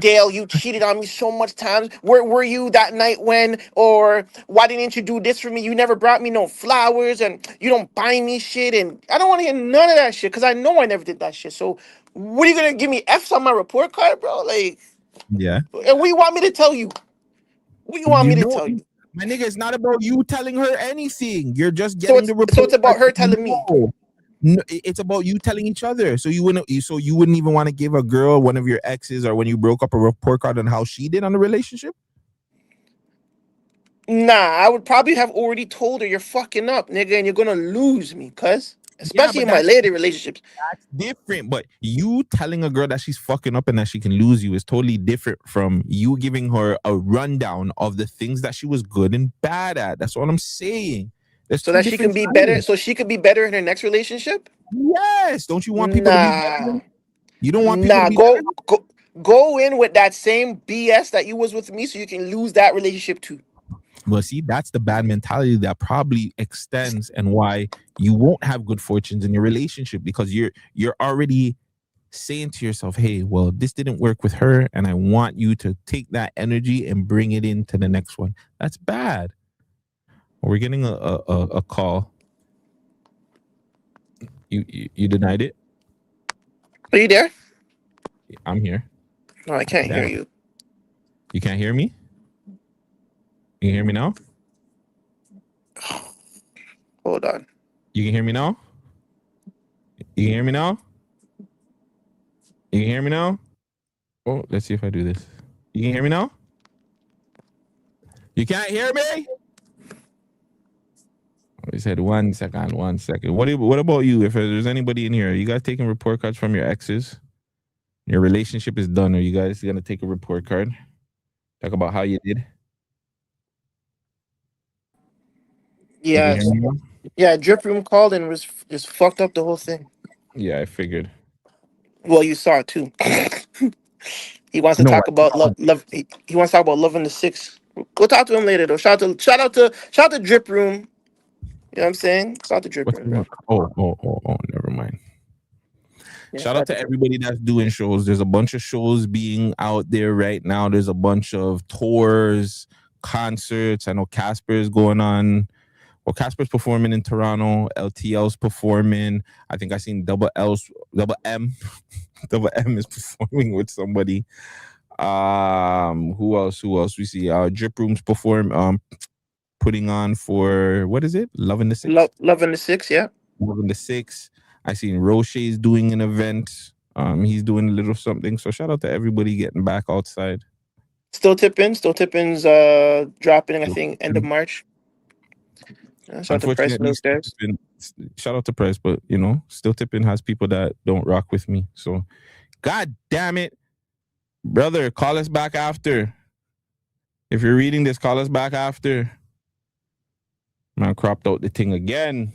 [SPEAKER 10] Dale, you cheated on me so much times. Where were you that night when, or why didn't you do this for me? You never brought me no flowers, and you don't buy me shit. And I don't want to hear none of that shit, because I know I never did that shit. So what are you going to give me F's on my report card, bro? Like,
[SPEAKER 2] yeah.
[SPEAKER 10] And what do you want me to tell you? What do you want me to tell you?
[SPEAKER 2] My nigga, it's not about you telling her anything. You're just getting the report.
[SPEAKER 10] So it's about her telling me.
[SPEAKER 2] No, it's about you telling each other. So you wouldn't even want to give a girl, one of your exes, or when you broke up, a report card on how she did on the relationship?
[SPEAKER 10] Nah, I would probably have already told her you're fucking up, nigga, and you're gonna lose me, cuz. Especially in my later relationships.
[SPEAKER 2] That's different. But you telling a girl that she's fucking up and that she can lose you is totally different from you giving her a rundown of the things that she was good and bad at. That's what I'm saying.
[SPEAKER 10] So that she can be better. So she could be better in her next relationship.
[SPEAKER 2] Yes. Don't you want people to be better? You don't want people to be
[SPEAKER 10] better? Go in with that same BS that you was with me, so you can lose that relationship too.
[SPEAKER 2] Well, see, that's the bad mentality that probably extends, and why you won't have good fortunes in your relationship, because you're already saying to yourself, hey, well, this didn't work with her, and I want you to take that energy and bring it into the next one. That's bad. We're getting a call. You denied it?
[SPEAKER 10] Are you there?
[SPEAKER 2] I'm here.
[SPEAKER 10] No, I can't hear you.
[SPEAKER 2] You can't hear me? You can hear me now?
[SPEAKER 10] Hold on.
[SPEAKER 2] You can hear me now? You can hear me now? You can hear me now? Oh, let's see if I do this. You can hear me now? You can't hear me? He said 1 second, 1 second. What about you? If there's anybody in here, you guys taking report cards from your exes? Your relationship is done. Are you guys gonna take a report card? Talk about how you did?
[SPEAKER 10] Yes. Yeah, Drip Room called and was just fucked up the whole thing.
[SPEAKER 2] Yeah, I figured.
[SPEAKER 10] Well, you saw it too. He wants to
[SPEAKER 2] No,
[SPEAKER 10] talk about love. He wants to talk about loving the six. Go talk to him later though. Shout out to Drip Room. You know what I'm saying? Shout out to Drip
[SPEAKER 2] what's
[SPEAKER 10] Room, bro.
[SPEAKER 2] never mind.
[SPEAKER 10] Yeah,
[SPEAKER 2] Shout out to everybody that's doing shows. There's a bunch of shows being out there right now. There's a bunch of tours, concerts. I know Casper's going on. Well, Casper's performing in Toronto. LTL's performing. I think I seen Double M. Double M is performing with somebody. Who else? We see Drip Room's putting on for, what is it? Loving the Six?
[SPEAKER 10] Loving the Six, yeah.
[SPEAKER 2] Loving the Six. I seen Roche's doing an event. He's doing a little something. So shout out to everybody getting back outside.
[SPEAKER 10] Still Tippin's dropping, I think, end of March. Shout out to Price.
[SPEAKER 2] Shout out to Price, but you know, Still Tippin has people that don't rock with me. So God damn it, brother, call us back after. If you're reading this, call us back after. Man, cropped out the thing again.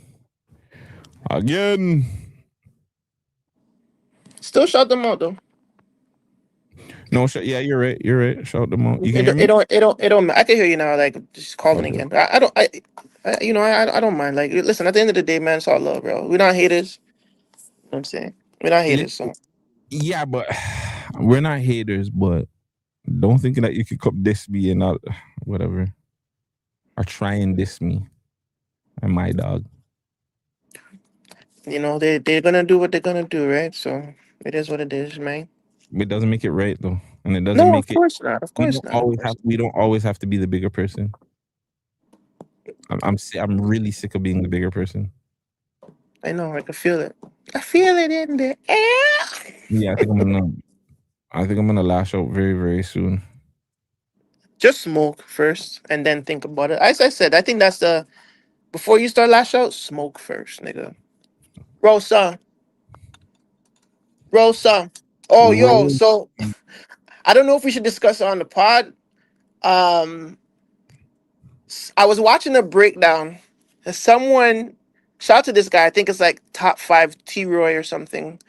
[SPEAKER 10] Still shout them out though.
[SPEAKER 2] No, yeah, you're right. Shout them out. You can hear me?
[SPEAKER 10] It don't. I can hear you now. Like just calling again. I don't mind. Like, listen. At the end of the day, man, it's all love, bro. We're not haters. You know what I'm saying? We're not haters. So.
[SPEAKER 2] Yeah, but we're not haters. But don't think that you can come diss me and not whatever, or try and diss me and my dog.
[SPEAKER 10] You know, they're gonna do what they're gonna do, right? So it is what it is, man.
[SPEAKER 2] It doesn't make it right though, and it doesn't make it.
[SPEAKER 10] Of course not. Of course not.
[SPEAKER 2] We don't always have to be the bigger person. I'm really sick of being the bigger person.
[SPEAKER 10] I know. I can feel it. I feel it in the air.
[SPEAKER 2] Yeah, I think I'm gonna lash out very, very soon.
[SPEAKER 10] Just smoke first, and then think about it. As I said, I think that's before you start lash out, smoke first, nigga. Rosa. Oh, yo. So I don't know if we should discuss it on the pod. I was watching a breakdown. Someone, shout out to this guy. I think it's like top 5 T-Roy or something.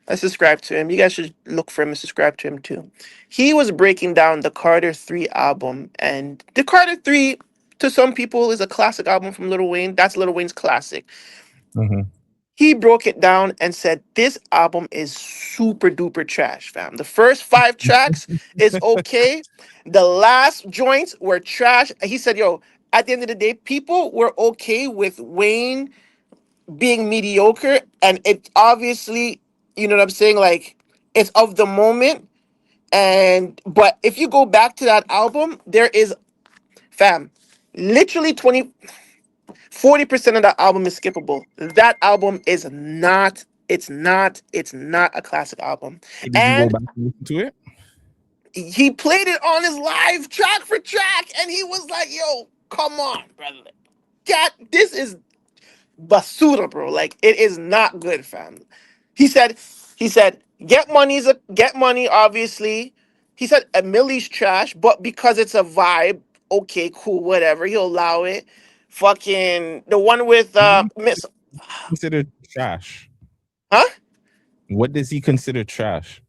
[SPEAKER 10] I subscribe to him. You guys should look for him and subscribe to him too. He was breaking down the Carter 3 album. And the Carter 3, to some people, is a classic album from Lil Wayne. That's Lil Wayne's classic.
[SPEAKER 2] Mm-hmm.
[SPEAKER 10] He broke it down and said, this album is super duper trash, fam. The first 5 tracks is okay. The last joints were trash. He said, yo, at the end of the day, people were okay with Wayne being mediocre. And it obviously, you know what I'm saying? Like, it's of the moment. But if you go back to that album, there is, fam, literally 40% of that album is skippable. That album is not. It's not a classic album.
[SPEAKER 2] Did you go back and listen to it?
[SPEAKER 10] He played it on his live track for track, and he was like, "Yo, come on, brother. This is basura, bro. Like, it is not good, fam." He said, get money, obviously. He said Millie's trash, but because it's a vibe, okay, cool, whatever. He'll allow it. Fucking the one with Miss
[SPEAKER 2] Considered trash.
[SPEAKER 10] Huh?
[SPEAKER 2] What does he consider trash?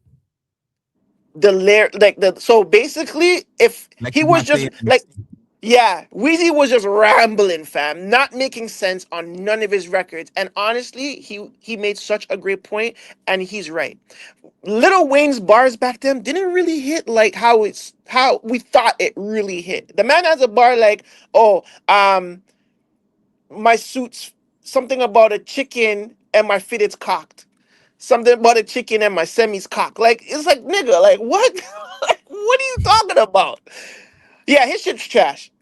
[SPEAKER 10] So basically, if
[SPEAKER 2] like
[SPEAKER 10] he was just like, yeah, Weezy was just rambling, fam, not making sense on none of his records. And honestly, he made such a great point, and he's right. Lil Wayne's bars back then didn't really hit like how we thought it really hit. The man has a bar like, my suit's something about a chicken and my fitted's cocked. Something about a chicken and my semi's cocked. Like, it's like, nigga, like, what? Like, what are you talking about? Yeah, his shit's trash.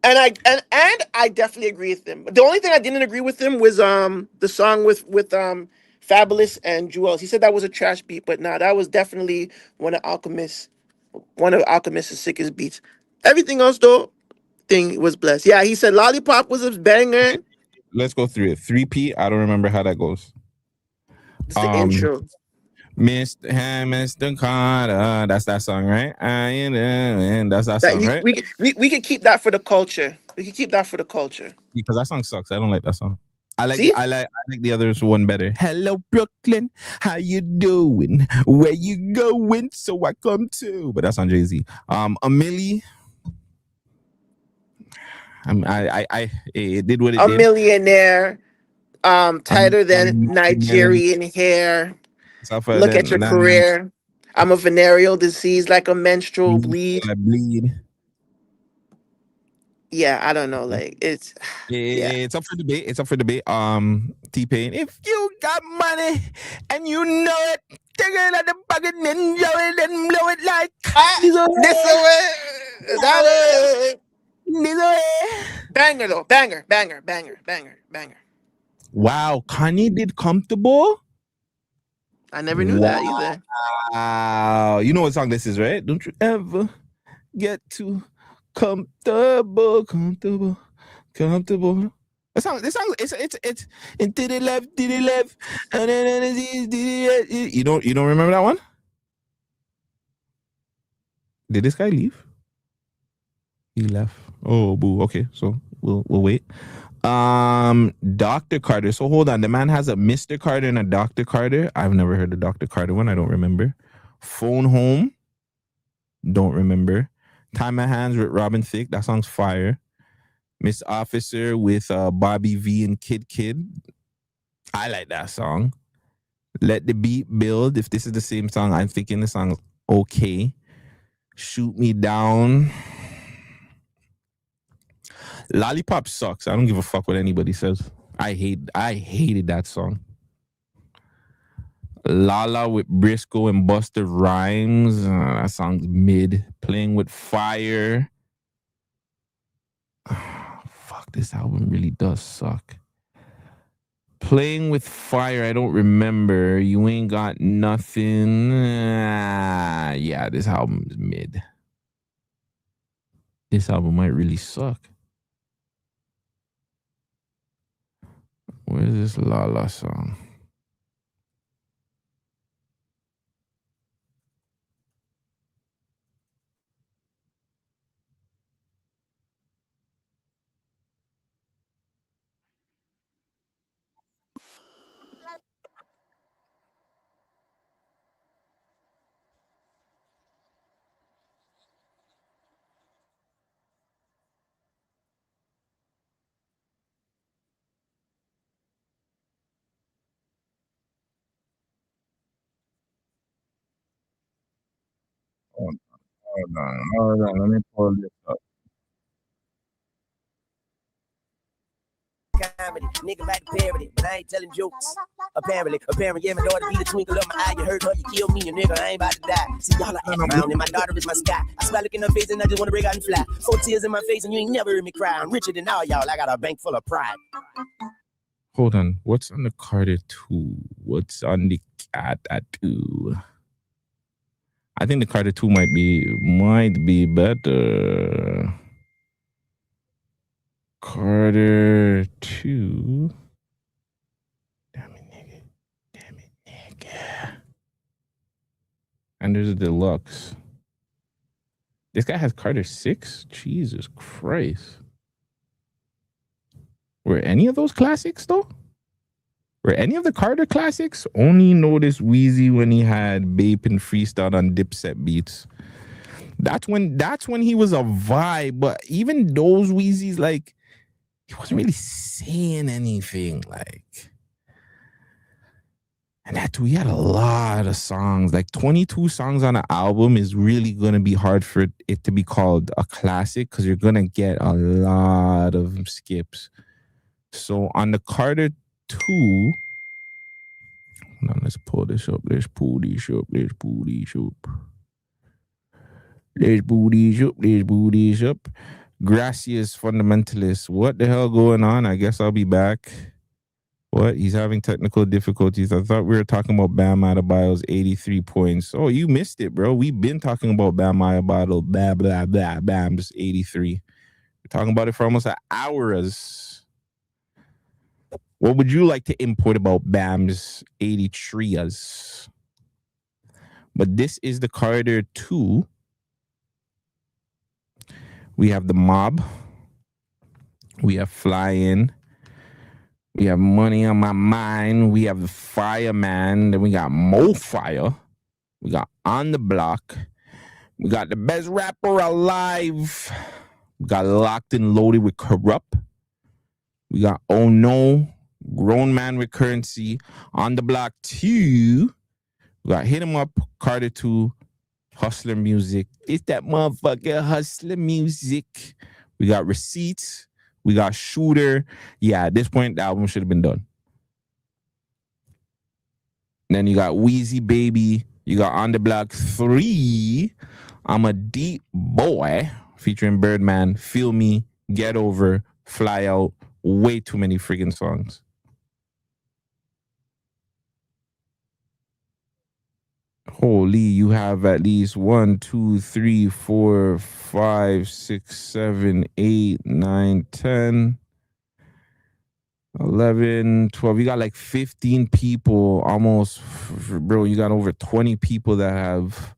[SPEAKER 10] And I definitely agree with him. The only thing I didn't agree with him was the song with Fabulous and Jewels. He said that was a trash beat, but nah, that was definitely one of Alchemist's sickest beats. Everything else though, thing was blessed. Yeah, he said Lollipop was a banger.
[SPEAKER 2] Let's go through it. 3P. I don't remember how that goes.
[SPEAKER 10] It's the intro.
[SPEAKER 2] Mr. Carter. That's that song, right? That's that
[SPEAKER 10] That
[SPEAKER 2] song, right?
[SPEAKER 10] we could keep that for the culture. We can keep that for the culture.
[SPEAKER 2] Because that song sucks. I don't like that song. I like
[SPEAKER 10] See?
[SPEAKER 2] I like the others one better. Hello Brooklyn, how you doing? Where you going? So I come too. But that's on Jay-Z. Amelie. It did what it
[SPEAKER 10] A
[SPEAKER 2] did.
[SPEAKER 10] millionaire, tighter than Nigerian hair. Look at your career. I'm a venereal disease like a menstrual bleed. Yeah, I don't know. Like it's
[SPEAKER 2] It's up for debate. It's up for debate. T-Pain. If you got money and you know it, take it out the pocket and enjoy it and blow it like
[SPEAKER 10] this away. That banger though. Banger.
[SPEAKER 2] Wow, Kanye did Comfortable?
[SPEAKER 10] I never knew that either.
[SPEAKER 2] Wow. You know what song this is, right? Don't you ever get too comfortable. This song, it's into the left, and then you don't remember that one? Did this guy leave? He left. Oh, boo. Okay, so we'll wait. Dr. Carter. So hold on. The man has a Mr. Carter and a Dr. Carter. I've never heard the Dr. Carter one. I don't remember. Phone Home. Don't remember. Tie My Hands with Robin Thicke. That song's fire. Miss Officer with Bobby V and Kid. I like that song. Let the Beat Build. If this is the same song, I'm thinking the song's okay. Shoot Me Down. Lollipop sucks. I don't give a fuck what anybody says. I hated that song. Lala with Briscoe and Busta Rhymes. That song's mid. Playing with Fire. Fuck, this album really does suck. Playing with Fire, I don't remember. You Ain't Got Nothing. Yeah, this album is mid. This album might really suck. Where's this Lala song? Hold on. Let me pull this up.
[SPEAKER 18] Comedy, nigga like parody, but I ain't telling jokes. Apparently, yeah, my daughter be the twinkle of my eye. You heard her, you kill me, you nigga, I ain't about to die. See, y'all are acting around, and my daughter is my sky. I smile, look in her face, and I just wanna break out and fly. 4 tears in my face, and you ain't never heard me cry. I'm richer than all y'all, I got a bank full of pride.
[SPEAKER 2] Hold on. What's on the Carter 2? What's on the Cat 2? I think the Carter 2 might be better. Carter 2. Damn it, nigga. And there's a deluxe. This guy has Carter 6? Jesus Christ. Were any of those classics, though? Were any of the Carter classics? Only noticed Wheezy when he had Bape and Freestyle on Dipset beats. That's when he was a vibe. But even those Wheezys, like, he wasn't really saying anything. Like, and that too, he had a lot of songs. Like 22 songs on an album is really gonna be hard for it to be called a classic because you're gonna get a lot of skips. So on the Carter 2, hold on, let's pull this up. Let's pull these up. Gracias Fundamentalist. What the hell going on? I guess I'll be back. What? He's having technical difficulties. I thought we were talking about Bam Adebayo's 83 points. Oh, you missed it, bro. We've been talking about Bam Adebayo, blah, blah, blah, Bam's 83. We're talking about it for almost an hour. What would you like to import about Bam's 83? But this is the Carter 2. We have the Mob. We have Flying. We have Money on My Mind. We have the Fireman. Then we got Mo Fire. We got On the Block. We got the best rapper alive. We got Locked and Loaded with Corrupt. We got Oh No, Grown Man with Currency. On the Block 2. We got Hit 'Em Up, Carter 2, Hustler Music. It's that motherfucker Hustler Music. We got Receipts. We got Shooter. Yeah, at this point, the album should have been done. Then you got Wheezy Baby. You got On the Block 3. I'm a Deep Boy featuring Birdman. Feel Me. Get Over. Fly Out. Way too many friggin' songs. Holy, you have at least 1, 2, 3, 4, 5, 6, 7, 8, 9, 10, 11, 12. You got like 15 people almost, bro. You got over 20 people that have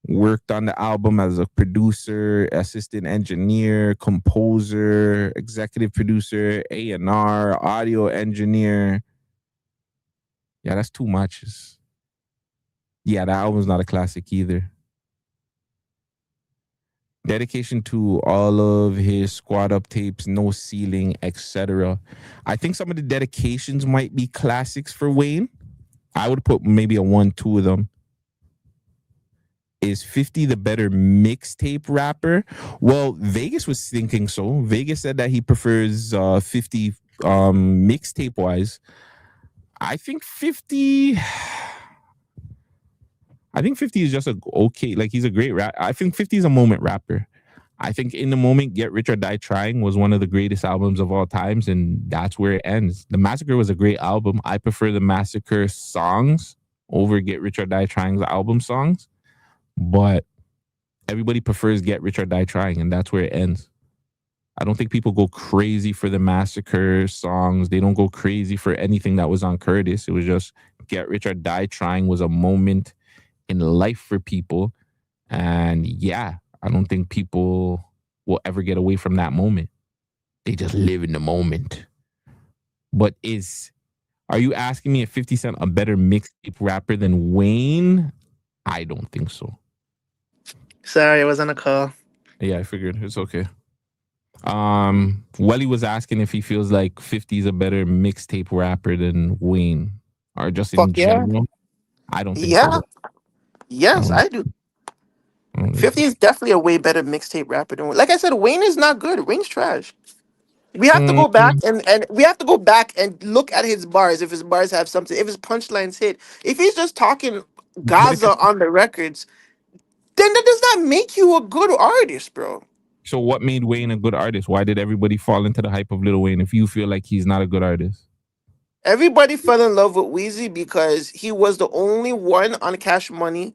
[SPEAKER 2] worked on the album as a producer, assistant engineer, composer, executive producer, A&R, audio engineer. Yeah, that's too much. Yeah, that album's not a classic either. Dedication to all of his Squad Up tapes, No Ceiling, etc. I think some of the dedications might be classics for Wayne. I would put maybe a 1, 2 of them. Is 50 the better mixtape rapper? Well, Vegas was thinking so. Vegas said that he prefers 50 mixtape wise. I think 50 is just okay. Like, he's a great rap. I think 50 is a moment rapper. I think In the Moment, Get Rich or Die Trying was one of the greatest albums of all times, and that's where it ends. The Massacre was a great album. I prefer the Massacre songs over Get Rich or Die Trying's album songs, but everybody prefers Get Rich or Die Trying, and that's where it ends. I don't think people go crazy for the Massacre songs. They don't go crazy for anything that was on Curtis. It was just Get Rich or Die Trying was a moment in life for people. And yeah, I don't think people will ever get away from that moment. They just live in the moment. But are you asking me if 50 Cent a better mixtape rapper than Wayne? I don't think so.
[SPEAKER 10] Sorry, I was on a call.
[SPEAKER 2] Yeah, I figured. It's okay. Welly was asking if he feels like 50 is a better mixtape rapper than Wayne. Or just in general. I don't think so.
[SPEAKER 10] Yes, I do. 50 is definitely a way better mixtape rapper than Wayne. Like I said, Wayne is not good. Wayne's trash. We have to go back and we have to go back and look at his bars. If his bars have something, if his punchlines hit, if he's just talking Gaza on the records, then that does not make you a good artist, bro.
[SPEAKER 2] So what made Wayne a good artist? Why did everybody fall into the hype of Lil Wayne if you feel like he's not a good artist?
[SPEAKER 10] Everybody fell in love with Weezy because he was the only one on Cash Money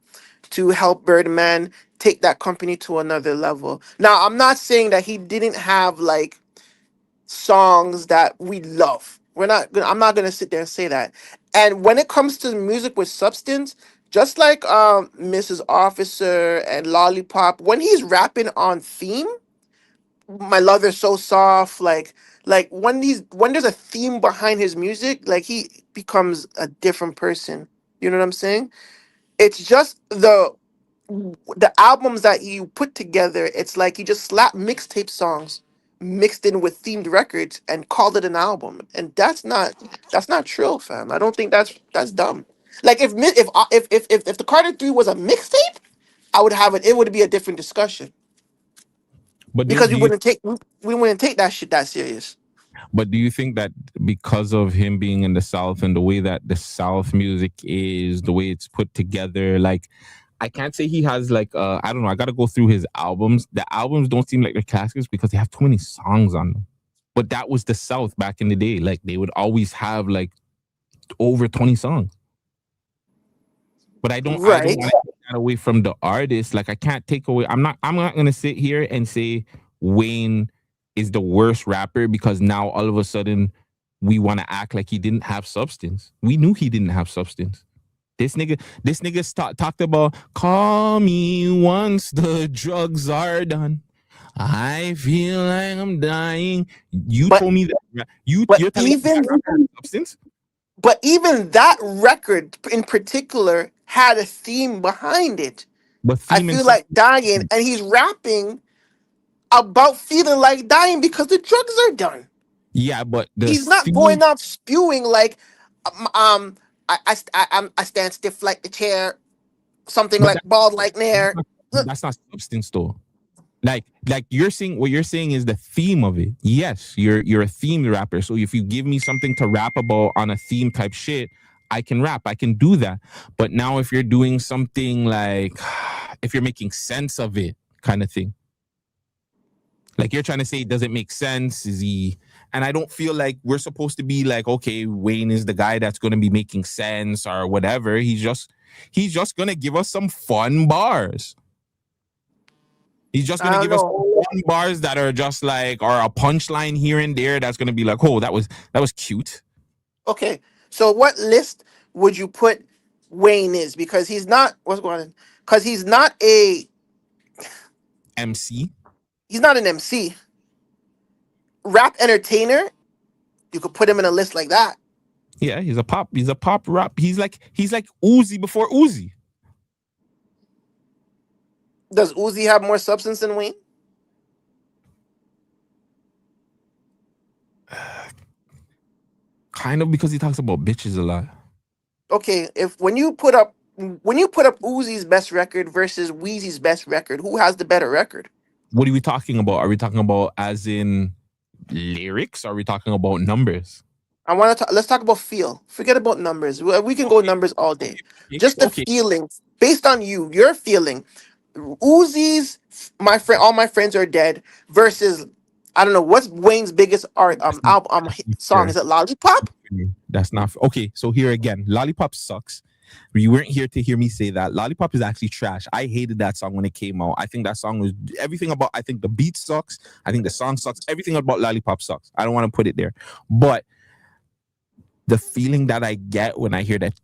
[SPEAKER 10] to help Birdman take that company to another level. Now, I'm not saying that he didn't have like songs that we love. I'm not gonna sit there and say that. And when it comes to music with substance, just like Mrs. Officer and Lollipop, when he's rapping on theme, My Love Is So Soft, like when there's a theme behind his music, like he becomes a different person. You know what I'm saying? It's just the albums that you put together. It's like you just slap mixtape songs mixed in with themed records and called it an album, and that's not trill, fam. I don't think that's dumb. Like if the Carter 3 was a mixtape, I would have it. It would be a different discussion.
[SPEAKER 2] But
[SPEAKER 10] because we wouldn't take that shit that serious.
[SPEAKER 2] But do you think that because of him being in the South and the way that the South music is, the way it's put together, like I can't say he has like I don't know, I gotta go through his albums. The albums don't seem like they're classics because they have too many songs on them. But that was the South back in the day. Like they would always have like over 20 songs. But I don't want to take that away from the artist. Like I can't take away. I'm not gonna sit here and say Wayne is the worst rapper because now all of a sudden we want to act like he didn't have substance. We knew he didn't have substance. This nigga talked about call me once the drugs are done. I feel like I'm dying. You told me that. You're telling me that rapper has substance?
[SPEAKER 10] But even that record in particular had a theme behind it.
[SPEAKER 2] But
[SPEAKER 10] I feel like dying, and he's rapping about feeling like dying because the drugs are done.
[SPEAKER 2] Yeah, but
[SPEAKER 10] He's not going out spewing like, I stand stiff like the chair, something like bald like Nair.
[SPEAKER 2] That's not substance though. Like you're saying, what you're saying is the theme of it. Yes, you're a themed rapper. So if you give me something to rap about on a theme type shit, I can rap. I can do that. But now if you're doing something like, if you're making sense of it, kind of thing. Like you're trying to say it doesn't make sense. And I don't feel like we're supposed to be like, okay, Wayne is the guy that's going to be making sense or whatever. He's just going to give us some fun bars. He's just going to give us fun bars that are just like, or a punchline here and there that's going to be like, oh, that was cute.
[SPEAKER 10] Okay, so what list would you put Wayne is? Because he's not, what's going on? Because he's not a
[SPEAKER 2] MC.
[SPEAKER 10] He's not an MC. Rap entertainer, you could put him in a list like that.
[SPEAKER 2] Yeah, he's a pop rap. He's like Uzi before Uzi.
[SPEAKER 10] Does Uzi have more substance than Wayne?
[SPEAKER 2] Kind of, because he talks about bitches a lot.
[SPEAKER 10] Okay, when you put up Uzi's best record versus Weezy's best record, who has the better record?
[SPEAKER 2] What are we talking about? Are we talking about as in lyrics? Or are we talking about numbers?
[SPEAKER 10] Let's talk about feel. Forget about numbers. We can go numbers all day. Just the feeling, based on your feeling. Uzi's all my friends are dead versus, I don't know, what's Wayne's biggest song? Is it Lollipop?
[SPEAKER 2] That's not okay. So here again, Lollipop sucks. You weren't here to hear me say that. Lollipop is actually trash. I hated that song when it came out. I think that song was everything about. I think the beat sucks. I think the song sucks. Everything about Lollipop sucks. I don't want to put it there, but the feeling that I get when I hear that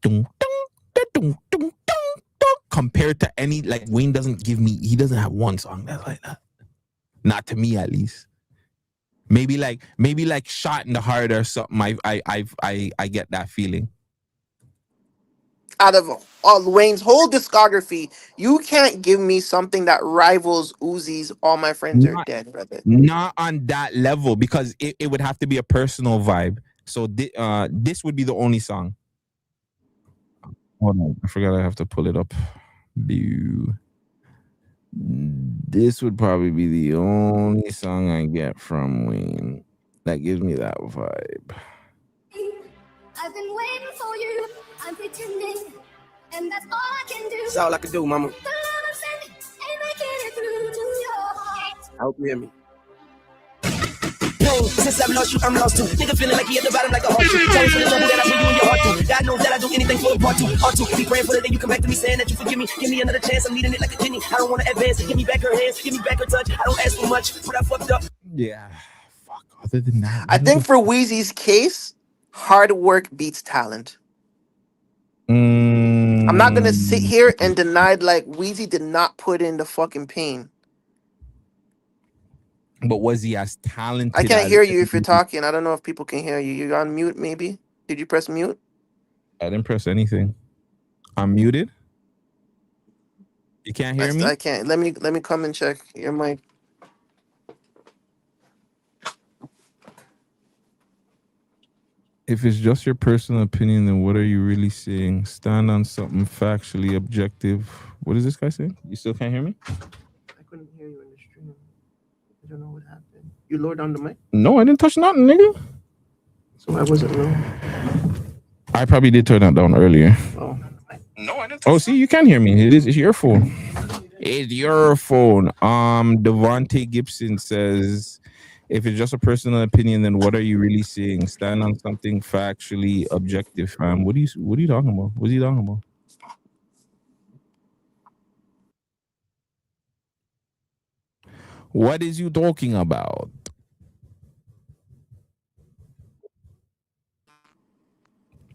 [SPEAKER 2] compared to any, like, Wayne doesn't give me, he doesn't have one song that's like that. Not to me, at least. Maybe like Shot in the Heart or something. I get that feeling.
[SPEAKER 10] Out of all Wayne's whole discography, you can't give me something that rivals Uzi's All My Friends Are Dead, brother.
[SPEAKER 2] Not on that level, because it would have to be a personal vibe. So this would be the only song. Hold on, I forgot I have to pull it up. This would probably be the only song I get from Wayne that gives me that vibe.
[SPEAKER 19] I've been waiting for you. I'm pretending, and that's all I can do.
[SPEAKER 18] That's all I can do, mama.
[SPEAKER 19] The love I'm sending ain't making it through to your heart.
[SPEAKER 18] I hope you hear me. Since I've lost you, I'm lost too. Nigga feeling like he at the bottom like a heart. Tell me for the trouble that I put you in your heart too. God knows that I do anything for a part two. Be praying for the day you come back to me saying that you forgive me. Give me another chance, I'm needing it like a kidney. I don't want to advance. Give me back her hands, give me back her touch. I don't ask for much, but I fucked up.
[SPEAKER 2] Yeah, fuck. Other than that,
[SPEAKER 10] I think for Weezy's case, hard work beats talent. I'm not gonna sit here and deny like Weezy did not put in the fucking pain.
[SPEAKER 2] But was he as talented?
[SPEAKER 10] I can't hear you if you're talking. I don't know if people can hear you. You're on mute, maybe? Did you press mute?
[SPEAKER 2] I didn't press anything. I'm muted. You can't hear me?
[SPEAKER 10] I can't. Let me come and check your mic.
[SPEAKER 2] If it's just your personal opinion, then what are you really saying? Stand on something factually objective. What is this guy saying? You still can't hear me?
[SPEAKER 10] I couldn't hear you in the stream. I don't know what happened. You lowered down the mic?
[SPEAKER 2] No, I didn't touch nothing, nigga.
[SPEAKER 10] So I wasn't low.
[SPEAKER 2] I probably did turn that down earlier.
[SPEAKER 10] Oh.
[SPEAKER 2] No, I didn't. Oh, see, you can hear me. It's your phone. It's your phone. Devontae Gibson says, if it's just a personal opinion, then what are you really saying? Stand on something factually objective, fam. What are you talking about? What's he talking about? What is you talking about?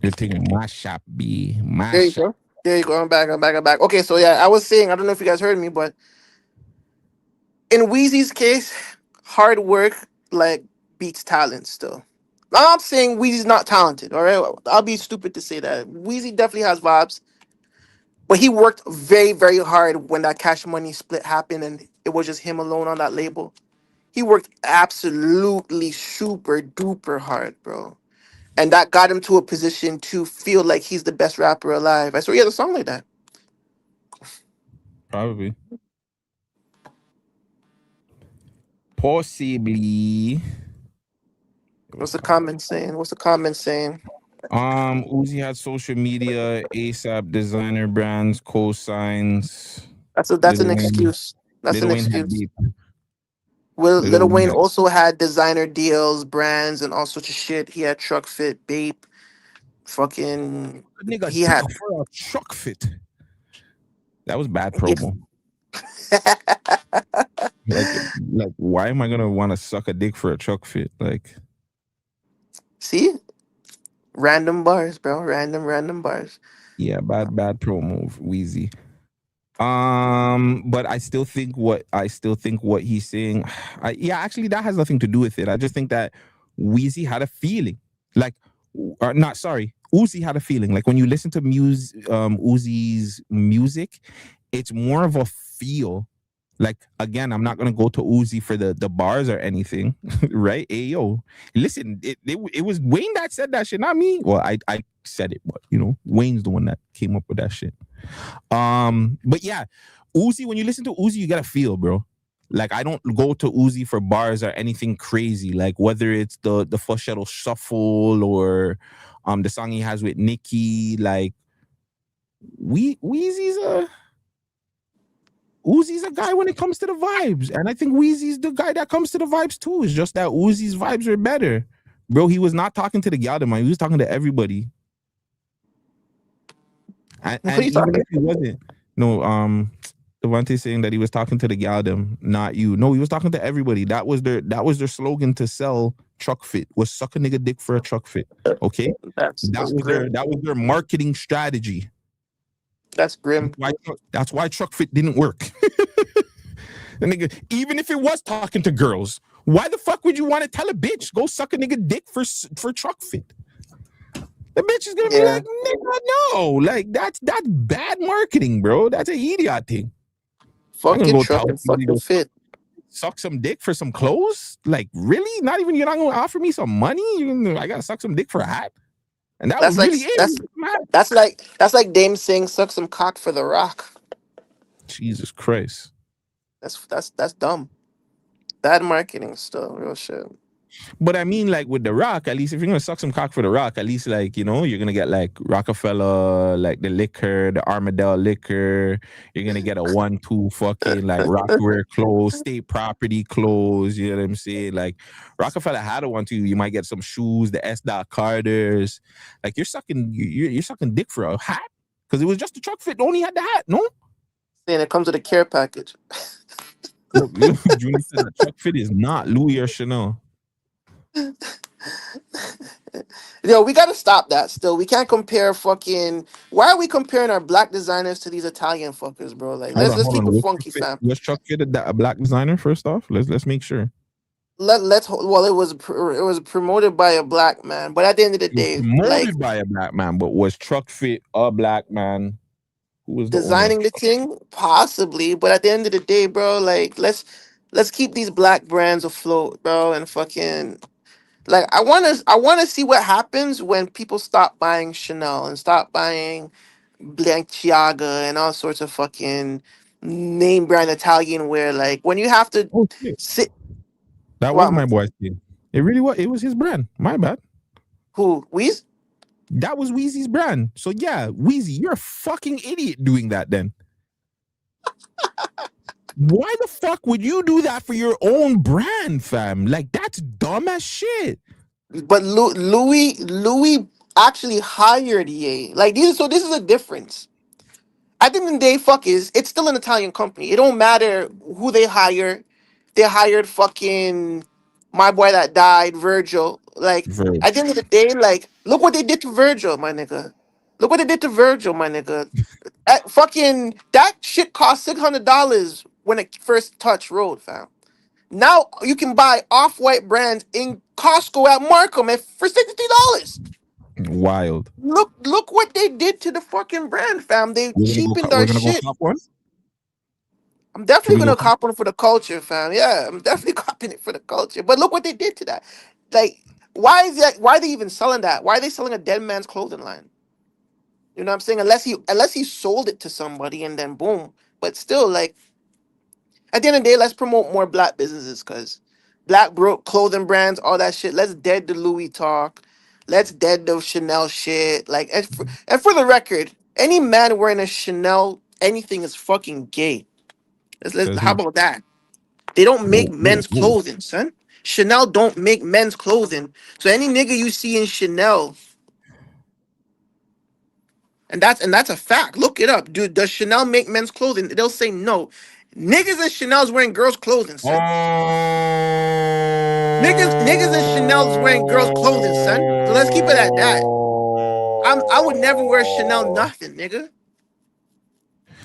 [SPEAKER 2] You're taking my shop, B. My
[SPEAKER 10] There you
[SPEAKER 2] shop.
[SPEAKER 10] go. There you go. I'm back. Okay, so yeah, I was saying, I don't know if you guys heard me, but in Wheezy's case, hard work like beats talent still. I'm not saying Wheezy's not talented, all right? I'll be stupid to say that. Wheezy definitely has vibes, but he worked very, very hard when that Cash Money split happened and it was just him alone on that label. He worked absolutely super duper hard, bro. And that got him to a position to feel like he's the best rapper alive. I swear he had a song like that.
[SPEAKER 2] Probably. Possibly.
[SPEAKER 10] What's the comment saying?
[SPEAKER 2] Uzi had social media, ASAP designer brands, cosigns.
[SPEAKER 10] That's an excuse. That's
[SPEAKER 2] Lil
[SPEAKER 10] an
[SPEAKER 2] Wayne had
[SPEAKER 10] excuse.
[SPEAKER 2] beef.
[SPEAKER 10] Lil Wayne also had designer deals, brands, and all sorts of shit. He had Truck Fit, Bape, fucking.
[SPEAKER 2] Nigga,
[SPEAKER 10] He had.
[SPEAKER 2] for a truck fit. That was bad promo. like, why am I gonna want to suck a dick for a truck fit? Like,
[SPEAKER 10] see, random bars, bro. Random bars.
[SPEAKER 2] Yeah, bad promo, Wheezy. But I still think what he's saying. Actually, that has nothing to do with it. I just think that Wheezy had a feeling, like, Uzi had a feeling. Like when you listen to Uzi's music, it's more of a feel. Like, again, I'm not gonna go to Uzi for the bars or anything, right? Hey, yo, listen, it was Wayne that said that shit, not me. Well, I said it, but Wayne's the one that came up with that shit. But yeah, Uzi, when you listen to Uzi, you gotta feel, bro. Like, I don't go to Uzi for bars or anything crazy. Like whether it's the Falsetto Shuffle or the song he has with Nicki. Like, Uzi's a guy when it comes to the vibes, and I think Weezy's the guy that comes to the vibes too. It's just that Uzi's vibes are better, bro. He was not talking to the gal, man. He was talking to everybody. And even if he wasn't, Devontae saying that he was talking to the gal, not you. No, he was talking to everybody. That was their slogan to sell truck fit, was suck a nigga dick for a truck fit. Okay, that was their marketing strategy.
[SPEAKER 10] That's grim.
[SPEAKER 2] That's why truck fit didn't work. The nigga, even if it was talking to girls, why the fuck would you want to tell a bitch go suck a nigga dick for truck fit? The bitch is gonna be like, nigga, no, like that's bad marketing, bro. That's an idiot thing.
[SPEAKER 10] Fucking truck and fucking fit.
[SPEAKER 2] Suck some dick for some clothes? Like, really? Not even you're not gonna offer me some money? I gotta suck some dick for a hat. And that's like, really it.
[SPEAKER 10] That's like Dame saying suck some cock for the Rock.
[SPEAKER 2] Jesus Christ.
[SPEAKER 10] That's dumb. Bad marketing still, real shit.
[SPEAKER 2] But I mean, like with the Rock, at least if you're gonna suck some cock for the Rock, at least like, you're gonna get like Rockefeller, like the liquor, the Armadale liquor. You're gonna get a 1-2 fucking like Rockwear clothes, state property clothes. You know what I'm saying? Like Rockefeller had a 1-2. You might get some shoes, the S. Carters. Like you're sucking dick for a hat because it was just a truck fit. Only had the hat, no?
[SPEAKER 10] And it comes with a care package.
[SPEAKER 2] Look, Junior said the truck fit is not Louis or Chanel.
[SPEAKER 10] Yo, we gotta stop that still. We can't compare fucking. Why are we comparing our black designers to these Italian fuckers, bro? Like, let's keep it funky, fam.
[SPEAKER 2] Was Chuck Fit a black designer first off? Let's make sure.
[SPEAKER 10] Well, it was promoted by a black man, but at the end of the day,
[SPEAKER 2] promoted by a black man, but was Truck Fit a black man? Who was
[SPEAKER 10] designing the thing? Possibly, but at the end of the day, bro, like let's keep these black brands afloat, bro, and fucking. Like I wanna see what happens when people stop buying Chanel and stop buying Balenciaga and all sorts of fucking name brand Italian wear. Like when you have to sit.
[SPEAKER 2] That was my boy's thing. It really was. It was his brand. My bad.
[SPEAKER 10] Who? Weez?
[SPEAKER 2] That was Weezy's brand. So yeah, Weezy, you're a fucking idiot doing that then. Why the fuck would you do that for your own brand, fam? Like, that's dumb as shit.
[SPEAKER 10] But Louis actually hired Ye. Like, this is a difference. At the end of the day, it's still an Italian company. It don't matter who they hire. They hired fucking my boy that died, Virgil. Like, at the end of the day, like, look what they did to Virgil, my nigga. Look what they did to Virgil, my nigga. That shit cost $600 when it first touched road, fam. Now you can buy off-white brands in Costco at Markham for $63.
[SPEAKER 2] Wild.
[SPEAKER 10] Look what they did to the fucking brand, fam. They cheapened our
[SPEAKER 2] We're gonna go
[SPEAKER 10] shit.
[SPEAKER 2] cop one.
[SPEAKER 10] I'm
[SPEAKER 2] Should
[SPEAKER 10] definitely
[SPEAKER 2] we
[SPEAKER 10] gonna
[SPEAKER 2] go
[SPEAKER 10] cop one for the culture, fam. Yeah, I'm definitely copping it for the culture. But look what they did to that. Like, why is that? Why are they even selling that? Why are they selling a dead man's clothing line? You know what I'm saying? Unless he sold it to somebody and then boom. But still, like, at the end of the day, let's promote more black businesses, because black clothing brands, all that shit. Let's dead the Louis talk. Let's dead the Chanel shit. Like, and for the record, any man wearing a Chanel anything is fucking gay.
[SPEAKER 2] Says
[SPEAKER 10] How
[SPEAKER 2] who?
[SPEAKER 10] about that? They don't make
[SPEAKER 2] Whoa, whoa,
[SPEAKER 10] men's
[SPEAKER 2] whoa.
[SPEAKER 10] clothing, son. Chanel don't make men's clothing. So any nigga you see in Chanel, and that's a fact. Look it up, dude. Does Chanel make men's clothing? They'll say no. Niggas in Chanel's wearing girls' clothing, son. Niggas in Chanel's wearing girls' clothing, son. So let's keep it at that. I would never wear Chanel nothing, nigga.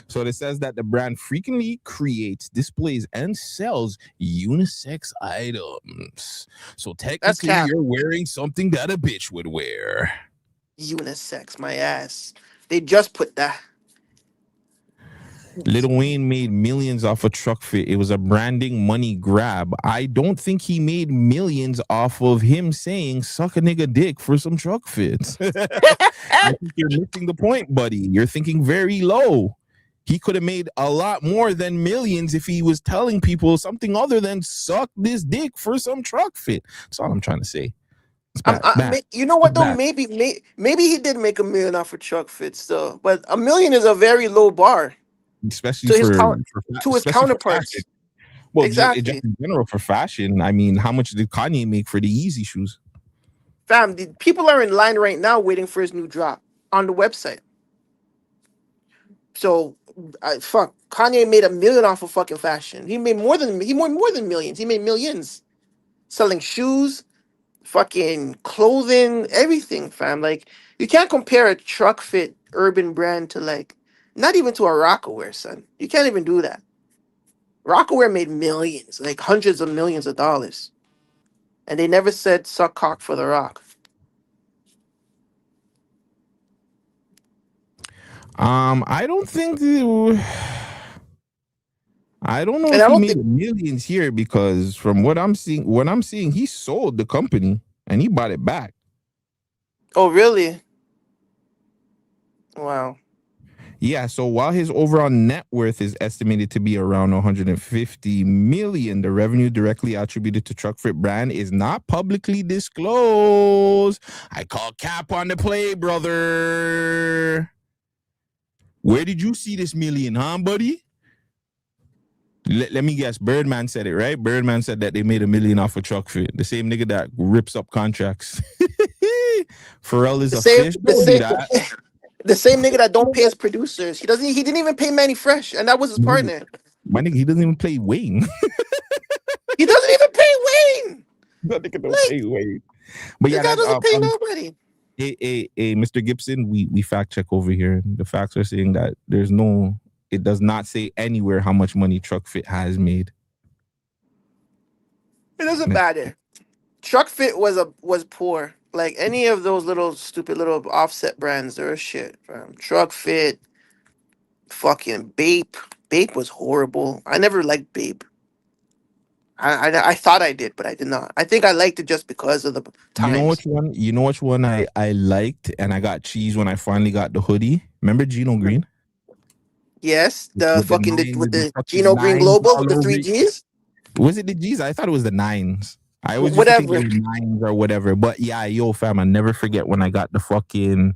[SPEAKER 2] So it says that the brand frequently creates, displays, and sells unisex items. So technically,
[SPEAKER 10] cap.
[SPEAKER 2] you're wearing something that a bitch would wear.
[SPEAKER 10] Unisex, my ass. They just put that.
[SPEAKER 2] Lil Wayne made millions off a truck fit. It was a branding money grab. I don't think he made millions off of him saying suck a nigga dick for some truck fits. I think you're missing the point, buddy. You're thinking very low. He could have made a lot more than millions if he was telling people something other than suck this dick for some truck fit. That's all I'm trying to say.
[SPEAKER 10] You know what though? Maybe he did make $1 million off of truck fits though, but $1 million is a very low bar,
[SPEAKER 2] especially
[SPEAKER 10] to his counterparts.
[SPEAKER 2] Well,
[SPEAKER 10] exactly.
[SPEAKER 2] Just in general for fashion. I mean, how much did Kanye make for the Yeezy shoes?
[SPEAKER 10] Fam, the people are in line right now waiting for his new drop on the website. So, Kanye made $1 million off of fucking fashion. He made more than millions. He made millions selling shoes, fucking clothing, everything, fam. Like, you can't compare a truck fit urban brand to, like, not even to a Rockaware, son. You can't even do that. Rockaware made millions, like hundreds of millions of dollars. And they never said suck cock for the Rock.
[SPEAKER 2] I don't think I don't know if he made millions here, because from what I'm seeing, he sold the company and he bought it back.
[SPEAKER 10] Oh, really? Wow.
[SPEAKER 2] Yeah, so while his overall net worth is estimated to be around 150 million, the revenue directly attributed to Truck Fit brand is not publicly disclosed. I call cap on the play, brother. Where did you see this million, huh, buddy? Let me guess. Birdman said it, right? Birdman said that they made $1 million off a Truck Fit. The same nigga that rips up contracts. Pharrell is a fish.
[SPEAKER 10] The same nigga that don't pay his producers. He didn't even pay Manny Fresh, and that was his partner.
[SPEAKER 2] My nigga, he doesn't even play Wayne.
[SPEAKER 10] He doesn't even pay Wayne.
[SPEAKER 2] That nigga don't pay Wayne. But yeah,
[SPEAKER 10] that doesn't pay nobody.
[SPEAKER 2] Hey, Mr. Gibson, we fact check over here. The facts are saying that it does not say anywhere how much money Truck Fit has made.
[SPEAKER 10] It doesn't matter. Truck Fit was poor. Like any of those little stupid little offset brands, they're shit. Truck Fit, fucking Bape. Bape was horrible. I never liked Bape. I thought I did, but I did not. I think I liked it just because of the times.
[SPEAKER 2] You know which one I liked, and I got cheese when I finally got the hoodie. Remember Gino Green?
[SPEAKER 10] Yes, with the Gino Green Global with the 3 Gs.
[SPEAKER 2] Was it the G's? I thought it was the 9s. I always used to think it was 9s or whatever. But yeah, yo, fam, I never forget when I got the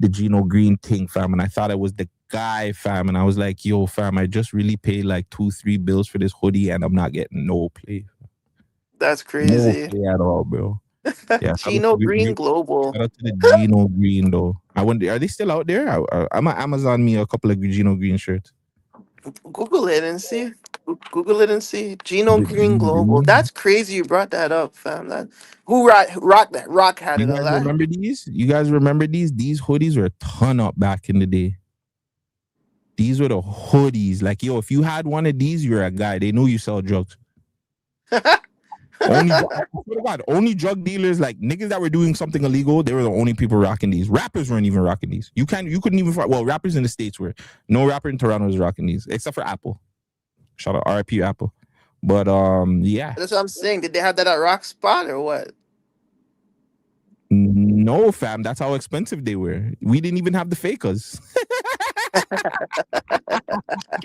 [SPEAKER 2] Gino Green thing, fam, and I thought it was the guy, fam, and I was like, yo, fam, I just really paid like 2-3 bills for this hoodie, and I'm not getting no play.
[SPEAKER 10] That's crazy.
[SPEAKER 2] No play at all, bro. Yeah,
[SPEAKER 10] Gino Green Global.
[SPEAKER 2] Shout out to the Gino Green though. I wonder, are they still out there? I'm on Amazon me a couple of Gino Green shirts.
[SPEAKER 10] Google it and see. Google it and see. Geno Green Global. That's crazy. You brought that up, fam. That who rock that? Rock had
[SPEAKER 2] You
[SPEAKER 10] it.
[SPEAKER 2] guys remember these? You guys remember these? These hoodies were a ton up back in the day. These were the hoodies. Like, yo, if you had one of these, you're a guy. They knew you sell drugs. Only drug dealers, like niggas that were doing something illegal, they were the only people rocking these. Rappers weren't even rocking these. You couldn't even find, well, rappers in the States were. No rapper in Toronto was rocking these, except for Apple. Shout out RIP Apple. But yeah.
[SPEAKER 10] That's what I'm saying. Did they have that at Rock Spot or what?
[SPEAKER 2] No, fam. That's how expensive they were. We didn't even have the fakers.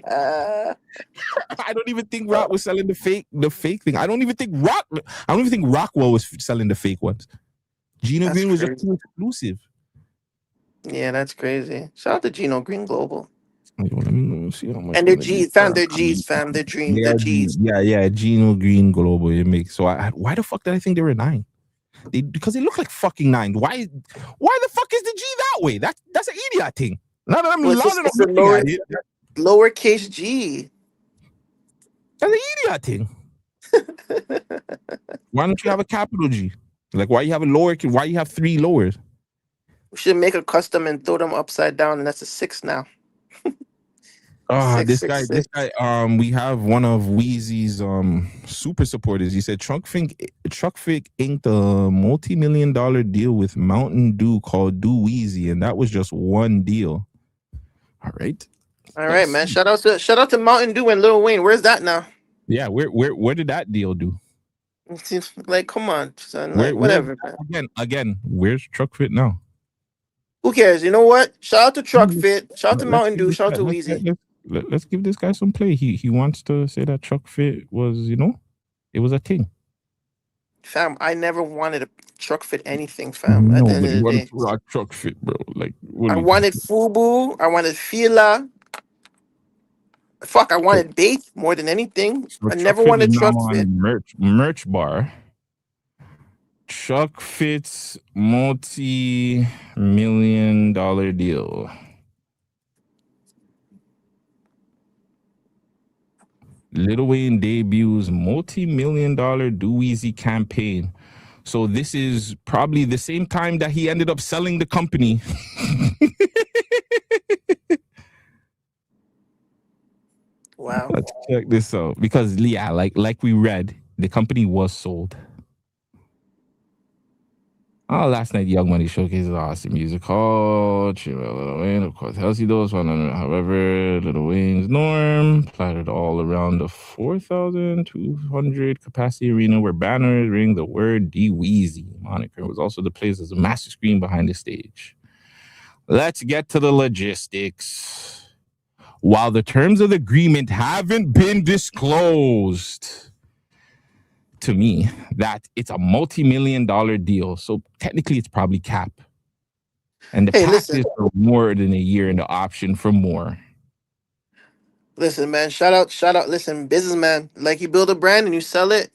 [SPEAKER 2] I don't even think Rock was selling the fake thing. I don't even think Rockwell was selling the fake ones. Geno Green was just too exclusive.
[SPEAKER 10] Yeah, that's crazy. Shout out to Geno Green Global.
[SPEAKER 2] Let me see how much.
[SPEAKER 10] And they're G's, fam. They're G's, fam. They're Dream. They're G's.
[SPEAKER 2] Yeah. Geno Green Global. It makes so. Why the fuck did I think they were 9? Because they look like fucking 9. Why the fuck is the G that way? That's an idiot thing. None of them
[SPEAKER 10] lowercase G.
[SPEAKER 2] That's an idiot thing. Why don't you have a capital G? Like, why you have a lower? Why you have 3 lowers?
[SPEAKER 10] We should make a custom and throw them upside down, and that's a 6 now.
[SPEAKER 2] This guy, we have one of Weezy's super supporters. He said Truckfit inked a multi-million-dollar deal with Mountain Dew called Do Weezy, and that was just one deal. All right,
[SPEAKER 10] man. Shout out to Mountain Dew and Lil Wayne. Where's that now?
[SPEAKER 2] Yeah, where did that deal do?
[SPEAKER 10] Like, come on, son. Like, whatever.
[SPEAKER 2] Again, where's Truckfit now?
[SPEAKER 10] Who cares? You know what? Shout out to Truckfit. Shout out to Mountain Dew. Shout out to Weezy.
[SPEAKER 2] Let's give this guy some play. He wants to say that Truckfit was, it was a thing.
[SPEAKER 10] Fam, I never wanted a Truckfit anything, fam.
[SPEAKER 2] No,
[SPEAKER 10] at the end
[SPEAKER 2] but
[SPEAKER 10] of the
[SPEAKER 2] you
[SPEAKER 10] day.
[SPEAKER 2] wanted to rock Truckfit, bro. Like,
[SPEAKER 10] I wanted Fubu. I wanted Fila. Fuck, I wanted Bait more than anything.
[SPEAKER 2] So
[SPEAKER 10] I never wanted Truckfit.
[SPEAKER 2] Merch bar. Truckfit's multi-million-dollar deal. Lil Wayne debuts multi-million-dollar Do Weezy campaign. So this is probably the same time that he ended up selling the company.
[SPEAKER 10] Wow.
[SPEAKER 2] Let's check this out. Because, yeah, like we read, the company was sold. Last night, Young Money showcases awesome music. Lil Wayne, of course, Healthy Dose. However, Lil Wayne's Norm platted all around the 4,200 capacity arena where banners ring the word D Weezy moniker was also displayed as a massive screen behind the stage. Let's get to the logistics. While the terms of the agreement haven't been disclosed, to me, that it's a multi-million-dollar deal. So technically it's probably cap. And the pack is for more than a year and the option for more.
[SPEAKER 10] Listen, man, shout out, listen, businessman. Like, you build a brand and you sell it,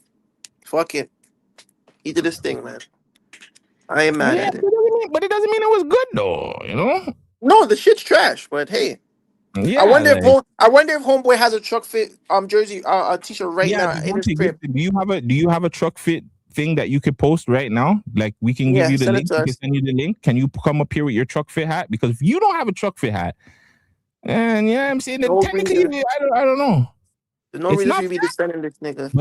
[SPEAKER 10] fuck it. He did his thing, man. I ain't mad at it.
[SPEAKER 2] But it doesn't mean it was good though,
[SPEAKER 10] No, the shit's trash, but hey.
[SPEAKER 2] Yeah,
[SPEAKER 10] I wonder if Homeboy has a Truckfit jersey, a t-shirt right now in his crib.
[SPEAKER 2] Do you have a Truckfit thing that you could post right now? Like, we can give you the link. We can send you the link. Can you come up here with your Truckfit hat? Because if you don't have a Truckfit hat, and I'm saying that technically, I don't know.
[SPEAKER 10] There's no reason for you to be defending this nigga.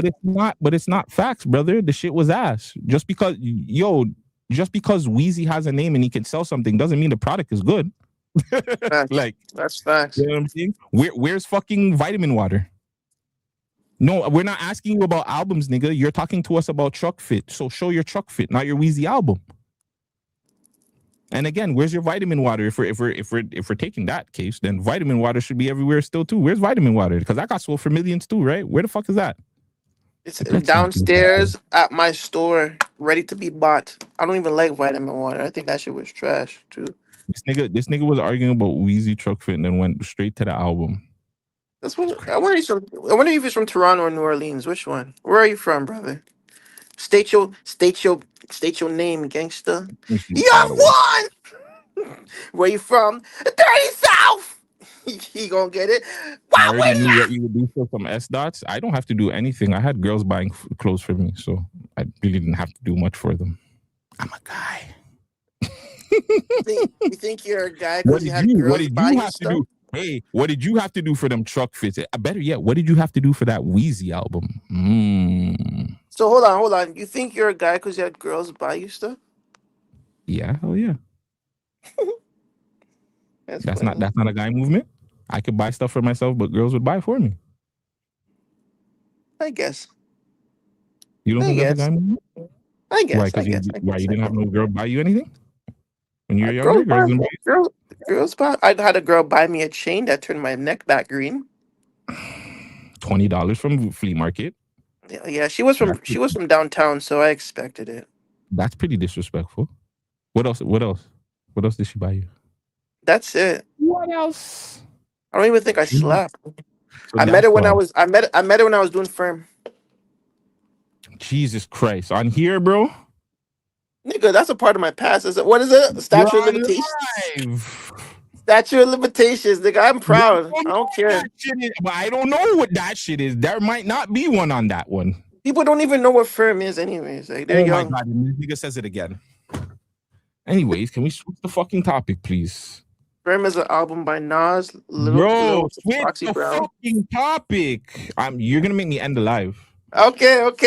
[SPEAKER 2] But it's not facts, brother. The shit was ass. Just because Weezy has a name and he can sell something doesn't mean the product is good. Like,
[SPEAKER 10] that's facts.
[SPEAKER 2] You know what I'm saying? Where's fucking Vitamin Water? No, we're not asking you about albums, nigga. You're talking to us about Truckfit. So show your Truckfit, not your Weezy album. And again, where's your Vitamin Water? If we're taking that case, then Vitamin Water should be everywhere still too. Where's Vitamin Water? Because I got sold for millions too, right? Where the fuck is that?
[SPEAKER 10] It's downstairs at my store, ready to be bought. I don't even like Vitamin Water. I think that shit was trash too.
[SPEAKER 2] This nigga was arguing about Weezy Truckfit and then went straight to the album.
[SPEAKER 10] That's what I wonder if he's from Toronto or New Orleans. Which one? Where are you from, brother? State your name, gangster. Young one. Where you from? Dirty South. he gonna get it.
[SPEAKER 2] I already knew what you would do for some S dots. I don't have to do anything. I had girls buying clothes for me, so I really didn't have to do much for them. I'm a guy.
[SPEAKER 10] You think you're a guy
[SPEAKER 2] What
[SPEAKER 10] because you
[SPEAKER 2] did
[SPEAKER 10] had
[SPEAKER 2] you?
[SPEAKER 10] girls
[SPEAKER 2] What did
[SPEAKER 10] buy
[SPEAKER 2] you
[SPEAKER 10] you
[SPEAKER 2] have to
[SPEAKER 10] stuff?
[SPEAKER 2] do? Hey, what did you have to do for them truck fits? Better yet, what did you have to do for that Wheezy album?
[SPEAKER 10] So hold on. You think you're a guy because you had girls buy you stuff?
[SPEAKER 2] Yeah, hell yeah. That's
[SPEAKER 10] funny.
[SPEAKER 2] not a guy movement. I could buy stuff for myself, but girls would buy for me.
[SPEAKER 10] I guess.
[SPEAKER 2] You don't think that's a guy movement?
[SPEAKER 10] I guess.
[SPEAKER 2] Why? Because you didn't have no girl buy you anything when you were younger.
[SPEAKER 10] Girls buy. I had a girl buy me a chain that turned my neck back green.
[SPEAKER 2] $20 from flea market.
[SPEAKER 10] Yeah, she was from downtown, so I expected it.
[SPEAKER 2] That's pretty disrespectful. What else? What else did she buy you?
[SPEAKER 10] That's it.
[SPEAKER 2] What else?
[SPEAKER 10] I don't even think I slapped.
[SPEAKER 2] So
[SPEAKER 10] I met her when I met her when I was doing firm.
[SPEAKER 2] Jesus Christ! On here, bro.
[SPEAKER 10] Nigga, that's a part of my past. What is it? Statute of limitations. Statute of limitations, nigga. I'm proud. I don't care.
[SPEAKER 2] But I don't know what that shit is. There might not be one on that one.
[SPEAKER 10] People don't even know what firm is, anyways. Like they're young.
[SPEAKER 2] My God, this nigga says it again. Anyways, can we switch the fucking topic, please?
[SPEAKER 10] Firm is an album by Nas.
[SPEAKER 2] Bro, switch the fucking topic. You're gonna make me end the live.
[SPEAKER 10] Okay. Shout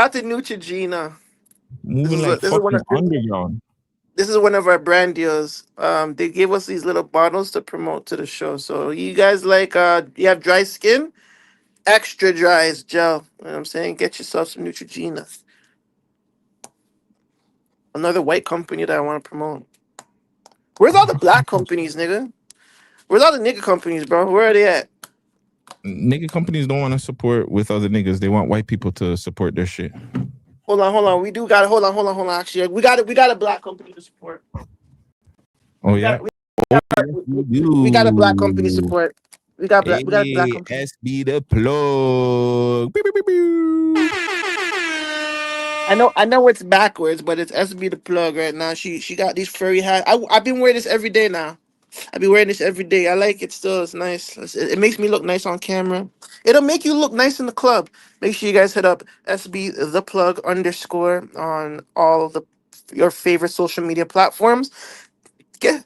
[SPEAKER 10] out to Neutrogena.
[SPEAKER 2] Moving like fucking underground.
[SPEAKER 10] This is one of our brand deals. They gave us these little bottles to promote to the show. So you guys like you have dry skin? Extra dry is gel. You know what I'm saying? Get yourself some Neutrogena. Another white company that I want to promote. Where's all the black companies, nigga? Where's all the nigga companies, bro? Where are they at?
[SPEAKER 2] Nigga companies don't want to support with other niggas. They want white people to support their shit.
[SPEAKER 10] Hold on. We do got it. Hold on. Actually, we got a black company to support.
[SPEAKER 2] Oh yeah.
[SPEAKER 10] We got a black company support. We got black company.
[SPEAKER 2] SB the plug. Beep, beep, beep, beep.
[SPEAKER 10] I know it's backwards, but it's SB the plug right now. She got these furry hats. I've been wearing this every day now. I've been wearing this every day. I like it still. It's nice. It makes me look nice on camera. It'll make you look nice in the club. Make sure you guys hit up SB the plug _ on all of your favorite social media platforms. Get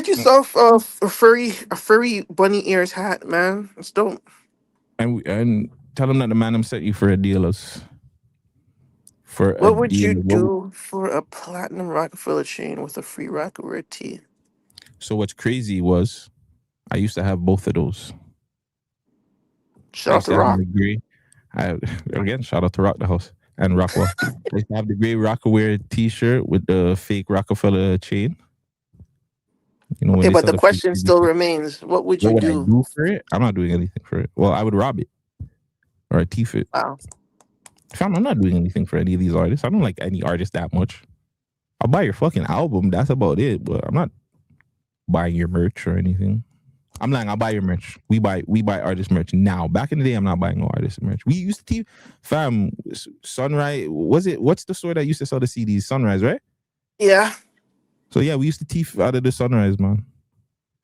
[SPEAKER 10] yourself a furry bunny ears hat, man. It's dope.
[SPEAKER 2] And tell them that the man set you for a dealers.
[SPEAKER 10] What would you do for a platinum Rockefeller chain with a free Rockaware tee?
[SPEAKER 2] So what's crazy was I used to have both of those.
[SPEAKER 10] Shout out to Rock.
[SPEAKER 2] Again, shout out to Rock the House and Rockwell. I used to have the gray Rockaware t-shirt with the fake Rockefeller chain. You know,
[SPEAKER 10] okay, but the question still remains: what would you do?
[SPEAKER 2] I do for it? I'm not doing anything for it. Well, I would rob it or a T-fit.
[SPEAKER 10] Wow.
[SPEAKER 2] I'm not doing anything for any of these artists. I don't like any artist that much. I'll buy your fucking album. That's about it. But I'm not buying your merch or anything. I'm lying. I'll buy your merch. We buy artist merch now. Back in the day, I'm not buying no artist merch. We used to Sunrise. What's the store that used to sell the CDs? Sunrise, right?
[SPEAKER 10] Yeah.
[SPEAKER 2] So yeah, we used to teeth out of the Sunrise, man.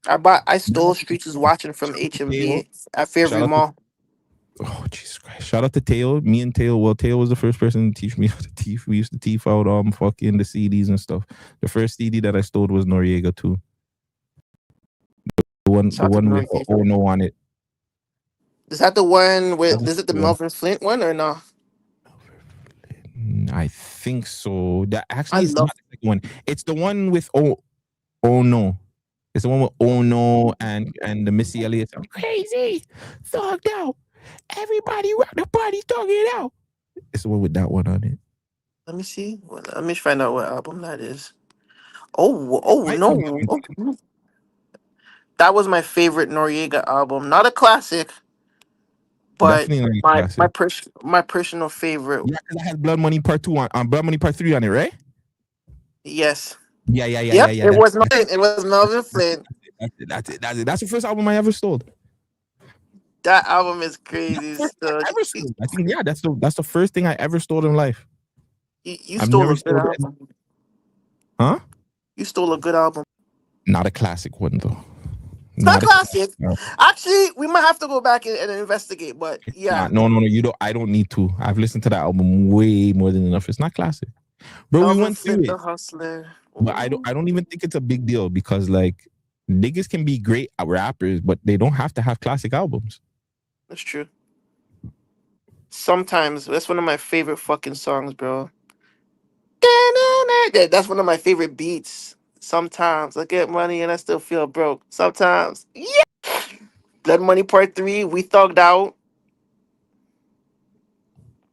[SPEAKER 10] I stole Streets is Watching from HMV at Fairview Mall.
[SPEAKER 2] Oh, Jesus Christ. Shout out to Teo. Me and Teo. Well, Teo was the first person to teach me how to teeth. We used to teeth out fucking the CDs and stuff. The first CD that I stole was Noriega too. The one with Oh No on it.
[SPEAKER 10] Is that the one with, is it the Melvin Flint one or no?
[SPEAKER 2] I think so. That actually is not the second one. It's the one with Oh No. It's the one with Oh No and the Missy Elliott. I'm crazy. Thugged out. Everybody rock the party, thug it out. It's the one with that one on it.
[SPEAKER 10] Let me see. Well, let me find out what album that is. Oh no. Oh. That was my favorite Noriega album. Not a classic, but my personal favorite.
[SPEAKER 2] Yeah, because I had Blood Money Part 2 on Blood Money Part 3 on it, right?
[SPEAKER 10] Yes.
[SPEAKER 2] Yeah.
[SPEAKER 10] It was Melvin Flint.
[SPEAKER 2] That's it. That's the first album I ever stole.
[SPEAKER 10] That album is crazy.
[SPEAKER 2] I think that's the first thing I ever stole in life.
[SPEAKER 10] You stole a good album.
[SPEAKER 2] Huh?
[SPEAKER 10] You stole a good album.
[SPEAKER 2] Not a classic one though.
[SPEAKER 10] It's not classic. Actually, we might have to go back and investigate. But yeah,
[SPEAKER 2] no, you don't. I don't need to. I've listened to that album way more than enough. It's not classic, bro. We went through
[SPEAKER 10] the
[SPEAKER 2] it,
[SPEAKER 10] Hustler.
[SPEAKER 2] but I don't even think it's a big deal because like niggas can be great rappers, but they don't have to have classic albums.
[SPEAKER 10] That's true. Sometimes that's one of my favorite fucking songs, bro. That's one of my favorite beats. Sometimes I get money and I still feel broke. Sometimes, yeah. Blood Money Part 3, We Thugged Out.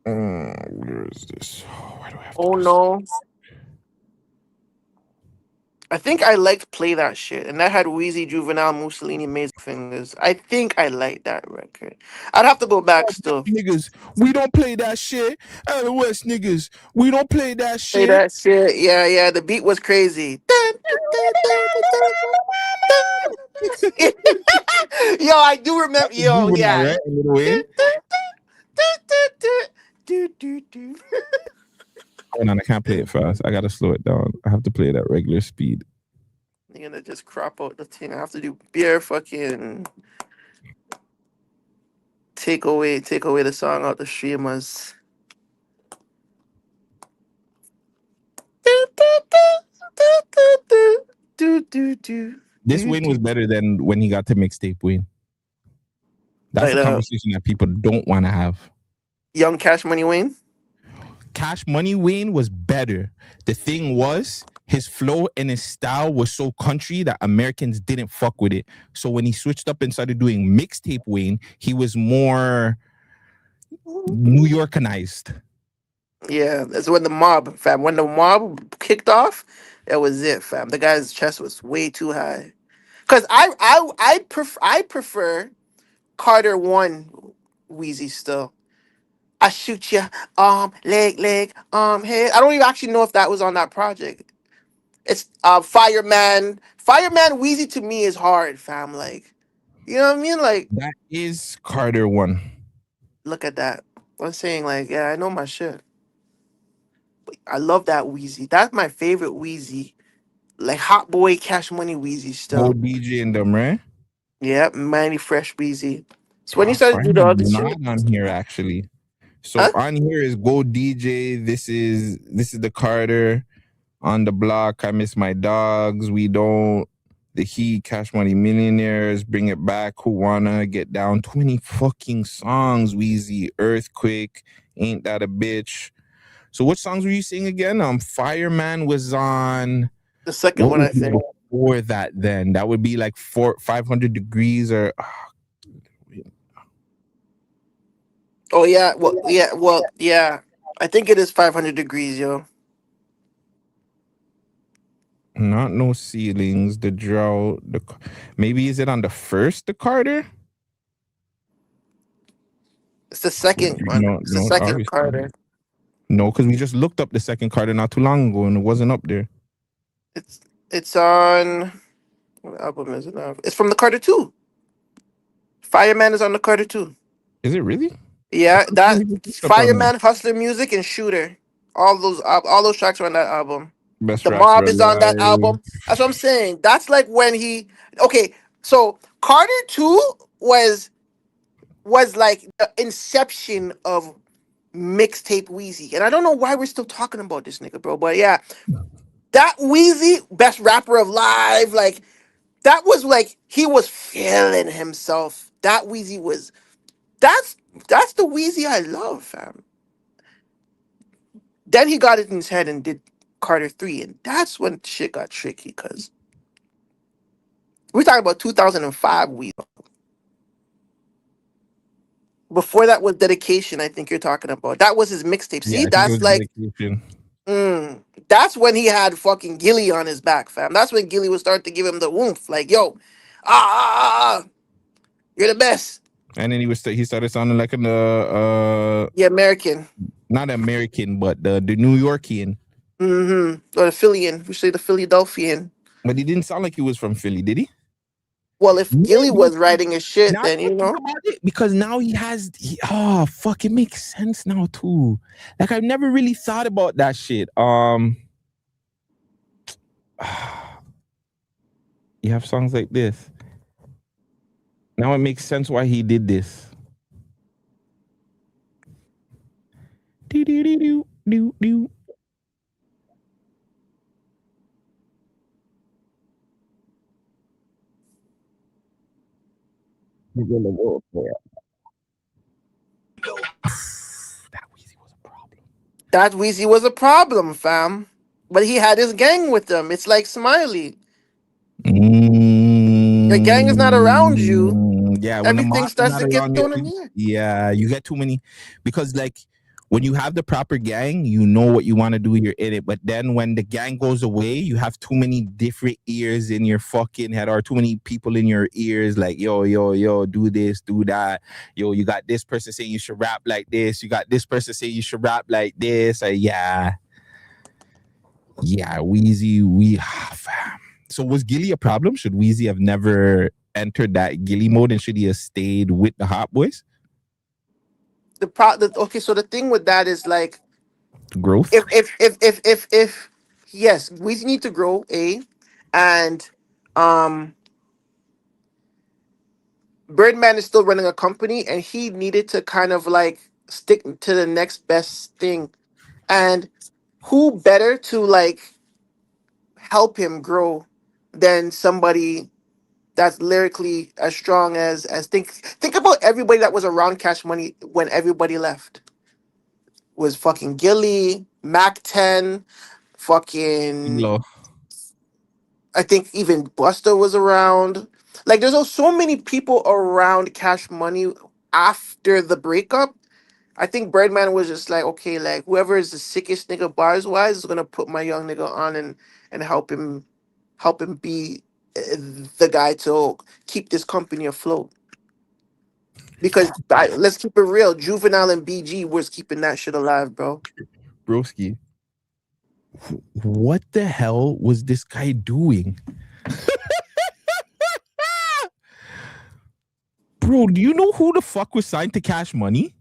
[SPEAKER 2] Where is this? Why do I have
[SPEAKER 10] Oh no. I think I liked Play That Shit, and that had Wheezy, Juvenile, Mussolini, Maze Fingers. I think I liked that record. I'd have to go back still.
[SPEAKER 2] Niggas, we don't play that shit. LA West niggas, we don't play that shit.
[SPEAKER 10] Play that shit. Yeah. The beat was crazy. Yo, I do remember. Yo, yeah.
[SPEAKER 2] Hold on, I can't play it fast. I gotta slow it down. I have to play it at regular speed.
[SPEAKER 10] You're gonna just crop out the thing. I have to do bare fucking take away the song out the streamers.
[SPEAKER 2] This win was better than when he got to mixtape win. That's a conversation that people don't want to have.
[SPEAKER 10] Young Cash Money Wayne?
[SPEAKER 2] Cash Money Wayne was better. The thing was, his flow and his style was so country that Americans didn't fuck with it. So when he switched up and started doing mixtape Wayne, he was more New Yorkanized.
[SPEAKER 10] Yeah, that's when the mob, fam. When the mob kicked off, that was it, fam. The guy's chest was way too high. Cause I prefer Carter 1 Wheezy still. I shoot ya, leg, head. I don't even actually know if that was on that project. It's Fireman. Fireman Wheezy to me is hard, fam. Like, you know what I mean? Like,
[SPEAKER 2] that is Carter 1.
[SPEAKER 10] Look at that. I'm saying, like, yeah, I know my shit. But I love that Wheezy. That's my favorite Wheezy. Like Hot Boy, Cash Money Wheezy still.
[SPEAKER 2] Old DJ in them, right?
[SPEAKER 10] Yeah, Mighty Fresh Wheezy. So when you started to do the other shit,
[SPEAKER 2] not on here actually. So on here is Go DJ. This is the Carter. On the Block, I Miss My Dogs. We Don't. The Heat, Cash Money Millionaires, Bring It Back, Who Wanna Get Down. 20 fucking songs, Wheezy. Earthquake, Ain't That a Bitch. So what songs were you singing again? Fireman was on
[SPEAKER 10] the second one, I think.
[SPEAKER 2] Before that, then that would be like 500 Degrees or.
[SPEAKER 10] Oh yeah, yeah. I think it is 500 Degrees, yo.
[SPEAKER 2] Not No Ceilings, The Drought. Maybe is it on the first, the Carter?
[SPEAKER 10] It's the second one. It's the second
[SPEAKER 2] obviously.
[SPEAKER 10] Carter.
[SPEAKER 2] No, because we just looked up the second Carter not too long ago and it wasn't up there.
[SPEAKER 10] It's on. What album is it now? It's from the Carter 2. Fireman is on the Carter 2.
[SPEAKER 2] Is it really?
[SPEAKER 10] Yeah, that Fireman, Hustler Music, and Shooter. All those tracks are on that album. The Mob is on that album. That's what I'm saying. That's like when he. Okay, so Carter 2 was like the inception of mixtape Wheezy, and I don't know why we're still talking about this nigga, bro. But yeah, that Wheezy, best rapper of live, like that was like he was feeling himself. That Wheezy was. That's the Wheezy I love, fam. Then he got it in his head and did Carter 3, and that's when shit got tricky, because we're talking about 2005 Wheezy. Before that was Dedication, I think you're talking about. That was his mixtape. See, that's like that's when he had fucking Gilly on his back, fam. That's when Gilly would start to give him the woomph, like, yo, you're the best.
[SPEAKER 2] And then he started sounding like
[SPEAKER 10] the American.
[SPEAKER 2] Not American, but the New Yorkian.
[SPEAKER 10] Or the Phillian. We say the Philadelphian.
[SPEAKER 2] But he didn't sound like he was from Philly, did he?
[SPEAKER 10] Well, if Gilly was writing his shit, then you know.
[SPEAKER 2] Because now it makes sense now too. Like I've never really thought about that shit. You have songs like this. Now it makes sense why he did this. Do do do do do do.
[SPEAKER 10] That Weezy was a problem, fam. But he had his gang with him. It's like Smiley. The gang is not around you.
[SPEAKER 2] Yeah, when the
[SPEAKER 10] Everything
[SPEAKER 2] mob is
[SPEAKER 10] starts
[SPEAKER 2] not
[SPEAKER 10] to get
[SPEAKER 2] around
[SPEAKER 10] thrown in
[SPEAKER 2] you,
[SPEAKER 10] here.
[SPEAKER 2] yeah, you get too many because like when you have the proper gang, you know what you want to do, you're in it. But then when the gang goes away, you have too many different ears in your fucking head, or too many people in your ears, like yo, do this, do that. Yo, you got this person saying you should rap like this, you got this person saying you should rap like this. Yeah, Weezy, fam. So was Gilly a problem? Should Weezy have never entered that Gilly mode, and should he have stayed with the Hot Boys?
[SPEAKER 10] Okay, so the thing with that is like
[SPEAKER 2] Growth.
[SPEAKER 10] if yes, we need to grow, and Birdman is still running a company, and he needed to kind of like stick to the next best thing. And who better to like help him grow than somebody that's lyrically as strong as think about everybody that was around Cash Money when everybody left. Was fucking Gilly, Mac 10, fucking
[SPEAKER 2] Low.
[SPEAKER 10] I think even Buster was around. Like there's also so many people around Cash Money after the breakup. I think Birdman was just like, okay, like whoever is the sickest nigga bars wise is gonna put my young nigga on and help him be the guy to keep this company afloat. Because let's keep it real, Juvenile and BG was keeping that shit alive, bro.
[SPEAKER 2] Broski, what the hell was this guy doing? Bro, do you know who the fuck was signed to Cash Money?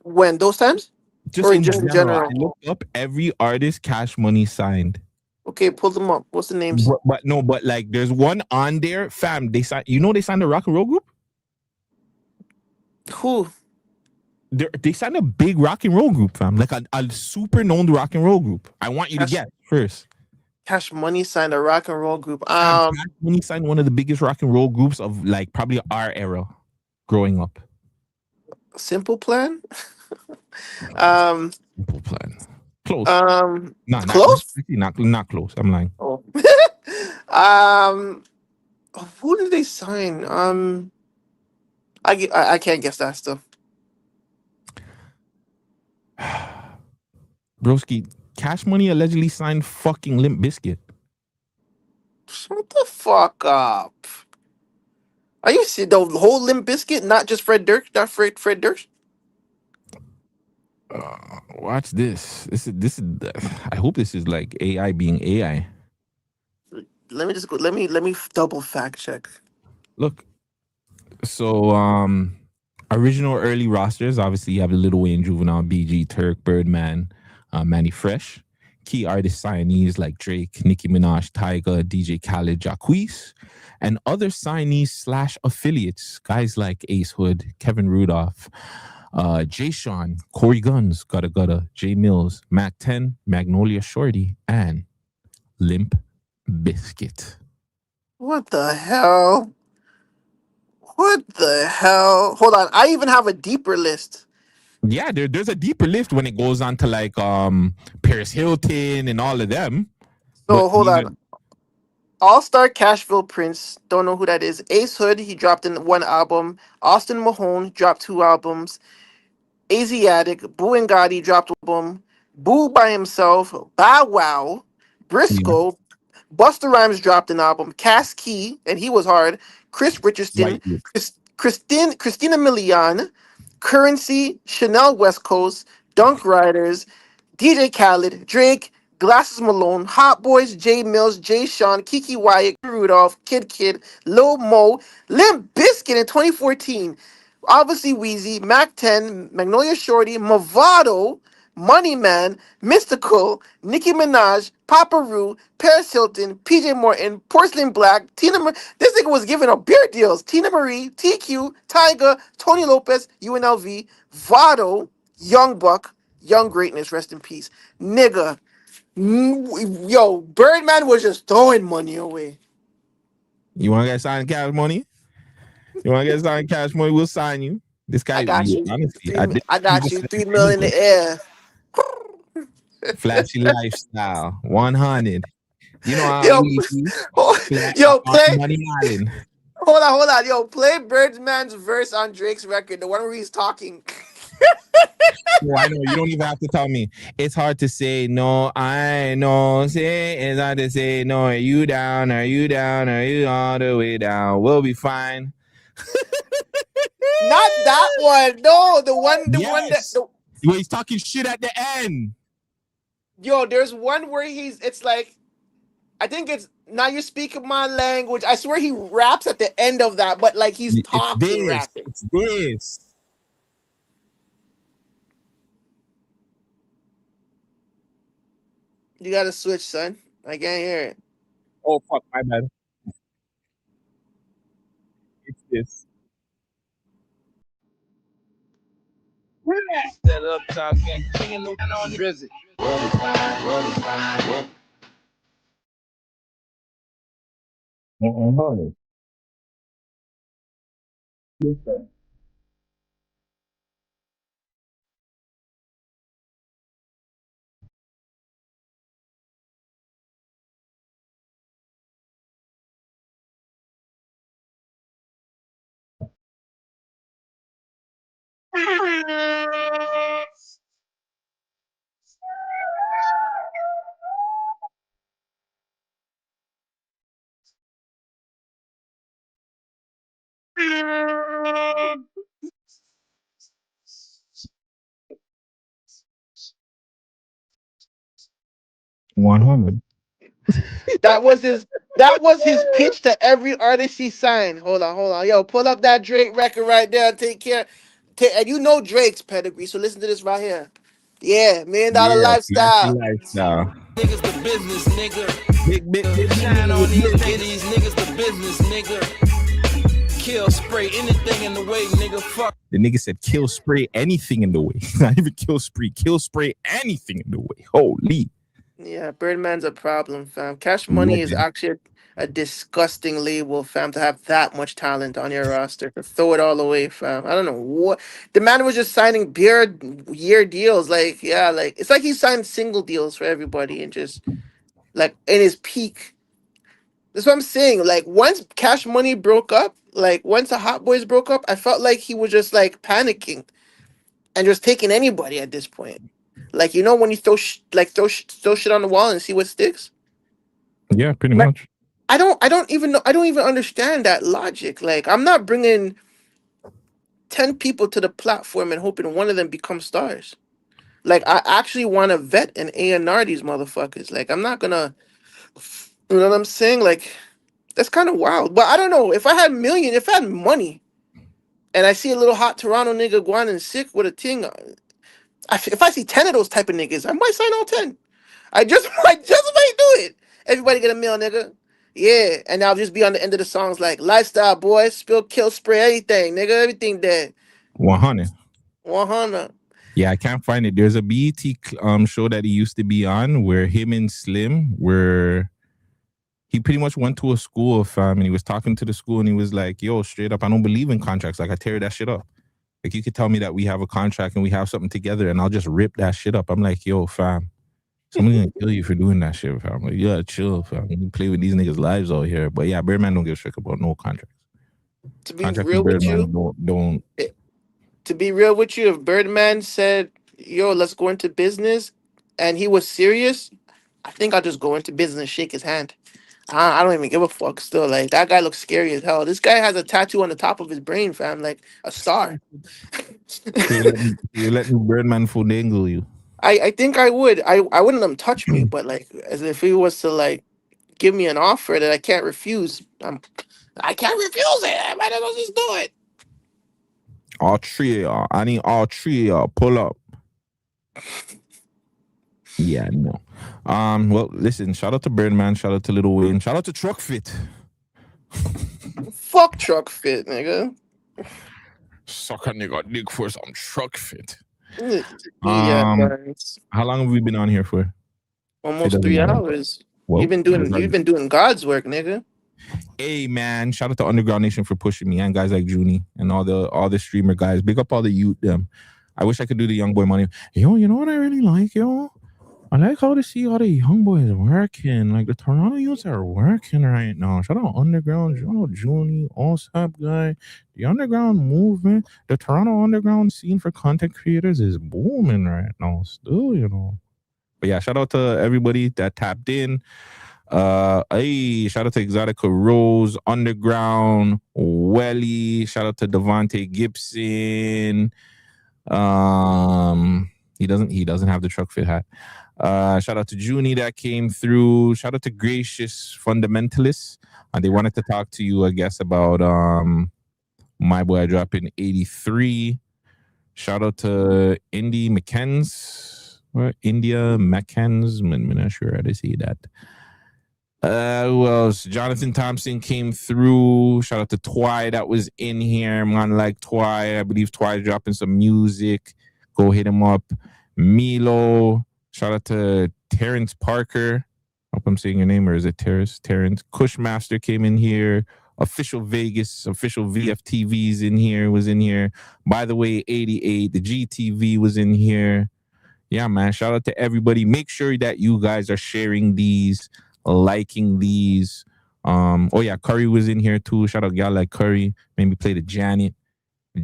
[SPEAKER 10] When those times?
[SPEAKER 2] Just
[SPEAKER 10] or
[SPEAKER 2] in
[SPEAKER 10] just in
[SPEAKER 2] general.
[SPEAKER 10] general?
[SPEAKER 2] I looked up every artist Cash Money signed.
[SPEAKER 10] Okay, pull them up. What's the names?
[SPEAKER 2] But like there's one on there, fam. They signed. They signed a rock and roll group.
[SPEAKER 10] Who?
[SPEAKER 2] They signed a big rock and roll group, fam. Like a super known rock and roll group. I want you to guess first.
[SPEAKER 10] Cash Money signed a rock and roll group.
[SPEAKER 2] Cash Money signed one of the biggest rock and roll groups of like probably our era, growing up.
[SPEAKER 10] Simple Plan.
[SPEAKER 2] Simple Plan. Close. Not
[SPEAKER 10] close.
[SPEAKER 2] Not close. I'm lying.
[SPEAKER 10] Oh. Who did they sign? I can't guess that stuff.
[SPEAKER 2] Broski, Cash Money allegedly signed fucking Limp Bizkit.
[SPEAKER 10] Shut the fuck up. Are you see the whole Limp Bizkit, not just Fred Durst, not Fred Durst?
[SPEAKER 2] Watch this. This is. I hope this is like AI being AI.
[SPEAKER 10] Let me just go. Let me double fact check.
[SPEAKER 2] Look. So original early rosters. Obviously, you have Lil Wayne, Juvenile, BG, Turk, Birdman, Manny Fresh. Key artist signees like Drake, Nicki Minaj, Tyga, DJ Khaled, Jacquees, and other signees / affiliates, guys like Ace Hood, Kevin Rudolph, Jay Sean, Corey Guns, Gutta Gutta, Jay Mills, Mac 10, Magnolia Shorty, and Limp Bizkit.
[SPEAKER 10] What the hell? What the hell? Hold on. I even have a deeper list.
[SPEAKER 2] Yeah, there's a deeper list when it goes on to like Paris Hilton and all of them.
[SPEAKER 10] So hold on. All-Star Cashville Prince, don't know who that is. Ace Hood, he dropped in one album. Austin Mahone dropped 2 albums. Asiatic, Boo and Gotti dropped 1 album. Boo by himself, Bow Wow, Briscoe, Busta Rhymes dropped an album. Cass Key, and he was hard. Chris Richardson, Christina Milian, Currency, Chanel West Coast, Dunk Riders, DJ Khaled, Drake, Glasses Malone, Hot Boys, Jay Mills, Jay Sean, Kiki Wyatt, Rudolph, Kid, Lil Mo, Limp Bizkit in 2014. Obviously Weezy, Mac 10, Magnolia Shorty, Movado, Money Man, Mystical, Nicki Minaj, Papa Roo, Paris Hilton, PJ Morton, Porcelain Black, this nigga was giving up beer deals. Tina Marie, TQ, Tyga, Tony Lopez, UNLV, Vado, Young Buck, Young Greatness, rest in peace. Nigga. Yo, Birdman was just throwing money away.
[SPEAKER 2] You want to get signed Cash Money? You want to get signed Cash Money? We'll sign you. This guy,
[SPEAKER 10] I got you.
[SPEAKER 2] honestly,
[SPEAKER 10] I got you. 3 million in the air.
[SPEAKER 2] Flashy lifestyle, 100. You know how
[SPEAKER 10] Yo, play.
[SPEAKER 2] Money Island.
[SPEAKER 10] Hold on. Yo, play Birdman's verse on Drake's record, the one where he's talking.
[SPEAKER 2] Oh, I know. You don't even have to tell me. It's hard to say no. I know. It's hard to say no. Are you down? Are you down? Are you all the way down? We'll be fine.
[SPEAKER 10] Not that one. No, the one that.
[SPEAKER 2] Where he's talking shit at the end.
[SPEAKER 10] Yo, there's one where it's like, I think it's now you're speaking my language. I swear he raps at the end of that, but like he's talking rapping.
[SPEAKER 2] It's this.
[SPEAKER 10] You gotta switch, son. I can't hear it.
[SPEAKER 2] Oh fuck, my bad. It's this.
[SPEAKER 20] Set up talking, king on Drizzy.
[SPEAKER 10] That was his pitch to every artist he signed. Hold on. Yo, pull up that Drake record right there. Take care. And you know Drake's pedigree, so listen to this right here. Yeah, $1 Million Lifestyle.
[SPEAKER 20] Niggas the business, nigga. Big shine on these niggas the business, nigga. Kill, spray anything in the way, nigga. Fuck.
[SPEAKER 2] The nigga said kill, spray anything in the way. Not even kill, spray anything in the way. Holy.
[SPEAKER 10] Yeah, Birdman's a problem, fam. Cash Money is actually a disgusting label, fam, to have that much talent on your roster. To throw it all away, fam. I don't know what. The man was just signing year deals. Like, yeah, like it's like he signed single deals for everybody and just like in his peak. That's what I'm saying. Like once Cash Money broke up, like once the Hot Boys broke up, I felt like he was just like panicking and just taking anybody at this point. Like, you know, when you throw shit on the wall and see what sticks.
[SPEAKER 2] Yeah, pretty much.
[SPEAKER 10] I don't even understand that logic. Like, I'm not bringing 10 people to the platform and hoping one of them becomes stars. Like, I actually want to vet and A&R these motherfuckers. Like, I'm not gonna, you know what I'm saying? Like, that's kind of wild. But I don't know. If I had money, and I see a little hot Toronto nigga going and sick with a ting, if I see 10 of those type of niggas, I might sign all 10. I just might do it. Everybody get a meal, nigga. Yeah, and I'll just be on the end of the songs like lifestyle, boys, spill, kill, spray, everything, nigga, everything dead.
[SPEAKER 2] 100.
[SPEAKER 10] 100.
[SPEAKER 2] Yeah, I can't find it. There's a BET show that he used to be on where him and Slim he pretty much went to a school, fam, and he was talking to the school and he was like, yo, straight up, I don't believe in contracts. Like, I tear that shit up. Like, you could tell me that we have a contract and we have something together and I'll just rip that shit up. I'm like, yo, fam, someone's gonna kill you for doing that shit, fam. Like, you gotta chill, fam. You play with these niggas' lives out here. But yeah, Birdman don't give a shit about no contracts.
[SPEAKER 10] To be real with you,
[SPEAKER 2] don't.
[SPEAKER 10] To be real with you, if Birdman said, yo, let's go into business, and he was serious, I think I'll just go into business and shake his hand. I don't even give a fuck still. Like, that guy looks scary as hell. This guy has a tattoo on the top of his brain, fam, like a star.
[SPEAKER 2] You let Birdman dangle you.
[SPEAKER 10] I think I would. I wouldn't let him touch me, but like, as if he was to like give me an offer that I can't refuse, I can't refuse it. I might as well just do it.
[SPEAKER 2] All three of y'all. I need all three of y'all. Pull up. Yeah, no. Well, listen, shout out to Birdman, shout out to Lil Wayne, shout out to Truck Fit.
[SPEAKER 10] Fuck Truck Fit, nigga.
[SPEAKER 2] Suck a nigga dick for some Truck Fit.
[SPEAKER 10] Yeah, Burns.
[SPEAKER 2] How long have we been on here for?
[SPEAKER 10] Almost 3 hours.
[SPEAKER 2] Well,
[SPEAKER 10] you've been doing God's work, nigga.
[SPEAKER 2] Hey man, shout out to Underground Nation for pushing me and guys like Junie and all the streamer guys. Big up all the youth them. I wish I could do the young boy money. Yo, you know what I really like, yo? I like how to see all the young boys working. Like the Toronto youths are working right now. Shout out Underground, shout out Junie, Allsap guy. The underground movement, the Toronto underground scene for content creators is booming right now. Still, you know. But yeah, shout out to everybody that tapped in. Hey, shout out to Exotica Rose, Underground, Welly. Shout out to Devontae Gibson. He doesn't have the Truck Fit hat. Shout out to Junie that came through. Shout out to Gracious Fundamentalists. They wanted to talk to you, I guess, about my boy dropping 83. Shout out to Indy McKenz. Or India McKenz. I'm not sure how to say that. Who else? Jonathan Thompson came through. Shout out to Twy that was in here. Man like Twy. I believe Twy dropping some music. Go hit him up. Milo. Shout out to Terrence Parker. Hope I'm saying your name, or is it Terrence? Cushmaster came in here. Official Vegas, official VFTV's in here, was in here. By the way, 88, the GTV was in here. Yeah, man. Shout out to everybody. Make sure that you guys are sharing these, liking these. Oh yeah, Curry was in here too. Shout out y'all like Curry. Maybe play the Janet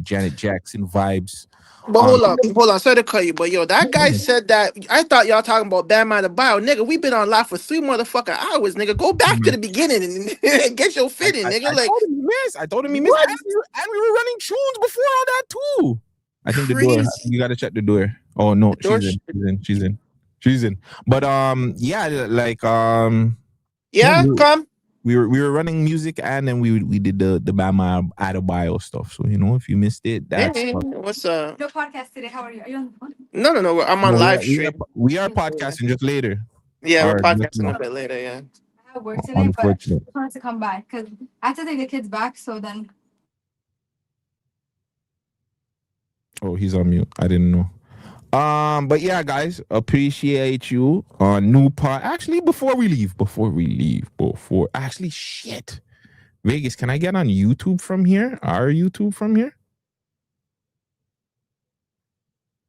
[SPEAKER 2] Jackson vibes.
[SPEAKER 10] But hold on. Sorry to cut you, but yo, that guy said that. I thought y'all talking about Bam Adebayo, nigga. We've been on live for 3 motherfucking hours, nigga. Go back to the beginning and get your fit in, nigga.
[SPEAKER 2] I told him he missed. And we were running tunes before all that too. I think the door. You gotta check the door. Oh no, she's in. But yeah, like
[SPEAKER 10] yeah, come.
[SPEAKER 2] We were running music and then we did the Bam Adebayo stuff. So you know, if you missed it, that's
[SPEAKER 10] what's
[SPEAKER 19] No podcast today. How are you? Are you on the phone?
[SPEAKER 10] No. I'm on live stream.
[SPEAKER 2] We are podcasting just later.
[SPEAKER 10] Yeah, we're podcasting a bit later. Yeah.
[SPEAKER 19] I have work today, but I just wanted to come by because I have to take the kids back. So then.
[SPEAKER 2] Oh, he's on mute. I didn't know. But yeah, guys, appreciate you on new part. Actually, before actually shit. Vegas, can I get on YouTube from here? Our YouTube from here?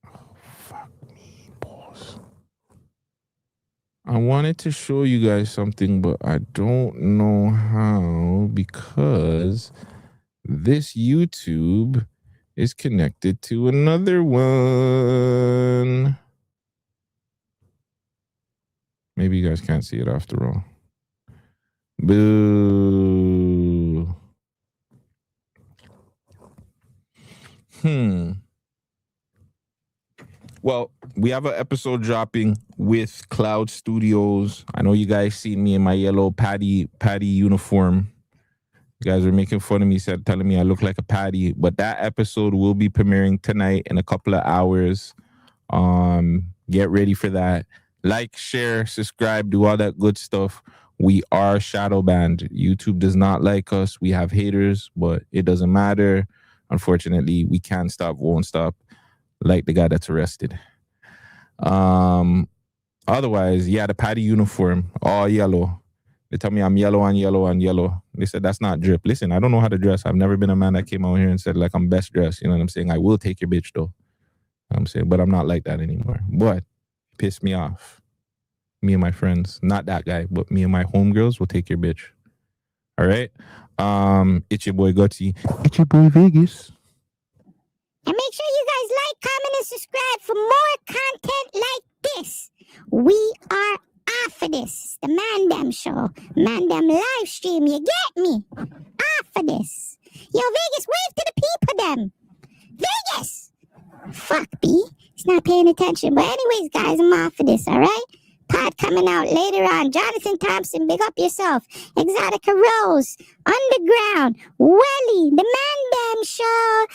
[SPEAKER 2] Oh, fuck me, boss. I wanted to show you guys something, but I don't know how because this YouTube is connected to another one. Maybe you guys can't see it after all. Boo. Well, we have an episode dropping with Cloud Studios. I know you guys seen me in my yellow patty uniform. You guys were making fun of me, telling me I look like a patty. But that episode will be premiering tonight in a couple of hours. Get ready for that. Like, share, subscribe, do all that good stuff. We are shadow banned. YouTube does not like us. We have haters, but it doesn't matter. Unfortunately, we can't stop, won't stop. Like the guy that's arrested. Otherwise, yeah, the patty uniform, all yellow. They tell me I'm yellow and yellow and yellow. They said that's not drip. Listen, I don't know how to dress. I've never been a man that came out here and said like I'm best dressed. You know what I'm saying? I will take your bitch though. I'm saying, but I'm not like that anymore. But pissed me off. Me and my friends, not that guy, but me and my homegirls will take your bitch. All right. It's your boy Guttzy. It's your boy Vegas.
[SPEAKER 21] And make sure you guys like, comment, and subscribe for more content like this. We are off of this. The Man Dem Show. Man Dem live stream. You get me? Off of this. Yo, Vegas, wave to the people, them. Vegas! Fuck, B. He's not paying attention. But anyways, guys, I'm off of this, all right? Pod coming out later on. Jonathan Thompson, big up yourself. Exotica Rose, Underground, Welly, The Man Dem Show.